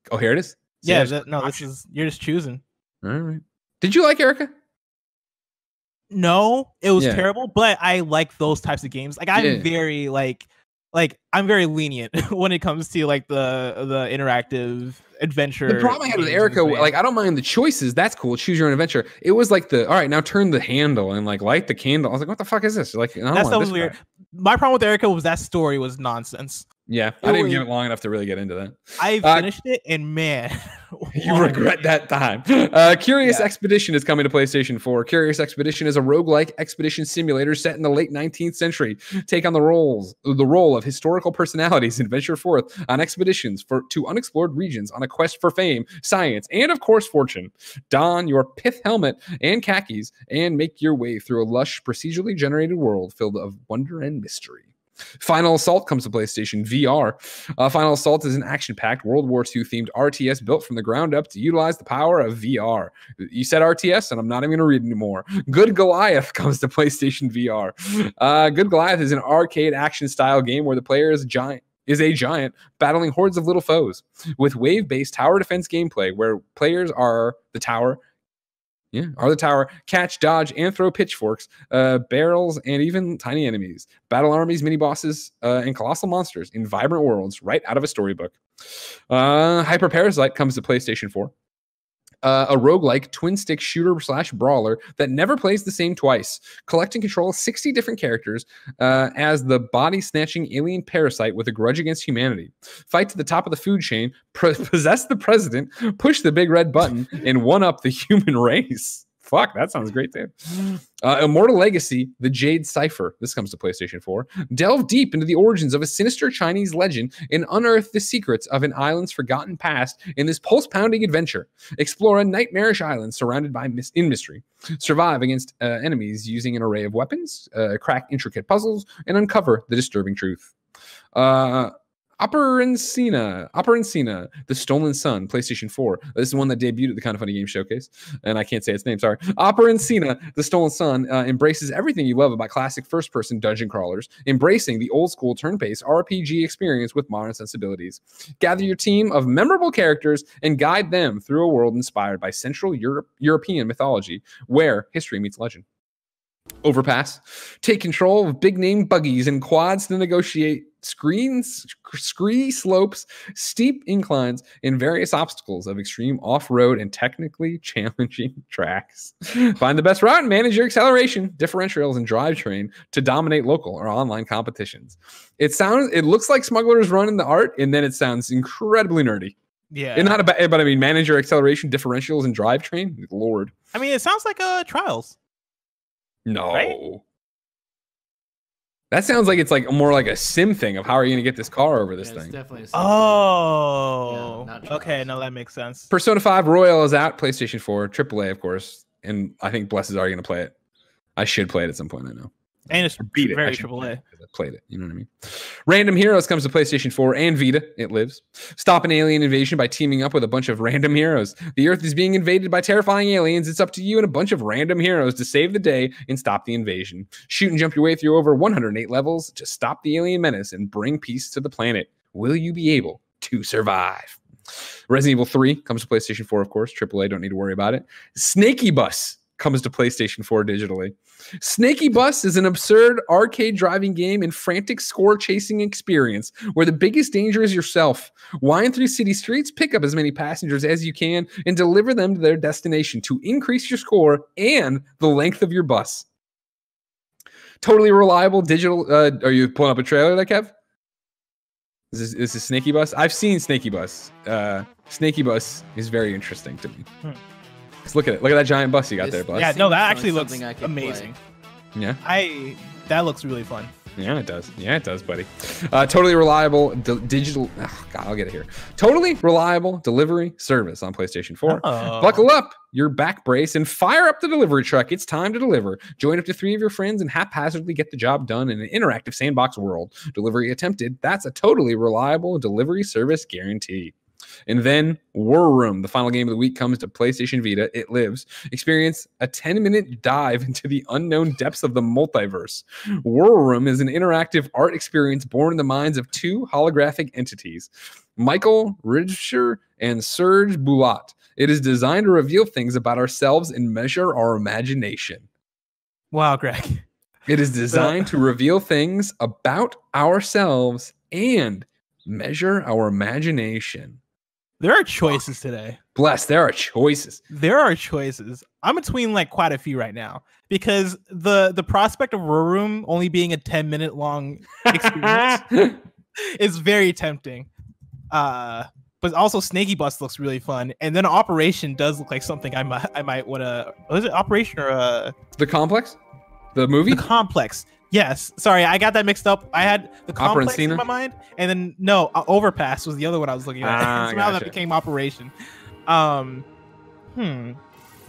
S1: oh, here it is?
S2: Yeah, you're just choosing.
S1: All right. Did you like Erica?
S2: No, it was terrible, but I like those types of games. Like I'm very I'm very lenient when it comes to like the interactive adventure.
S1: The problem I had with Erica, like I don't mind the choices. That's cool. Choose your own adventure. It was like all right, now turn the handle and like light the candle. I was like, what the fuck is this? Like, that
S2: was weird. My problem with Erica was that story was nonsense.
S1: Yeah, I didn't give it long enough to really get into that.
S2: I finished it, and man,
S1: you regret that time. Curious Expedition is coming to PlayStation 4. Curious Expedition is a roguelike expedition simulator set in the late 19th century. Take on the role of historical personalities and venture forth on expeditions to unexplored regions on a quest for fame, science, and of course fortune. Don your pith helmet and khakis and make your way through a lush, procedurally generated world filled of wonder and mystery. Final Assault comes to PlayStation VR. Final Assault is an action-packed World War II themed RTS built from the ground up to utilize the power of VR. You said RTS, and I'm not even going to read anymore. Good Goliath comes to PlayStation VR. Good Goliath is an arcade action-style game where the player is a giant battling hordes of little foes with wave-based tower defense gameplay where players are the tower, catch, dodge, and throw pitchforks, barrels, and even tiny enemies. Battle armies, mini-bosses, and colossal monsters in vibrant worlds right out of a storybook. Hyper Parasite comes to PlayStation 4. A roguelike twin-stick shooter/brawler that never plays the same twice. Collect and control 60 different characters as the body-snatching alien parasite with a grudge against humanity. Fight to the top of the food chain, possess the president, push the big red button, and one-up the human race. Fuck, that sounds great, too. Immortal Legacy, The Jade Cipher. This comes to PlayStation 4. Delve deep into the origins of a sinister Chinese legend and unearth the secrets of an island's forgotten past in this pulse-pounding adventure. Explore a nightmarish island surrounded by mystery. Survive against enemies using an array of weapons, crack intricate puzzles, and uncover the disturbing truth. Operancina, The Stolen Sun, PlayStation 4. This is one that debuted at the Kind of Funny Game Showcase, and I can't say its name, sorry. Operancina, The Stolen Sun embraces everything you love about classic first-person dungeon crawlers, embracing the old-school turn-based RPG experience with modern sensibilities. Gather your team of memorable characters and guide them through a world inspired by Central European mythology, where history meets legend. Overpass. Take control of big-name buggies and quads to negotiate scree slopes, steep inclines, and various obstacles of extreme off-road and technically challenging tracks. Find the best route and manage your acceleration, differentials, and drivetrain to dominate local or online competitions. It looks like Smuggler's Run in the art, and then it sounds incredibly nerdy.
S2: Yeah.
S1: And not about, but I mean, manage your acceleration, differentials, and drivetrain. Lord.
S2: I mean, it sounds like Trials.
S1: No.
S2: Right?
S1: That sounds like it's like more like a sim thing of how are you going to get this car over this thing.
S3: Definitely a sim
S2: oh,
S3: yeah,
S2: okay. No, that makes sense.
S1: Persona 5 Royal is out, PlayStation 4, AAA, of course. And I think Bless is already going to play it. I should play it at some point, I know.
S2: And it's
S1: beat it.
S2: very
S1: AAA. I played it. You know what I mean? Random Heroes comes to PlayStation 4 and Vita. It lives. Stop an alien invasion by teaming up with a bunch of random heroes. The Earth is being invaded by terrifying aliens. It's up to you and a bunch of random heroes to save the day and stop the invasion. Shoot and jump your way through over 108 levels to stop the alien menace and bring peace to the planet. Will you be able to survive? Resident Evil 3 comes to PlayStation 4, of course. AAA, don't need to worry about it. Snaky Bus comes to PlayStation 4 digitally. Snaky Bus is an absurd arcade driving game and frantic score chasing experience where the biggest danger is yourself. Wind through city streets, pick up as many passengers as you can, and deliver them to their destination to increase your score and the length of your bus. Totally reliable digital. Are you pulling up a trailer there, Kev? This is Snaky Bus? I've seen Snaky Bus. Snaky Bus is very interesting to me. Look at it. Look at that giant bus you got there, Bus.
S2: Yeah, no, that actually looks amazing.
S1: Play. Yeah.
S2: That looks really fun.
S1: Yeah, it does. Yeah, it does, buddy. Totally reliable digital. Oh, God, I'll get it here. Totally reliable delivery service on PlayStation 4.
S2: Oh.
S1: Buckle up your back brace and fire up the delivery truck. It's time to deliver. Join up to 3 of your friends and haphazardly get the job done in an interactive sandbox world. Delivery attempted. That's a totally reliable delivery service guarantee. And then War Room, the final game of the week, comes to PlayStation Vita. It lives. Experience a 10-minute dive into the unknown depths of the multiverse. War Room is an interactive art experience born in the minds of two holographic entities, Michael Ridscher and Serge Boulat. It is designed to reveal things about ourselves and measure our imagination.
S2: Wow, Greg.
S1: It is designed to reveal things about ourselves and measure our imagination.
S2: There are choices today.
S1: Bless, there are choices.
S2: There are choices. I'm between like quite a few right now because the prospect of War Room only being a 10-minute long experience is very tempting. But also Snaky Bus looks really fun, and then Operation does look like something I might want to. Was it Operation or
S1: The Complex? The movie?
S2: The Complex. Yes. Sorry, I got that mixed up. I had The Complex in my mind, and then no, Overpass was the other one I was looking at. Somehow that became Operation. I don't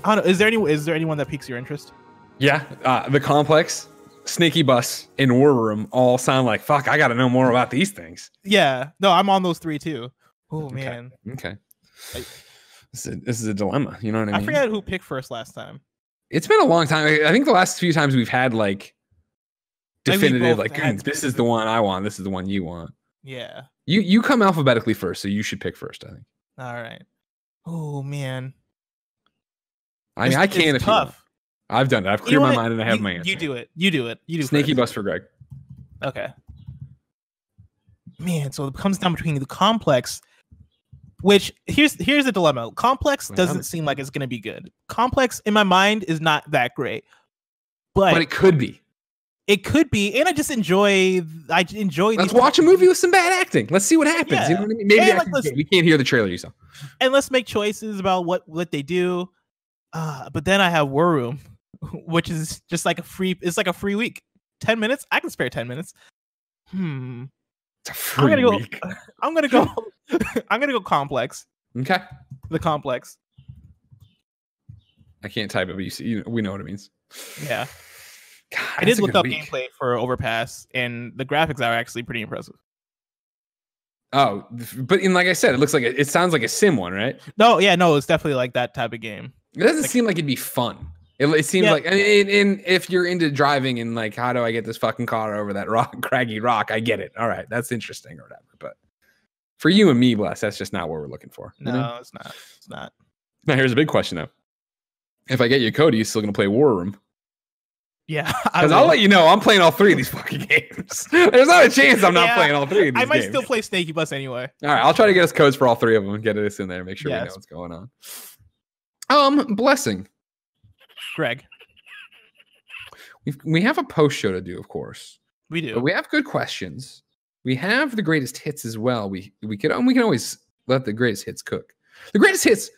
S2: know. Is there anyone that piques your interest?
S1: Yeah, The Complex, Snaky Bus, and War Room all sound like fuck. I got to know more about these things.
S2: Yeah. No, I'm on those three too. Oh man.
S1: Okay. This is a dilemma. You know what I mean?
S2: I forget who picked first last time.
S1: It's been a long time. I think the last few times we've had like definitive, like this is the one I want. This is the one you want.
S2: Yeah.
S1: You come alphabetically first, so you should pick first. I think.
S2: All right. Oh man.
S1: I mean, I can if
S2: tough.
S1: I've done it. I've cleared my mind and I have my answer.
S2: You do it. You do
S1: Snaky
S2: first.
S1: Bus for Greg.
S2: Okay. Man, so it comes down between The Complex, which here's the dilemma. Complex doesn't seem like it's gonna be good. Complex in my mind is not that great, but
S1: it could be.
S2: It could be, and I enjoy.
S1: Let's watch a movie with some bad acting. Let's see what happens. Yeah. You know what I mean? Maybe we can't hear the trailer you saw.
S2: And let's make choices about what they do. But then I have War Room, which is just like a free. It's like a free week. 10 minutes. I can spare 10 minutes.
S1: It's a free week.
S2: I'm gonna go. I'm gonna go Complex.
S1: Okay.
S2: The Complex.
S1: I can't type it, but we know what it means.
S2: Yeah.
S1: God,
S2: I did look up gameplay for Overpass, and the graphics are actually pretty impressive.
S1: Oh, but like I said, it sounds like a sim one, right?
S2: No, it's definitely like that type of game.
S1: It doesn't seem like it'd be fun. It seems like, and if you're into driving and like, how do I get this fucking car over that craggy rock? I get it. All right, that's interesting or whatever. But for you and me, Bless, that's just not what we're looking for.
S2: No, it's not. It's not.
S1: Now, here's a big question though. If I get you a code, are you still gonna play War Room?
S2: Yeah,
S1: because I'll let you know I'm playing all 3 of these fucking games. There's not a chance I'm not playing all 3 of these
S2: I might
S1: games.
S2: still play Snaky Bus anyway.
S1: All right, I'll try to get us codes for all 3 of them and get us in there. Make sure we know what's going on. Blessing.
S2: Greg.
S1: We have a post show to do, of course.
S2: We do.
S1: But we have good questions. We have the greatest hits as well. We can always let the greatest hits cook. The greatest hits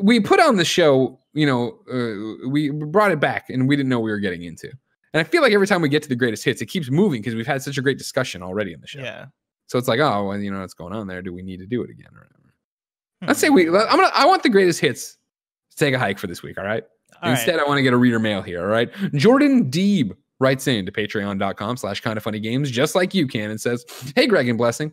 S1: we put on the show, we brought it back and we didn't know we were getting into. And I feel like every time we get to the greatest hits, it keeps moving because we've had such a great discussion already in the show. Yeah. So it's like, oh, well, what's going on there? Do we need to do it again or whatever? Let's say I want the greatest hits to take a hike for this week. All right. Instead, I want to get a reader mail here. All right. Jordan Deeb writes in to patreon.com/kindoffunnygames, just like you can, and says, "Hey, Greg and Blessing.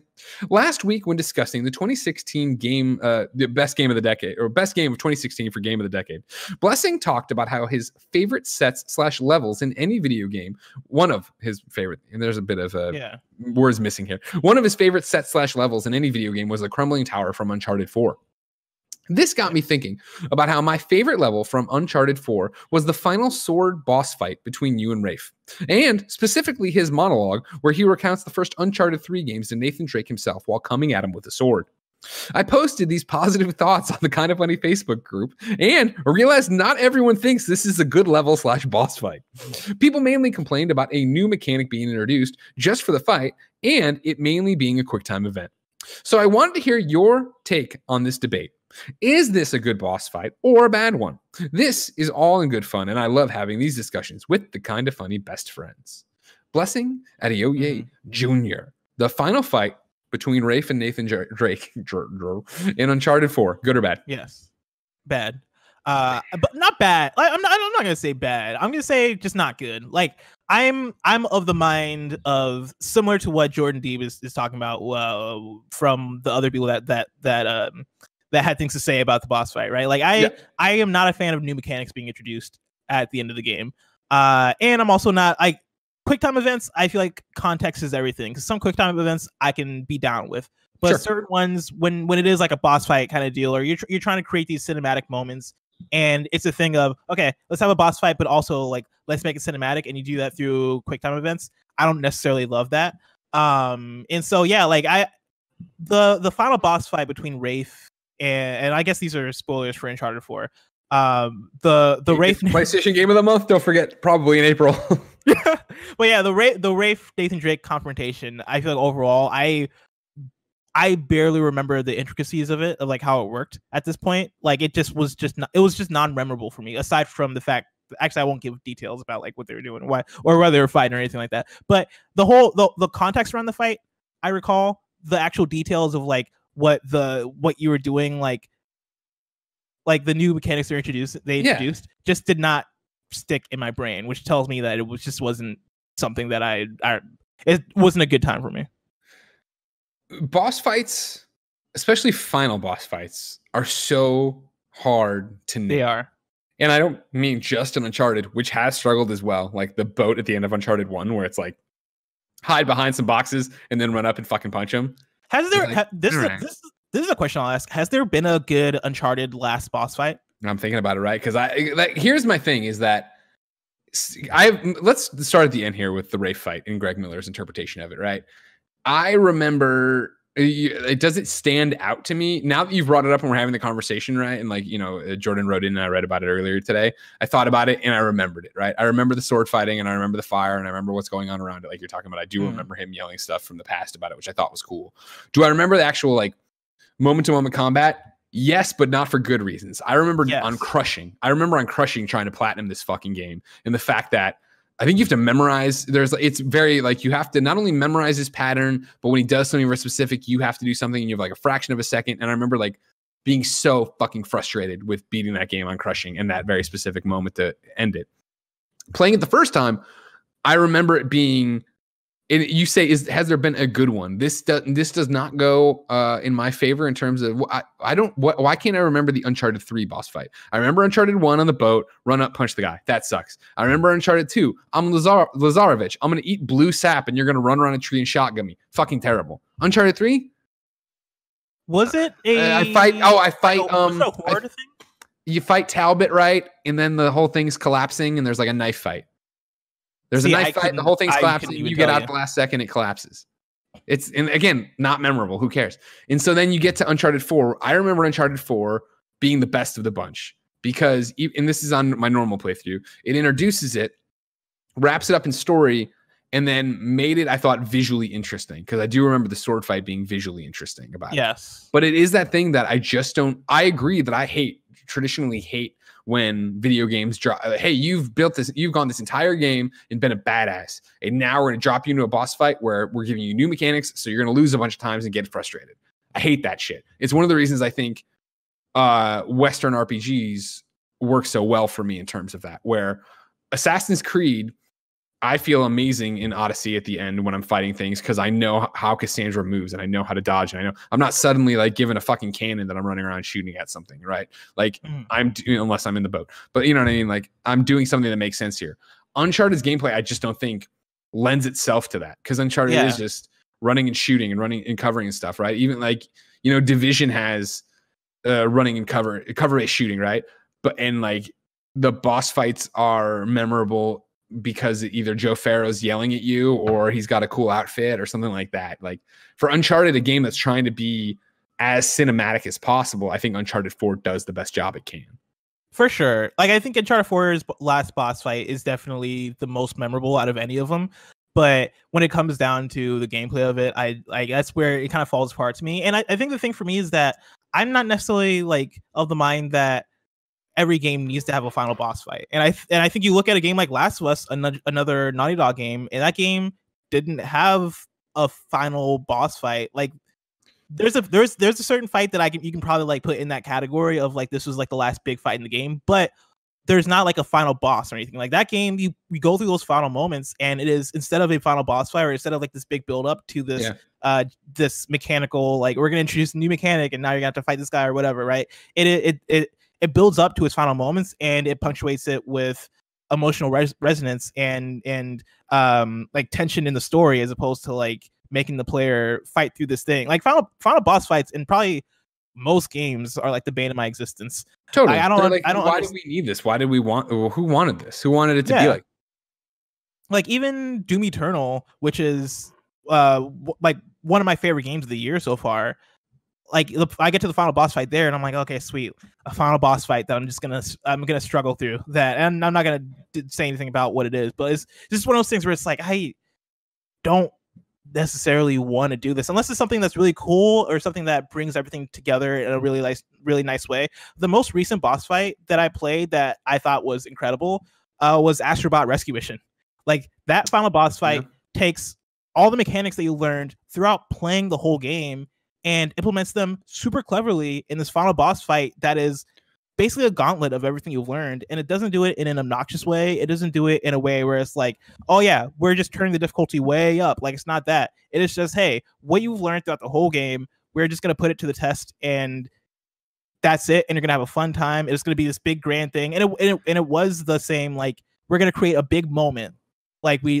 S1: Last week when discussing the 2016 game, the best game of the decade, or best game of 2016 for game of the decade, Blessing talked about how his favorite sets/levels in any video game, one of his favorite, and there's a bit of words missing here. One of his favorite sets/levels in any video game was the crumbling tower from Uncharted 4. This got me thinking about how my favorite level from Uncharted 4 was the final sword boss fight between you and Rafe, and specifically his monologue where he recounts the first Uncharted 3 games to Nathan Drake himself while coming at him with a sword. I posted these positive thoughts on the Kind of Funny Facebook group and realized not everyone thinks this is a good level/boss fight. People mainly complained about a new mechanic being introduced just for the fight and it mainly being a QuickTime event. So I wanted to hear your take on this debate. Is this a good boss fight or a bad one? This is all in good fun, and I love having these discussions with the Kind of Funny best friends. Blessing, Adeoye Jr. The final fight between Rafe and Nathan Drake in Uncharted 4. Good or bad?
S2: Yes. Bad. But not bad. I'm not gonna say bad. I'm gonna say just not good. Like I'm of the mind of similar to what Jordan Deeb is talking about from the other people that had things to say about the boss fight, right? Like I am not a fan of new mechanics being introduced at the end of the game. And I'm also not like QuickTime events. I feel like context is everything, because some QuickTime events I can be down with, but certain ones when it is like a boss fight kind of deal, or you're trying to create these cinematic moments, and it's a thing of, okay, let's have a boss fight, but also like let's make it cinematic, and you do that through QuickTime events. I don't necessarily love that. And so like the final boss fight between Rafe and I guess these are spoilers for Uncharted 4. The Rafe
S1: PlayStation Game of the Month. Don't forget, probably in April.
S2: But yeah, the Rafe Nathan Drake confrontation. I feel like overall, I barely remember the intricacies of it, of like how it worked at this point. Like it was just non-memorable for me. Aside from the fact, actually, I won't give details about like what they were doing, why, or whether they were fighting or anything like that. But the context around the fight, I recall the actual details of like what you were doing, like the new mechanics they introduced just did not stick in my brain, which tells me that it wasn't something that it wasn't a good time for me.
S1: Boss fights, especially final boss fights, are so hard to nail.
S2: They are.
S1: And I don't mean just in Uncharted, which has struggled as well. Like the boat at the end of Uncharted 1, where it's like hide behind some boxes and then run up and fucking punch them.
S2: Has there this is a question I'll ask. Has there been a good Uncharted last boss fight?
S1: I'm thinking about it, right? Because here's my thing is that let's start at the end here with the Rafe fight and Greg Miller's interpretation of it, right? I remember does it stand out to me now that you've brought it up and we're having the conversation, right? And like, Jordan wrote in and I read about it earlier today. I thought about it and I remembered it, right? I remember the sword fighting and I remember the fire and I remember what's going on around it. Like you're talking about, I do remember him yelling stuff from the past about it, which I thought was cool. Do I remember the actual like moment to moment combat? Yes, but not for good reasons. I remember on Crushing. Trying to platinum this fucking game, and the fact that I think you have to memorize. It's very like you have to not only memorize his pattern, but when he does something very specific, you have to do something, and you have like a fraction of a second. And I remember like being so fucking frustrated with beating that game on Crushing and that very specific moment to end it. Playing it the first time, I remember it being And you say, has there been a good one? This does not go in my favor in terms of why can't I remember the Uncharted 3 boss fight? I remember Uncharted 1 on the boat, run up, punch the guy. That sucks. I remember Uncharted 2. I'm Lazarevich. I'm gonna eat blue sap and you're gonna run around a tree and shotgun me. Fucking terrible. Uncharted 3?
S2: Was it a
S1: I fight
S2: horde thing?
S1: You fight Talbot, right? And then the whole thing's collapsing and there's like a knife fight. There's a knife fight, the whole thing's collapsing. You get out at the last second, it collapses. And again, not memorable. Who cares? And so then you get to Uncharted 4. I remember Uncharted 4 being the best of the bunch because, and this is on my normal playthrough, it introduces it, wraps it up in story, and then made it, I thought, visually interesting because I do remember the sword fight being visually interesting about it.
S2: Yes.
S1: But it is that thing that I just don't, I agree that I traditionally hate when video games drop. Hey, you've gone this entire game and been a badass, and now we're going to drop you into a boss fight where we're giving you new mechanics, so you're going to lose a bunch of times and get frustrated. I hate that shit. It's one of the reasons I think Western RPGs work so well for me in terms of that, where Assassin's Creed, I feel amazing in Odyssey at the end when I'm fighting things because I know how Cassandra moves and I know how to dodge. And I know I'm not suddenly like given a fucking cannon that I'm running around shooting at something, right? Like unless I'm in the boat. But you know what I mean? Like I'm doing something that makes sense here. Uncharted's gameplay, I just don't think lends itself to that because Uncharted is just running and shooting and running and covering and stuff, right? Even like, you know, Division has running and cover-based shooting, right? And like the boss fights are memorable because either Joe Farrow's yelling at you or he's got a cool outfit or something like that. Like for Uncharted, a game that's trying to be as cinematic as possible, I think Uncharted 4 does the best job it can.
S2: For sure. Like I think Uncharted 4's last boss fight is definitely the most memorable out of any of them. But when it comes down to the gameplay of it, I that's where it kind of falls apart to me. And I think the thing for me is that I'm not necessarily like of the mind that every game needs to have a final boss fight. And I think you look at a game like Last of Us, another Naughty Dog game, and that game didn't have a final boss fight. Like there's a certain fight that you can probably like put in that category of like this was like the last big fight in the game, but there's not like a final boss or anything. Like that game, we go through those final moments, and it is instead of a final boss fight or instead of like this big build up to this this mechanical, like we're gonna introduce a new mechanic and now you're gonna have to fight this guy or whatever, right? It builds up to its final moments and it punctuates it with emotional resonance and like tension in the story as opposed to like making the player fight through this thing. Like final boss fights in probably most games are like the bane of my existence.
S1: Totally.
S2: Why
S1: do we need this? Why did we want? Who wanted this? Who wanted it to be
S2: like even Doom Eternal, which is like one of my favorite games of the year so far. Like I get to the final boss fight there and I'm like, okay, sweet, a final boss fight that I'm gonna struggle through that, and I'm not gonna say anything about what it is, but it's just one of those things where it's like I don't necessarily want to do this unless it's something that's really cool or something that brings everything together in a really nice way. The most recent boss fight that I played that I thought was incredible was Astrobot Rescue Mission. Like that final boss fight takes all the mechanics that you learned throughout playing the whole game and implements them super cleverly in this final boss fight that is basically a gauntlet of everything you've learned. And it doesn't do it in an obnoxious way. It doesn't do it in a way where it's like, oh yeah, we're just turning the difficulty way up. Like it's not that. It is just, hey, what you've learned throughout the whole game, we're just going to put it to the test and that's it. And you're going to have a fun time. It's going to be this big grand thing. And it was the same, like, we're going to create a big moment. Like they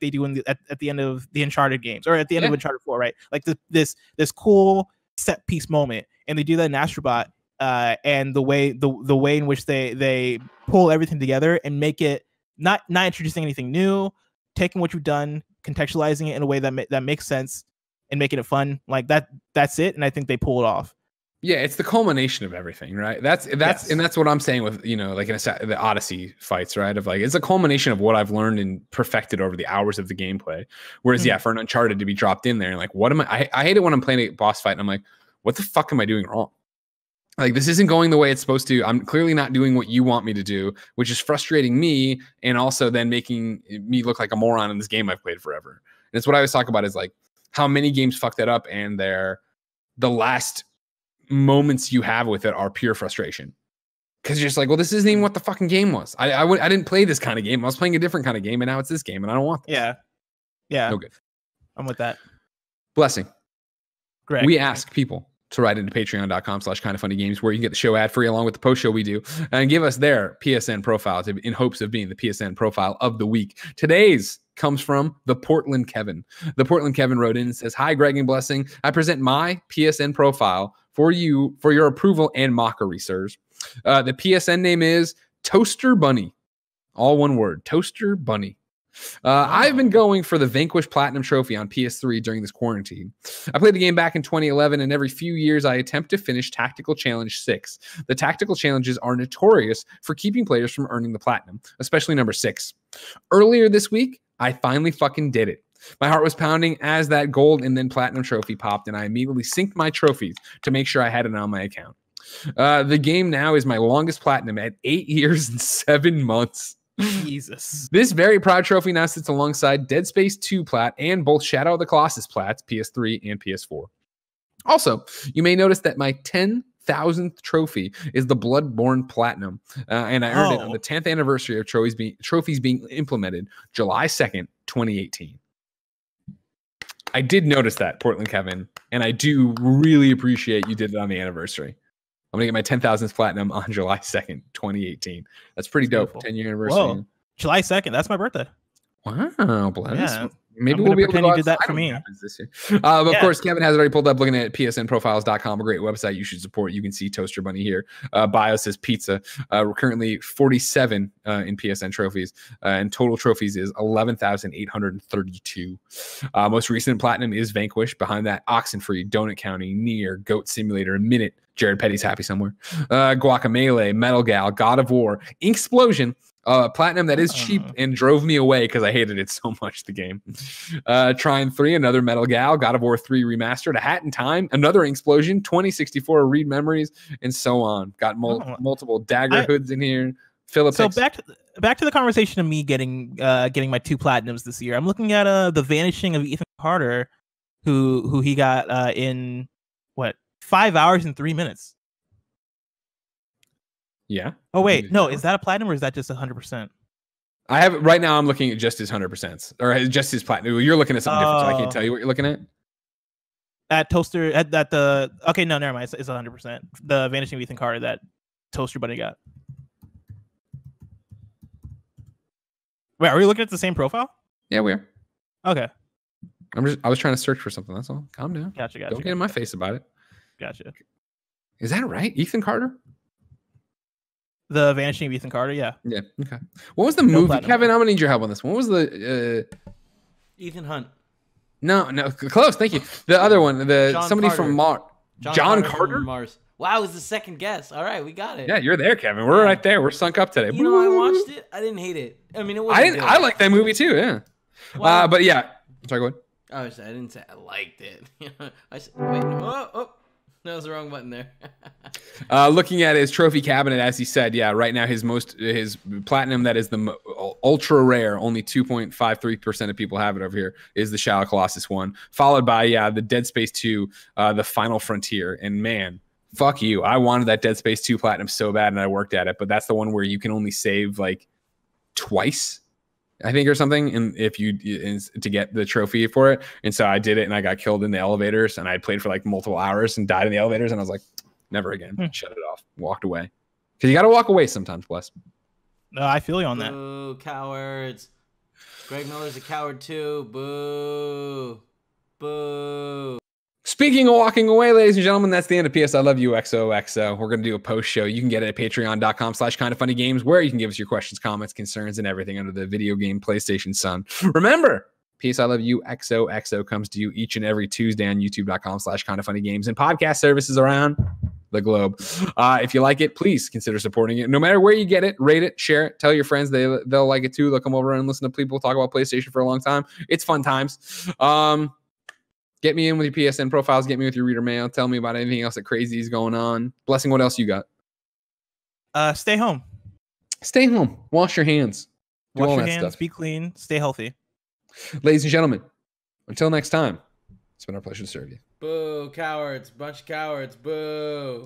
S2: do at the end of the Uncharted games or at the end of Uncharted 4, right? Like this cool set piece moment, and they do that in Astrobot, and the way in which they pull everything together and make it not introducing anything new, taking what you've done, contextualizing it in a way that makes sense, and making it fun. Like that's it, and I think they pull it off.
S1: Yeah, it's the culmination of everything, right? That's and that's what I'm saying with, you know, like the Odyssey fights, right? Of like, it's a culmination of what I've learned and perfected over the hours of the gameplay. Whereas, for an Uncharted to be dropped in there and like, what am I hate it when I'm playing a boss fight and I'm like, what the fuck am I doing wrong? Like, this isn't going the way it's supposed to. I'm clearly not doing what you want me to do, which is frustrating me and also then making me look like a moron in this game I've played forever. And it's what I always talk about is like how many games fuck that up, and the last moments you have with it are pure frustration because you're just like, well, this isn't even what the fucking game was. I didn't play this kind of game. I was playing a different kind of game, and now it's this game, and I don't want this.
S2: Yeah.
S1: No good.
S2: I'm with that.
S1: Blessing.
S2: Greg.
S1: We ask people to write into patreon.com/kindoffunnygames, where you can get the show ad free along with the post show we do, and give us their PSN profile in hopes of being the PSN profile of the week. Today's comes from the Portland Kevin. The Portland Kevin wrote in and says, "Hi, Greg and Blessing. I present my PSN profile for you for your approval and mockery, sirs. The PSN name is ToasterBunny. All one word, ToasterBunny. I've been going for the Vanquish Platinum Trophy on PS3 during this quarantine. I played the game back in 2011, and every few years I attempt to finish Tactical Challenge 6. The Tactical Challenges are notorious for keeping players from earning the Platinum, especially number 6. Earlier this week, I finally fucking did it. My heart was pounding as that gold and then platinum trophy popped, and I immediately synced my trophies to make sure I had it on my account. The game now is my longest platinum at 8 years and 7 months.
S2: Jesus.
S1: This very proud trophy now sits alongside Dead Space 2 plat and both Shadow of the Colossus plats, PS3 and PS4. Also, you may notice that my 10,000th trophy is the Bloodborne Platinum, and I earned it on the 10th anniversary of trophies being implemented, July 2nd, 2018. I did notice that, Portland Kevin, and I do really appreciate you did it on the anniversary. I'm going to get my 10,000th platinum on July 2nd, 2018. That's pretty dope. 10-year anniversary.
S2: Whoa. July 2nd. That's my birthday.
S1: Wow, bless.
S2: Yeah.
S1: Maybe we'll be able to
S2: you did that for me.
S1: This year. Of course, Kevin has already pulled up looking at psnprofiles.com, a great website you should support. You can see ToasterBunny here. Bio says pizza. We're currently 47 in PSN trophies, and total trophies is 11,832. Most recent platinum is Vanquish. Behind that, Oxenfree, Donut County, Nier, Goat Simulator, Minute. Jared Petty's happy somewhere. Guacamelee, Metal Gal, God of War, Inksplosion. Platinum that is cheap and drove me away because I hated it so much, the game. Trine 3, another Metal Gal, God of War 3 Remastered, A Hat in Time, another Explosion, 2064 Read Memories, and so on. Got multiple Dagger hoods in here. Philip.
S2: So back to the conversation of me getting my 2 platinums this year. I'm looking at the Vanishing of Ethan Carter, who he got in 5 hours and 3 minutes.
S1: Yeah.
S2: Oh wait, no, is that a platinum or is that just 100%?
S1: I have right now. I'm looking at just his 100% or just his platinum. You're looking at something different, so I can't tell you what you're looking at.
S2: At Toaster, at the okay, no, never mind. It's 100%. The Vanishing of Ethan Carter that ToasterBunny got. Wait, are we looking at the same profile?
S1: Yeah, we are.
S2: Okay.
S1: I was trying to search for something. That's all. Calm down.
S2: Gotcha.
S1: Don't get in my face about it.
S2: Gotcha.
S1: Is that right? Ethan Carter?
S2: The Vanishing of Ethan Carter, yeah.
S1: Yeah, okay. What was the movie? Kevin, I'm going to need your help on this one. What was the...
S3: Ethan Hunt.
S1: No, close, thank you. The other one, somebody
S3: Carter.
S1: From Mars. John Carter?
S3: From Mars. Wow, it was the second guess. All right, we got it.
S1: Yeah, you're there, Kevin. We're right there. We're sunk up today.
S3: You know, I watched it. I didn't hate it. I mean, it wasn't
S1: I like that movie too, yeah.
S3: Well,
S1: but yeah. Sorry, go ahead.
S3: I didn't say I liked it. I said, wait, no. That was the wrong button there.
S1: Looking at his trophy cabinet, as he said, yeah, right now his platinum that is the ultra rare, only 2.53% of people have it over here, is the Shadow Colossus one, followed by the Dead Space 2, the Final Frontier. And man, fuck you. I wanted that Dead Space 2 platinum so bad, and I worked at it, but that's the one where you can only save like twice, I think, or something, and to get the trophy for it. And so I did it, and I got killed in the elevators, and I played for like multiple hours and died in the elevators, and I was like, never again. Shut it off. Walked away. Because you got to walk away sometimes, Bless.
S2: No, I feel you on that.
S3: Boo, cowards. Greg Miller's a coward too. Boo. Boo.
S1: Speaking of walking away, ladies and gentlemen, that's the end of PS I Love You XOXO. We're going to do a post show. You can get it at patreon.com/kindoffunnygames, where you can give us your questions, comments, concerns, and everything under the video game PlayStation Sun. Remember, PS I Love You XOXO comes to you each and every Tuesday on youtube.com/kindoffunnygames and podcast services around the globe. If you like it, please consider supporting it. No matter where you get it, rate it, share it, tell your friends. They'll like it too. They'll come over and listen to people talk about PlayStation for a long time. It's fun times. Get me in with your PSN profiles. Get me with your reader mail. Tell me about anything else that crazy is going on. Blessing, what else you got?
S2: Stay home.
S1: Stay home. Wash your hands.
S2: Wash your hands. Be clean. Stay healthy.
S1: Ladies and gentlemen, until next time, it's been our pleasure to serve you.
S3: Boo, cowards. Bunch of cowards. Boo.